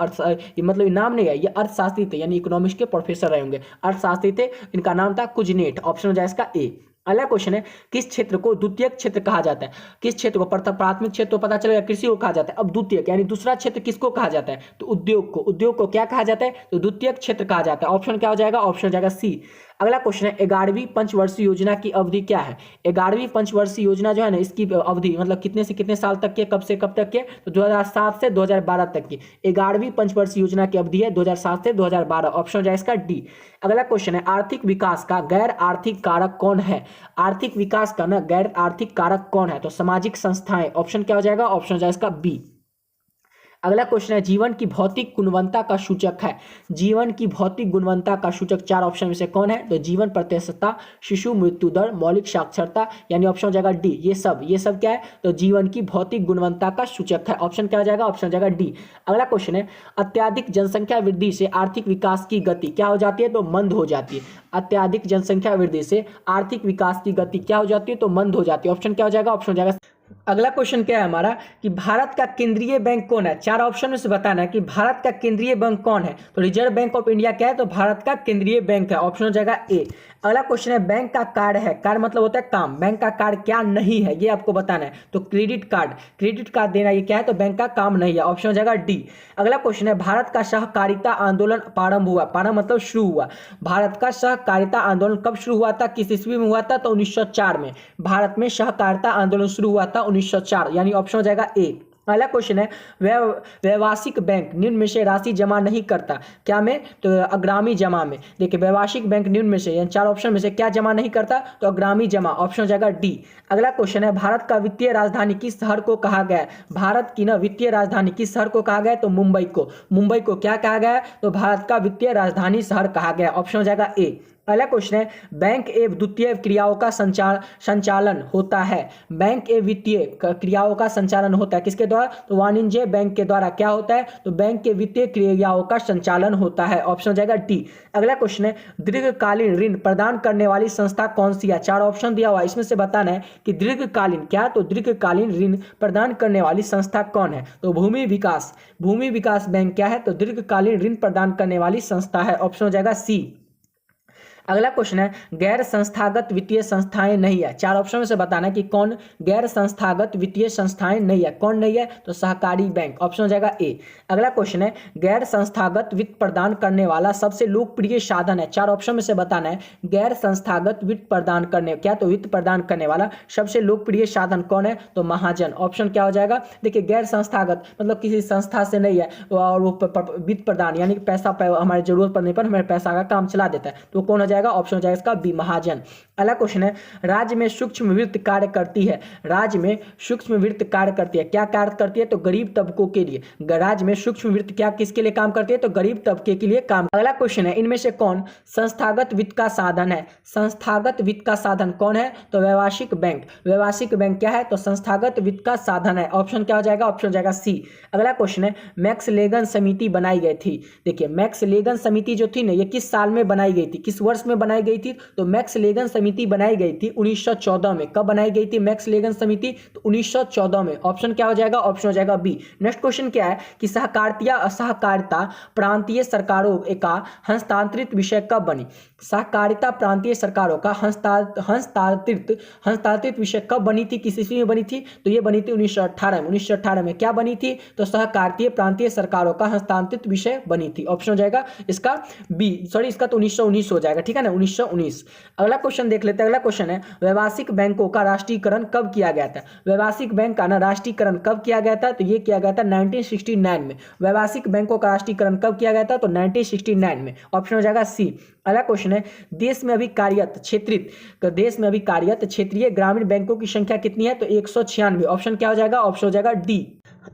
मतलब नाम नहीं है, ये अर्थशास्त्री थे, यानी इकोनॉमिक्स के प्रोफेसर रहे होंगे, अर्थशास्त्री थे, इनका नाम था कुजनेट। ऑप्शन हो जाए इसका ए। अगला क्वेश्चन है, किस क्षेत्र को द्वितीयक क्षेत्र कहा जाता है। किस क्षेत्र को, प्राथमिक क्षेत्र तो पता चलेगा कृषि को कहा जाता है, अब द्वितीयक यानी दूसरा क्षेत्र किसको कहा जाता है, तो उद्योग को क्या कहा जाता है, तो द्वितीयक क्षेत्र कहा जाता है। ऑप्शन क्या हो जाएगा, ऑप्शन हो जाएगा सी। अगला क्वेश्चन है, 11वीं पंचवर्षीय योजना की अवधि क्या है। 11वीं पंचवर्षीय योजना जो है ना इसकी अवधि मतलब कितने से कितने साल तक के, कब से कब तक के, तो 2007 से 2012 तक की 11वीं पंचवर्षीय योजना की अवधि है 2007 से 2012। ऑप्शन हो जाए इसका डी। अगला क्वेश्चन है, आर्थिक विकास का गैर आर्थिक कारक कौन है। आर्थिक विकास का ना गैर आर्थिक कारक कौन है, तो सामाजिक संस्थाएं। ऑप्शन क्या हो जाएगा, ऑप्शन हो जाए इसका बी। अगला क्वेश्चन है, जीवन की भौतिक गुणवत्ता का सूचक है। जीवन की भौतिक गुणवत्ता का सूचक 4 ऑप्शन में से कौन है, तो जीवन प्रत्याशा, शिशु मृत्यु दर, मौलिक साक्षरता, यानी ऑप्शन हो जाएगा डी। ये सब क्या है, तो जीवन की भौतिक गुणवत्ता का सूचक है। ऑप्शन क्या हो जाएगा, ऑप्शन हो जाएगा डी। अगला क्वेश्चन है, अत्यधिक जनसंख्या वृद्धि से आर्थिक विकास की गति क्या हो जाती है, तो मंद हो जाती है। अत्यधिक जनसंख्या वृद्धि से आर्थिक विकास की गति क्या हो जाती है, तो मंद हो जाती है। ऑप्शन क्या हो जाएगा, ऑप्शन हो जाएगा। अगला क्वेश्चन क्या है हमारा कि भारत का केंद्रीय बैंक कौन है। 4 ऑप्शन में से बताना है कि भारत का केंद्रीय बैंक कौन है, तो रिजर्व बैंक ऑफ इंडिया क्या है, तो भारत का केंद्रीय बैंक है। ऑप्शन हो जाएगा ए। अगला क्वेश्चन है, बैंक का कार्ड है, कार्ड मतलब होता है काम, बैंक का कार्ड क्या नहीं है ये आपको बताना है, तो क्रेडिट कार्ड देना ये क्या है, तो बैंक का काम नहीं है। ऑप्शन हो जाएगा डी। अगला क्वेश्चन है, भारत का सहकारिता आंदोलन प्रारंभ हुआ, प्रारंभ मतलब शुरू हुआ। भारत का सहकारिता आंदोलन कब शुरू हुआ था, किस ईस्वी में हुआ था, तो 1904 में भारत में सहकारिता आंदोलन शुरू हुआ था 1904, यानी ऑप्शन हो जाएगा ए। अगला क्वेश्चन है, व्यवसायिक बैंक निम्न में से राशि जमा नहीं करता, क्या में, तो अग्रामी जमा में। देखिए व्यवसायिक बैंक निम्न में से यानी 4 ऑप्शन में से क्या जमा नहीं करता, तो अग्रामी जमा। ऑप्शन हो जाएगा डी। अगला क्वेश्चन है, भारत का वित्तीय राजधानी किस शहर को कहा गया है। भारत की ना वित्तीय राजधानी किस शहर को कहा गया है, तो मुंबई को क्या कहा गया है, तो भारत का वित्तीय राजधानी शहर कहा गया है। ऑप्शन हो जाएगा ए। अगला क्वेश्चन है, बैंक एवं द्वितीय क्रियाओं का संचालन होता है। बैंक एवं वित्तीय क्रियाओं का संचालन होता है किसके द्वारा, तो वाणिज्य बैंक के द्वारा क्या होता है, तो बैंक के वित्तीय क्रियाओं का संचालन होता है। ऑप्शन हो जाएगा डी। अगला क्वेश्चन है, दीर्घकालीन ऋण प्रदान करने वाली संस्था कौन सी है। 4 ऑप्शन दिया हुआ है, इसमें से बताना है कि दीर्घकालीन क्या, तो दीर्घकालीन ऋण प्रदान करने वाली संस्था कौन है, तो भूमि विकास बैंक क्या है, तो दीर्घकालीन ऋण प्रदान करने वाली संस्था है। ऑप्शन हो जाएगा सी। अगला क्वेश्चन है, गैर संस्थागत वित्तीय संस्थाएं नहीं है। 4 ऑप्शन में से बताना है कि कौन गैर संस्थागत वित्तीय संस्थाएं नहीं है, कौन नहीं है, तो सहकारी बैंक। ऑप्शन हो जाएगा ए। अगला क्वेश्चन है, गैर संस्थागत वित्त प्रदान करने वाला सबसे लोकप्रिय साधन है। 4 ऑप्शन में से बताना है गैर संस्थागत वित्त प्रदान करने क्या, तो वित्त प्रदान करने वाला सबसे लोकप्रिय साधन कौन है, तो महाजन। ऑप्शन क्या हो जाएगा, देखिए गैर संस्थागत मतलब किसी संस्था से नहीं है और वो वित्त प्रदान यानी कि पैसा हमारी जरूरत पड़ने पर हमारे पैसा का काम चला देता है, तो कौन हो जाएगा, जाएगा ऑप्शन हो जाएगा इसका बी महाजन। अगला क्वेश्चन है राज्य में सूक्ष्म वित्त कार्य करती है, राज्य में सूक्ष्म वित्त कार्य करती है, क्या कार्य करती है तो गरीब तबकों के लिए, राज्य में सूक्ष्म वित्त क्या किसके लिए काम करती है तो गरीब तबके के लिए काम। अगला क्वेश्चन है इनमें से कौन संस्थागत वित्त का साधन है, संस्थागत वित्त का साधन कौन है तो व्यवसायिक बैंक, व्यवसायिक बैंक क्या है तो संस्थागत वित्त का साधन है, ऑप्शन क्या हो जाएगा ऑप्शन हो जाएगा सी। अगला क्वेश्चन है मैक्स लेगन समिति बनाई गई थी, देखिए मैक्स लेगन समिति जो थी ना ये किस साल में बनाई गई थी, किस वर्ष में बनाई गई थी तो मैक्स लेगन समिति बनाई गई थी 1914 में। कब बनाई गई थी मैक्स लेगन समिति तो 1914 में, ऑप्शन क्या हो जाएगा ऑप्शन हो जाएगा बी। नेक्स्ट क्वेश्चन क्या है कि सहकारिता असहकारिता प्रांतीय सरकारों का हस्तांतरित विषय कब बनी, सहकारिता प्रांतीय सरकारों का हस्तांतरित विषय कब बनी थी, किस ईस्वी में बनी थी तो ये बनी थी 1918 में। 1918 में क्या बनी थी तो सहकारिता प्रांतीय सरकारों का हस्तांतरित विषय बनी थी, ऑप्शन हो जाएगा इसका बी, सॉरी इसका तो 1919 हो जाएगा, ठीक है ना 1919। अगला क्वेश्चन देख लेते हैं, अगला क्वेश्चन है व्यावसायिक बैंकों का राष्ट्रीयकरण कब किया गया था, व्यवसायिक बैंक का ना राष्ट्रीयकरण कब किया गया था तो ये किया गया था 1969 में, व्यवसायिक बैंकों का राष्ट्रीयकरण कब किया गया था तो 1969 में, ऑप्शन हो जाएगा सी। अगला क्वेश्चन है देश में अभी कार्यरत क्षेत्रीय ग्रामीण बैंकों की संख्या कितनी है तो 196, ऑप्शन क्या हो जाएगा ऑप्शन हो जाएगा डी।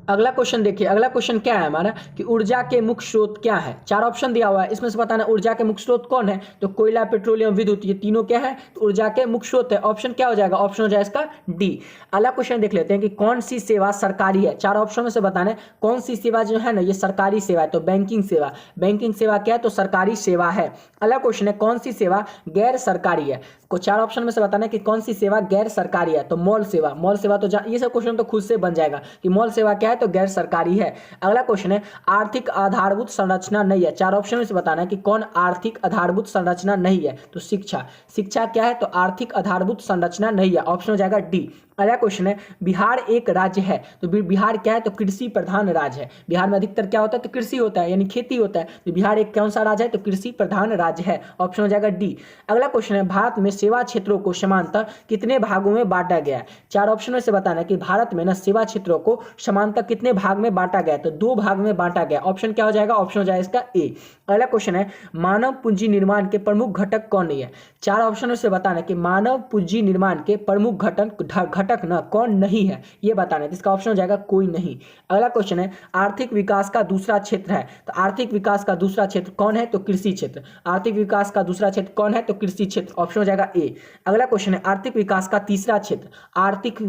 अगला क्वेश्चन देखिए, अगला क्वेश्चन क्या है हमारा कि ऊर्जा के मुख्य स्रोत क्या है, चार ऑप्शन दिया हुआ है इसमें से बताना ऊर्जा के मुख्य स्रोत कौन है तो कोयला पेट्रोलियम विद्युत, ये तीनों क्या है तो ऊर्जा के मुख्य स्रोत है, ऑप्शन क्या हो जाएगा ऑप्शन हो जाएगा इसका डी। अगला क्वेश्चन देख लेते हैं कि कौन सी सेवा सरकारी है, चार ऑप्शन में से बताना है कौन सी सेवा जो है ना ये सरकारी सेवा है तो बैंकिंग सेवा, बैंकिंग सेवा क्या है तो सरकारी सेवा है। अगला क्वेश्चन है कौन सी सेवा गैर सरकारी है, को चार ऑप्शन में से बताना है कि कौन सी सेवा गैर सरकारी है तो मॉल सेवा, मॉल सेवा तो ये सब क्वेश्चन तो खुद से बन जाएगा कि मॉल सेवा क्या है तो गैर सरकारी है। अगला क्वेश्चन है आर्थिक आधारभूत संरचना नहीं है, चार ऑप्शन में से बताना है कि कौन आर्थिक आधारभूत संरचना नहीं है तो शिक्षा, शिक्षा क्या है तो आर्थिक आधारभूत संरचना नहीं है, ऑप्शन हो जाएगा डी। अगला क्वेश्चन है बिहार एक राज्य है तो बिहार क्या है तो कृषि प्रधान राज्य है, बिहार में अधिकतर क्या होता है तो कृषि होता है यानी खेती होता है, तो बिहार एक कौन सा राज्य है तो कृषि प्रधान राज्य है, ऑप्शन हो जाएगा डी। अगला क्वेश्चन है भारत में सेवा क्षेत्रों को समांतर कितने भागों में बांटा गया है, चार ऑप्शन में से बताना है कि भारत में ना सेवा क्षेत्रों को समांतर कितने भाग में बांटा गया तो दो भाग में बांटा गया, ऑप्शन क्या हो जाएगा ऑप्शन हो जाएगा इसका ए। अगला क्वेश्चन है मानव पूंजी निर्माण के प्रमुख घटक कौन नहीं है, चार ऑप्शन में से बताना है कि मानव पूंजी निर्माण के प्रमुख घटक ना कौन नहीं है ये बताना है, इसका ऑप्शन हो जाएगा कोई नहीं। अगला क्वेश्चन है आर्थिक विकास का दूसरा क्षेत्र है तो आर्थिक विकास का दूसरा क्षेत्र कौन है तो कृषि क्षेत्र, आर्थिक विकास का दूसरा क्षेत्र कौन है तो कृषि क्षेत्र, ऑप्शन हो जाएगा ए। अगला क्वेश्चन है आर्थिक विकास का तीसरा क्षेत्र, आर्थिक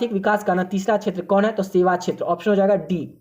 विकास का ना तीसरा क्षेत्र कौन है तो सेवा क्षेत्र, ऑप्शन हो जाएगा डी।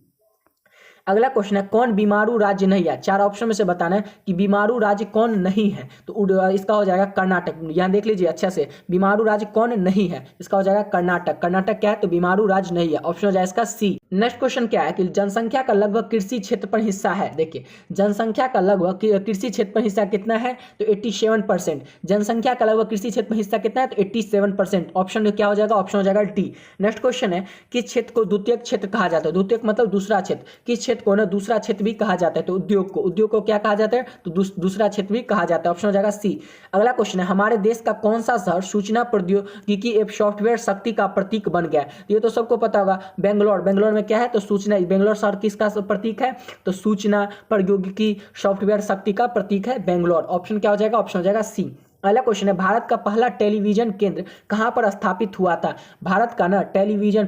अगला क्वेश्चन है कौन बीमारू राज्य नहीं है, चार ऑप्शन में से बताना है कि बीमारू राज्य कौन नहीं है तो इसका हो जाएगा कर्नाटक, यहाँ देख लीजिए अच्छा से बीमारू राज्य कौन नहीं है इसका हो जाएगा कर्नाटक, कर्नाटक क्या है तो बीमारू राज्य नहीं है, ऑप्शन हो जाएगा इसका सी। नेक्स्ट क्वेश्चन क्या है कि जनसंख्या का लगभग कृषि क्षेत्र पर हिस्सा है, देखिए जनसंख्या का लगभग कृषि क्षेत्र पर हिस्सा कितना है तो 87%, जनसंख्या का लगभग कृषि क्षेत्र में हिस्सा कितना है तो 87%, ऑप्शन क्या हो जाएगा ऑप्शन हो जाएगा डी। नेक्स्ट क्वेश्चन है किस क्षेत्र को द्वितीयक क्षेत्र कहा जाता है, द्वितीयक मतलब दूसरा क्षेत्र, किस क्षेत्र को ना दूसरा क्षेत्र भी कहा जाता है तो उद्योग को क्या कहा जाता है तो दूसरा क्षेत्र भी कहा जाता है, ऑप्शन हो जाएगा सी। अगला क्वेश्चन है हमारे देश का कौन सा शहर सूचना प्रौद्योगिकी एवं सॉफ्टवेयर शक्ति का प्रतीक बन गया है, ये तो सबको पता होगा बेंगलोर, बेंगलोर में क्या है तो सूचना, बेंगलोर शहर किसका प्रतीक है तो सूचना प्रौद्योगिकी सॉफ्टवेयर शक्ति का प्रतीक है बेंगलोर, ऑप्शन क्या हो जाएगा ऑप्शन हो जाएगा सी। अगला क्वेश्चन है भारत का पहला टेलीविजन केंद्र कहां पर स्थापित हुआ था, भारत का ना टेलीविजन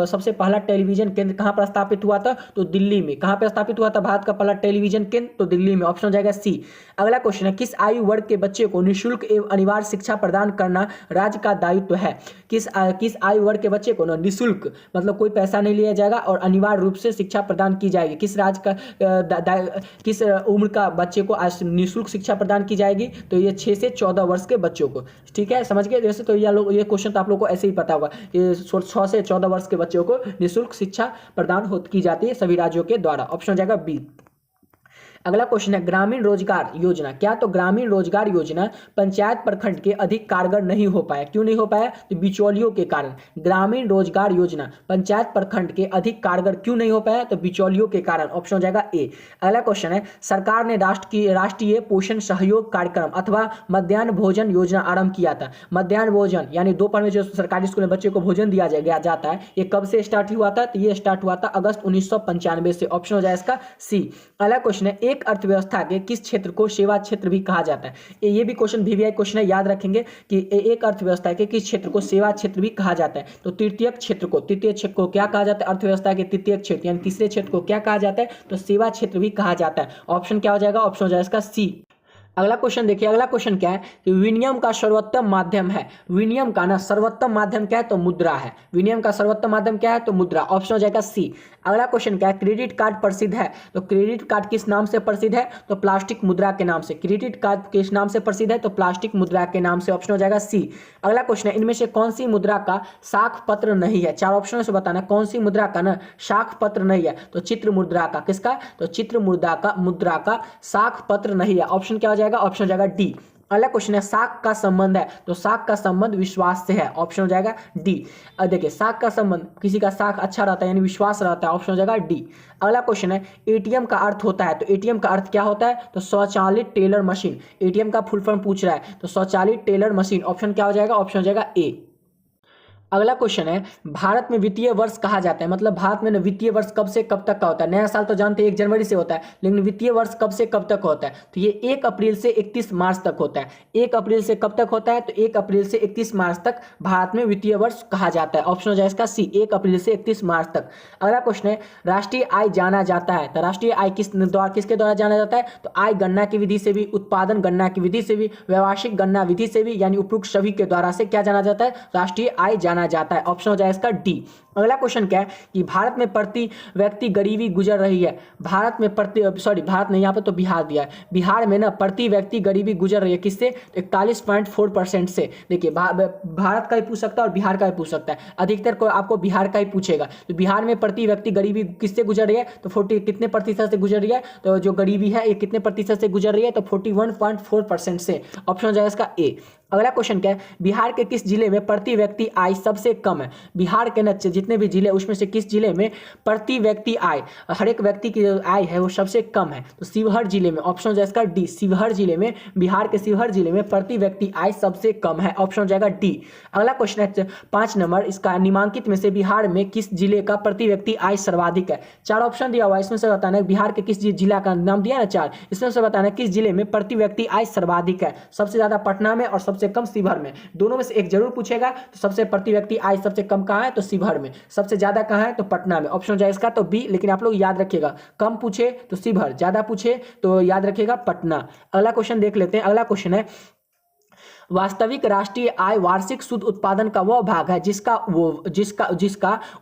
सबसे पहला टेलीविजन केंद्र कहां पर स्थापित हुआ था तो दिल्ली में, कहां पर स्थापित हुआ था भारत का पहला टेलीविजन केंद्र तो दिल्ली में, ऑप्शन हो जाएगा सी। अगला क्वेश्चन है किस आयु वर्ग के बच्चे को निःशुल्क एवं अनिवार्य शिक्षा प्रदान करना राज्य का दायित्व है, किस आयु वर्ग के बच्चे को ना निःशुल्क मतलब कोई पैसा नहीं लिया जाएगा और अनिवार्य रूप से शिक्षा प्रदान की जाएगी, किस राज्य का किस उम्र का बच्चे को निःशुल्क शिक्षा प्रदान की जाएगी तो ये 6 से 14 वर्ष के बच्चों को, ठीक है समझ गए। जैसे तो ये क्वेश्चन तो आप लोगों को ऐसे ही पता होगा कि 6 से 14 वर्ष के बच्चों को निःशुल्क शिक्षा प्रदान की जाती है सभी राज्यों के द्वारा, ऑप्शन हो जाएगा बी। अगला क्वेश्चन है ग्रामीण रोजगार योजना, क्या तो ग्रामीण रोजगार योजना पंचायत प्रखंड के अधिक कारगर नहीं हो पाया, क्यों नहीं हो पाया तो बिचौलियों के कारण, ग्रामीण रोजगार योजना पंचायत प्रखंड के अधिक कारगर क्यों नहीं हो पाया तो बिचौलियों के कारण, ऑप्शन हो जाएगा ए। अगला क्वेश्चन है सरकार ने राष्ट्रीय पोषण सहयोग कार्यक्रम अथवा मध्याह्न भोजन योजना आरंभ किया था, मध्याह्न भोजन यानी दोपहर में जो सरकारी स्कूल में बच्चे को भोजन दिया जाता है ये कब से स्टार्ट हुआ था तो ये स्टार्ट हुआ था अगस्त 1995 से, ऑप्शन हो जाएगा इसका सी। अगला क्वेश्चन है एक अर्थव्यवस्था के किस क्षेत्र को सेवा क्षेत्र भी कहा जाता है। ये भी क्वेश्चन वीवीआई क्वेश्चन है, याद रखेंगे कि एक अर्थव्यवस्था के किस क्षेत्र को सेवा क्षेत्र भी कहा जाता है। तो तृतीयक क्षेत्र को क्या कहा जाता है, अर्थव्यवस्था के तृतीयक क्षेत्र यानी तीसरे क्षेत्र को क्या कहा जाता है, तो सेवा क्षेत्र भी कहा जाता है। ऑप्शन क्या हो जाएगा, ऑप्शन हो जाएगा इसका सी। अगला क्वेश्चन देखिए, अगला क्वेश्चन क्या है कि विनिमय का सर्वोत्तम माध्यम है। विनिमय का ना सर्वोत्तम माध्यम क्या है, तो मुद्रा है। विनिमय का सर्वोत्तम माध्यम क्या है, तो मुद्रा। ऑप्शन हो जाएगा सी। अगला क्वेश्चन क्या है, क्रेडिट कार्ड प्रसिद्ध है। तो क्रेडिट कार्ड किस नाम से प्रसिद्ध है, तो प्लास्टिक मुद्रा के नाम से। क्रेडिट कार्ड किस नाम से प्रसिद्ध है, तो प्लास्टिक मुद्रा के नाम से। ऑप्शन हो जाएगा सी। अगला क्वेश्चन है, इनमें से कौन सी मुद्रा का साख पत्र नहीं है। चार ऑप्शन से बताना कौन सी मुद्रा का ना साख पत्र नहीं है, तो चित्र मुद्रा का। किसका, तो चित्र मुद्रा का साख पत्र नहीं है। ऑप्शन क्या हो जाएगा, ऑप्शन हो जाएगा डी। अगला क्वेश्चन है, साख का संबंध है। तो साख का संबंध विश्वास से है। ऑप्शन हो जाएगा डी। अब देखिए, साख का संबंध, किसी का साख अच्छा रहता है यानी विश्वास रहता है। ऑप्शन हो जाएगा डी। अगला क्वेश्चन है, एटीएम का अर्थ होता है। तो एटीएम का अर्थ क्या होता है, तो स्वचालित टेलर मशीन। एटीएम का फुल फॉर्म पूछ रहा है, तो स्वचालित टेलर मशीन। ऑप्शन क्या हो जाएगा, ऑप्शन हो जाएगा ए। अगला क्वेश्चन है, भारत में वित्तीय वर्ष कहा जाता है। मतलब भारत में वित्तीय वर्ष कब से कब तक का होता है। नया साल तो जानते हैं 1 जनवरी से होता है, लेकिन वित्तीय वर्ष कब से कब तक होता है, तो ये 1 अप्रैल से 31 मार्च तक होता है। 1 अप्रैल से कब तक होता है, तो 1 अप्रैल से 31 मार्च तक भारत में वित्तीय वर्ष कहा जाता है। ऑप्शन हो जाएगा इसका सी, 1 अप्रैल से 31 मार्च तक। अगला क्वेश्चन है, राष्ट्रीय आय जाना जाता है। तो राष्ट्रीय आय किसके द्वारा जाना जाता है, तो आय गणना की विधि से भी, उत्पादन गणना की विधि से भी, व्यावसायिक गणना विधि से भी, यानी उपरोक्त सभी के द्वारा से क्या जाना जाता है, राष्ट्रीय आय जाना जाता है। ऑप्शन हो जाएगा इसका डी। अगला क्वेश्चन क्या है कि भारत में प्रति व्यक्ति गरीबी गुजर रही है। भारत में भारत नहीं, यहाँ पर तो बिहार दिया है। बिहार में ना प्रति व्यक्ति गरीबी गुजर रही है किससे, 41.4% से। देखिए, भारत का ही पूछ सकता है और बिहार का ही पूछ सकता है। अधिकतर को आपको बिहार का ही पूछेगा। तो बिहार में प्रति व्यक्ति गरीबी किससे गुजर रही है, तो 40 कितने प्रतिशत से गुजर रही है, तो जो गरीबी है ये कितने प्रतिशत से गुजर रही है, तो 41.4% से। ऑप्शन हो जाएगा इसका ए। अगला क्वेश्चन क्या है, बिहार के किस जिले में प्रति व्यक्ति आय सबसे कम है। बिहार के जितने भी जिले उसमें से किस जिले में प्रति व्यक्ति आय, हर एक व्यक्ति की जो आय है वो सबसे कम है, तो शिवहर जिले में। ऑप्शन हो जाएगा इसका डी, शिवहर जिले में, बिहार के शिवहर जिले में प्रति व्यक्ति आय सबसे कम है। ऑप्शन हो जाएगा डी। अगला क्वेश्चन है 5 नंबर, इसका निम्नलिखित में से बिहार में किस जिले का प्रति व्यक्ति आय सर्वाधिक है। 4 ऑप्शन दिया हुआ है, इसमें से बताना है बिहार के किस जिला का नाम दिया ना 4, इसमें से बताना है किस जिले में प्रति व्यक्ति आय सर्वाधिक है। सबसे ज्यादा पटना में और सबसे कम शिवहर में, दोनों में से एक जरूर पूछेगा। तो सबसे प्रति व्यक्ति आय सबसे कम कहाँ है, तो शिवहर में। सबसे ज्यादा कहाँ है, तो पटना में। ऑप्शन हो जाएगा इसका तो बी। लेकिन आप लोग याद रखिएगा, कम पूछे तो शिवहर, ज्यादा पूछे तो याद रखिएगा पटना। अगला क्वेश्चन देख लेते हैं। अगला क्वेश्चन है, वास्तविक राष्ट्रीय आय वार्षिक शुद्ध उत्पादन का वह भाग है जिसका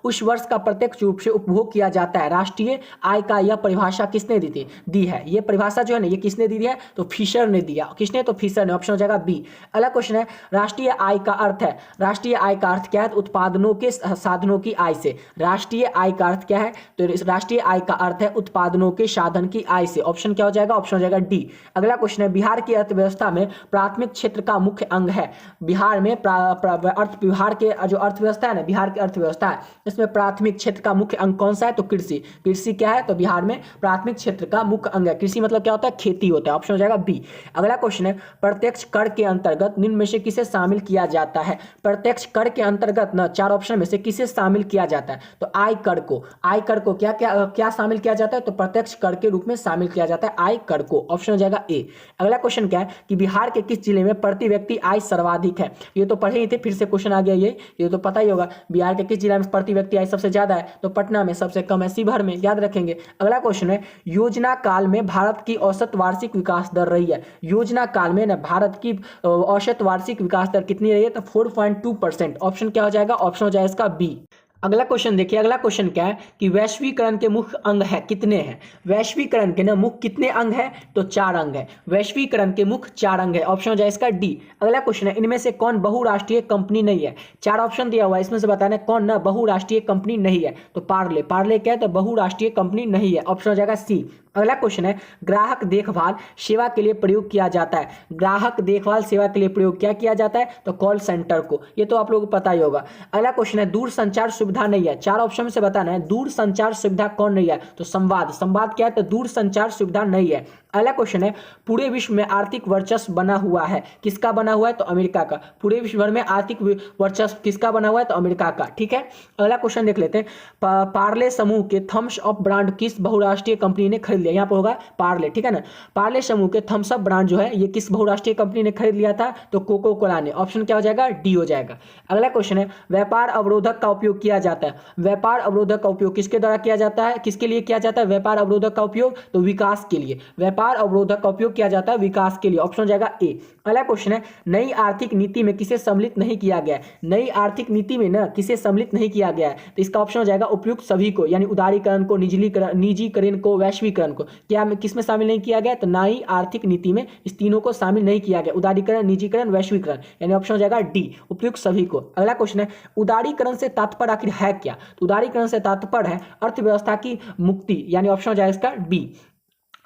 उस वर्ष का प्रत्यक्ष रूप से उपभोग किया जाता है। राष्ट्रीय आय का यह परिभाषा किसने दी है। ये परिभाषा जो है ना, ये किसने दी है, तो फिशर ने दिया। किसने, तो फिशर ने। ऑप्शन हो जाएगा बी। अगला क्वेश्चन है, राष्ट्रीय आय का अर्थ है। राष्ट्रीय आय का अर्थ क्या है, उत्पादनों के साधनों की आय से। राष्ट्रीय आय का अर्थ क्या है, तो राष्ट्रीय आय का अर्थ है उत्पादनों के साधन की आय से। ऑप्शन क्या हो जाएगा, ऑप्शन हो जाएगा डी। अगला क्वेश्चन है, बिहार की अर्थव्यवस्था में प्राथमिक क्षेत्र का मुख्य अंग है। बिहार में बिहार के जो अर्थव्यवस्था है ना, बिहार की अर्थव्यवस्था है, इसमें प्राथमिक क्षेत्र का मुख्य अंग कौन सा है, तो कृषि। कृषि क्या है, तो बिहार में प्राथमिक क्षेत्र का मुख्य अंग है। कृषि मतलब क्या होता है, खेती होता है। ऑप्शन हो जाएगा बी। अगला क्वेश्चन है, प्रत्यक्ष कर के अंतर्गत निम्न में से किसे शामिल किया जाता है। प्रत्यक्ष कर के अंतर्गत ना 4 ऑप्शन में से किसे शामिल किया जाता है, तो आय कर को क्या शामिल किया जाता है, तो प्रत्यक्ष कर के रूप में शामिल किया जाता है आय कर को। ऑप्शन हो जाएगा ए। अगला क्वेश्चन क्या है कि बिहार के किस जिले में प्रति व्यक्ति आय सर्वाधिक है। ये तो पढ़े ही थे, फिर से क्वेश्चन आ गया। ये तो पता ही होगा। बिहार के किस जिला में प्रति व्यक्ति आय सबसे ज्यादा है, तो पटना में। सबसे कम है शिवहर में, याद रखेंगे। अगला क्वेश्चन है, योजना काल में भारत की औसत वार्षिक विकास दर रही है। योजना काल में ना भारत की औसत वार्षिक विकास दर कितनी रही है, तो 4.2%। ऑप्शन क्या हो जाएगा, ऑप्शन हो जाएगा इसका बी। अगला क्वेश्चन देखिए। अगला क्वेश्चन क्या है कि वैश्वीकरण के मुख्य अंग है कितने हैं। वैश्वीकरण के ना मुख्य कितने अंग है, तो 4 अंग है। वैश्वीकरण के मुख्य 4 अंग है। ऑप्शन हो जाए इसका डी। अगला क्वेश्चन है, इनमें से कौन बहुराष्ट्रीय कंपनी नहीं है। 4 ऑप्शन दिया हुआ है, इसमें से बताना है कौन ना बहुराष्ट्रीय कंपनी नहीं है। तो पार्ले क्या है, तो बहुराष्ट्रीय कंपनी नहीं है। ऑप्शन हो जाएगा सी। अगला क्वेश्चन है, ग्राहक देखभाल सेवा के लिए प्रयोग किया जाता है। ग्राहक देखभाल सेवा के लिए प्रयोग क्या किया जाता है, तो कॉल सेंटर को। ये तो आप लोगों को पता ही होगा। अगला क्वेश्चन है, दूर संचार सुविधा नहीं है। 4 ऑप्शन में से बताना है दूर संचार सुविधा कौन नहीं है, तो संवाद क्या है, तो दूर संचार सुविधा नहीं है। अगला क्वेश्चन है, पूरे विश्व में आर्थिक वर्चस्व बना हुआ है, किसका बना हुआ है? तो अमेरिका का। पूरे विश्व भर में आर्थिक वर्चस्व किसका बना हुआ है? तो अमेरिका का। ठीक है, अगला क्वेश्चन देख लेते हैं, पार्ले समूह के थम्स अप ब्रांड किस बहुराष्ट्रीय कंपनी ने खरीद लिया? यहाँ पर होगा पार्ले, ठीक है ना। पार्ले समूह के थम्स अप ब्रांड जो है ये किस बहुराष्ट्रीय कंपनी ने खरीद लिया था? तो कोको कोला ने। ऑप्शन क्या हो जाएगा? डी हो जाएगा। अगला क्वेश्चन है, व्यापार अवरोधक का उपयोग किया जाता है, व्यापार अवरोधक का उपयोग किसके द्वारा किया जाता है? किसके लिए किया जाता है व्यापार अवरोधक का उपयोग? तो विकास के लिए। व्यापार अवरोधक का उपयोग किया जाता है विकास के लिए। ऑप्शन हो जाएगा ए। अगला क्वेश्चन है, नई आर्थिक नीति में किसे सम्मिलित नहीं किया गया है? नई आर्थिक नीति में ना किसे सम्मिलित नहीं किया गया है? तो इसका ऑप्शन हो जाएगा उपयुक्त सभी को, यानी उदारीकरण को, निजीकरण को, वैश्वीकरण को। क्या किसमें शामिल नहीं किया गया? तो नई आर्थिक नीति में इस तीनों को शामिल नहीं किया गया, उदारीकरण, निजीकरण, वैश्वीकरण, यानी ऑप्शन हो जाएगा डी, उपयुक्त सभी को। अगला क्वेश्चन है, उदारीकरण से तात्पर्य आखिर है क्या? तो उदारीकरण से तात्पर्य है अर्थव्यवस्था की मुक्ति, यानी ऑप्शन हो जाएगा इसका बी।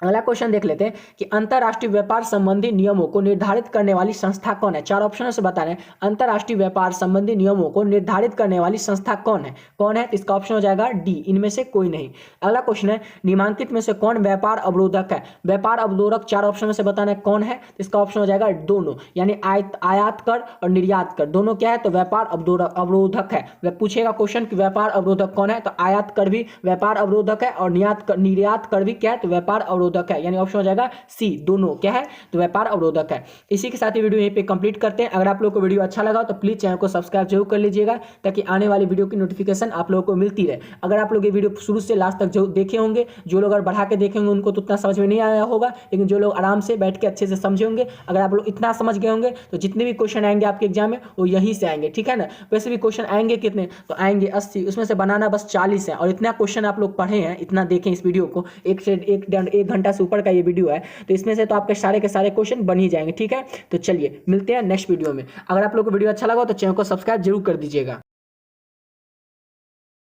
अगला क्वेश्चन देख लेते हैं कि अंतरराष्ट्रीय व्यापार संबंधी नियमों को निर्धारित करने वाली संस्था कौन है? चार ऑप्शनों से बता रहे हैं, अंतरराष्ट्रीय व्यापार संबंधी नियमों को निर्धारित करने वाली संस्था कौन है? कौन है? तो इसका ऑप्शन हो जाएगा डी, इनमें से कोई नहीं। अगला क्वेश्चन है, निम्नलिखित में से कौन व्यापार अवरोधक है? व्यापार अवरोधक चार ऑप्शनों से बताना है कौन है? तो इसका ऑप्शन हो जाएगा दोनों, यानी आयात कर और निर्यात कर, दोनों क्या है? तो व्यापार अवरोधक है। वह पूछेगा क्वेश्चन कि व्यापार अवरोधक कौन है? तो आयात कर भी व्यापार अवरोधक है और निर्यात कर भी क्या है? तो व्यापार अवरोधक है, यानी ऑप्शन हो जाएगा सी, दोनों क्या है? तो व्यापार अवरोधक है। इसी के साथ ही वीडियो यहीं पे कंप्लीट करते हैं। अगर आप लोगों को वीडियो अच्छा लगा तो प्लीज चैनल को सब्सक्राइब जरूर कर लीजिएगा, ताकि आने वाली वीडियो की नोटिफिकेशन आप लोगों को मिलती रहे। अगर आप लोग ये वीडियो शुरू से लास्ट तक जो देखे होंगे, जो लोग अगर बढ़ा के देखे होंगे उनको तो उतना समझ में नहीं आया होगा, लेकिन जो लोग आराम से बैठ के अच्छे से समझे होंगे, अगर आप लोग इतना समझ गए होंगे तो जितने भी क्वेश्चन आएंगे आपके एग्जाम में वो यहीं से आएंगे, ठीक है ना। वैसे भी क्वेश्चन आएंगे कितने? तो आएंगे 80, उसमें से बनाना बस 40 है। और इतना क्वेश्चन आप लोग पढ़े हैं, इतना देखें इस वीडियो को, एक घंटा से ऊपर का ये वीडियो है, तो इसमें से तो आपके सारे के सारे क्वेश्चन बन ही जाएंगे, ठीक है। तो चलिए मिलते हैं नेक्स्ट वीडियो में। अगर आप लोग को वीडियो अच्छा लगा तो चैनल को सब्सक्राइब जरूर कर दीजिएगा।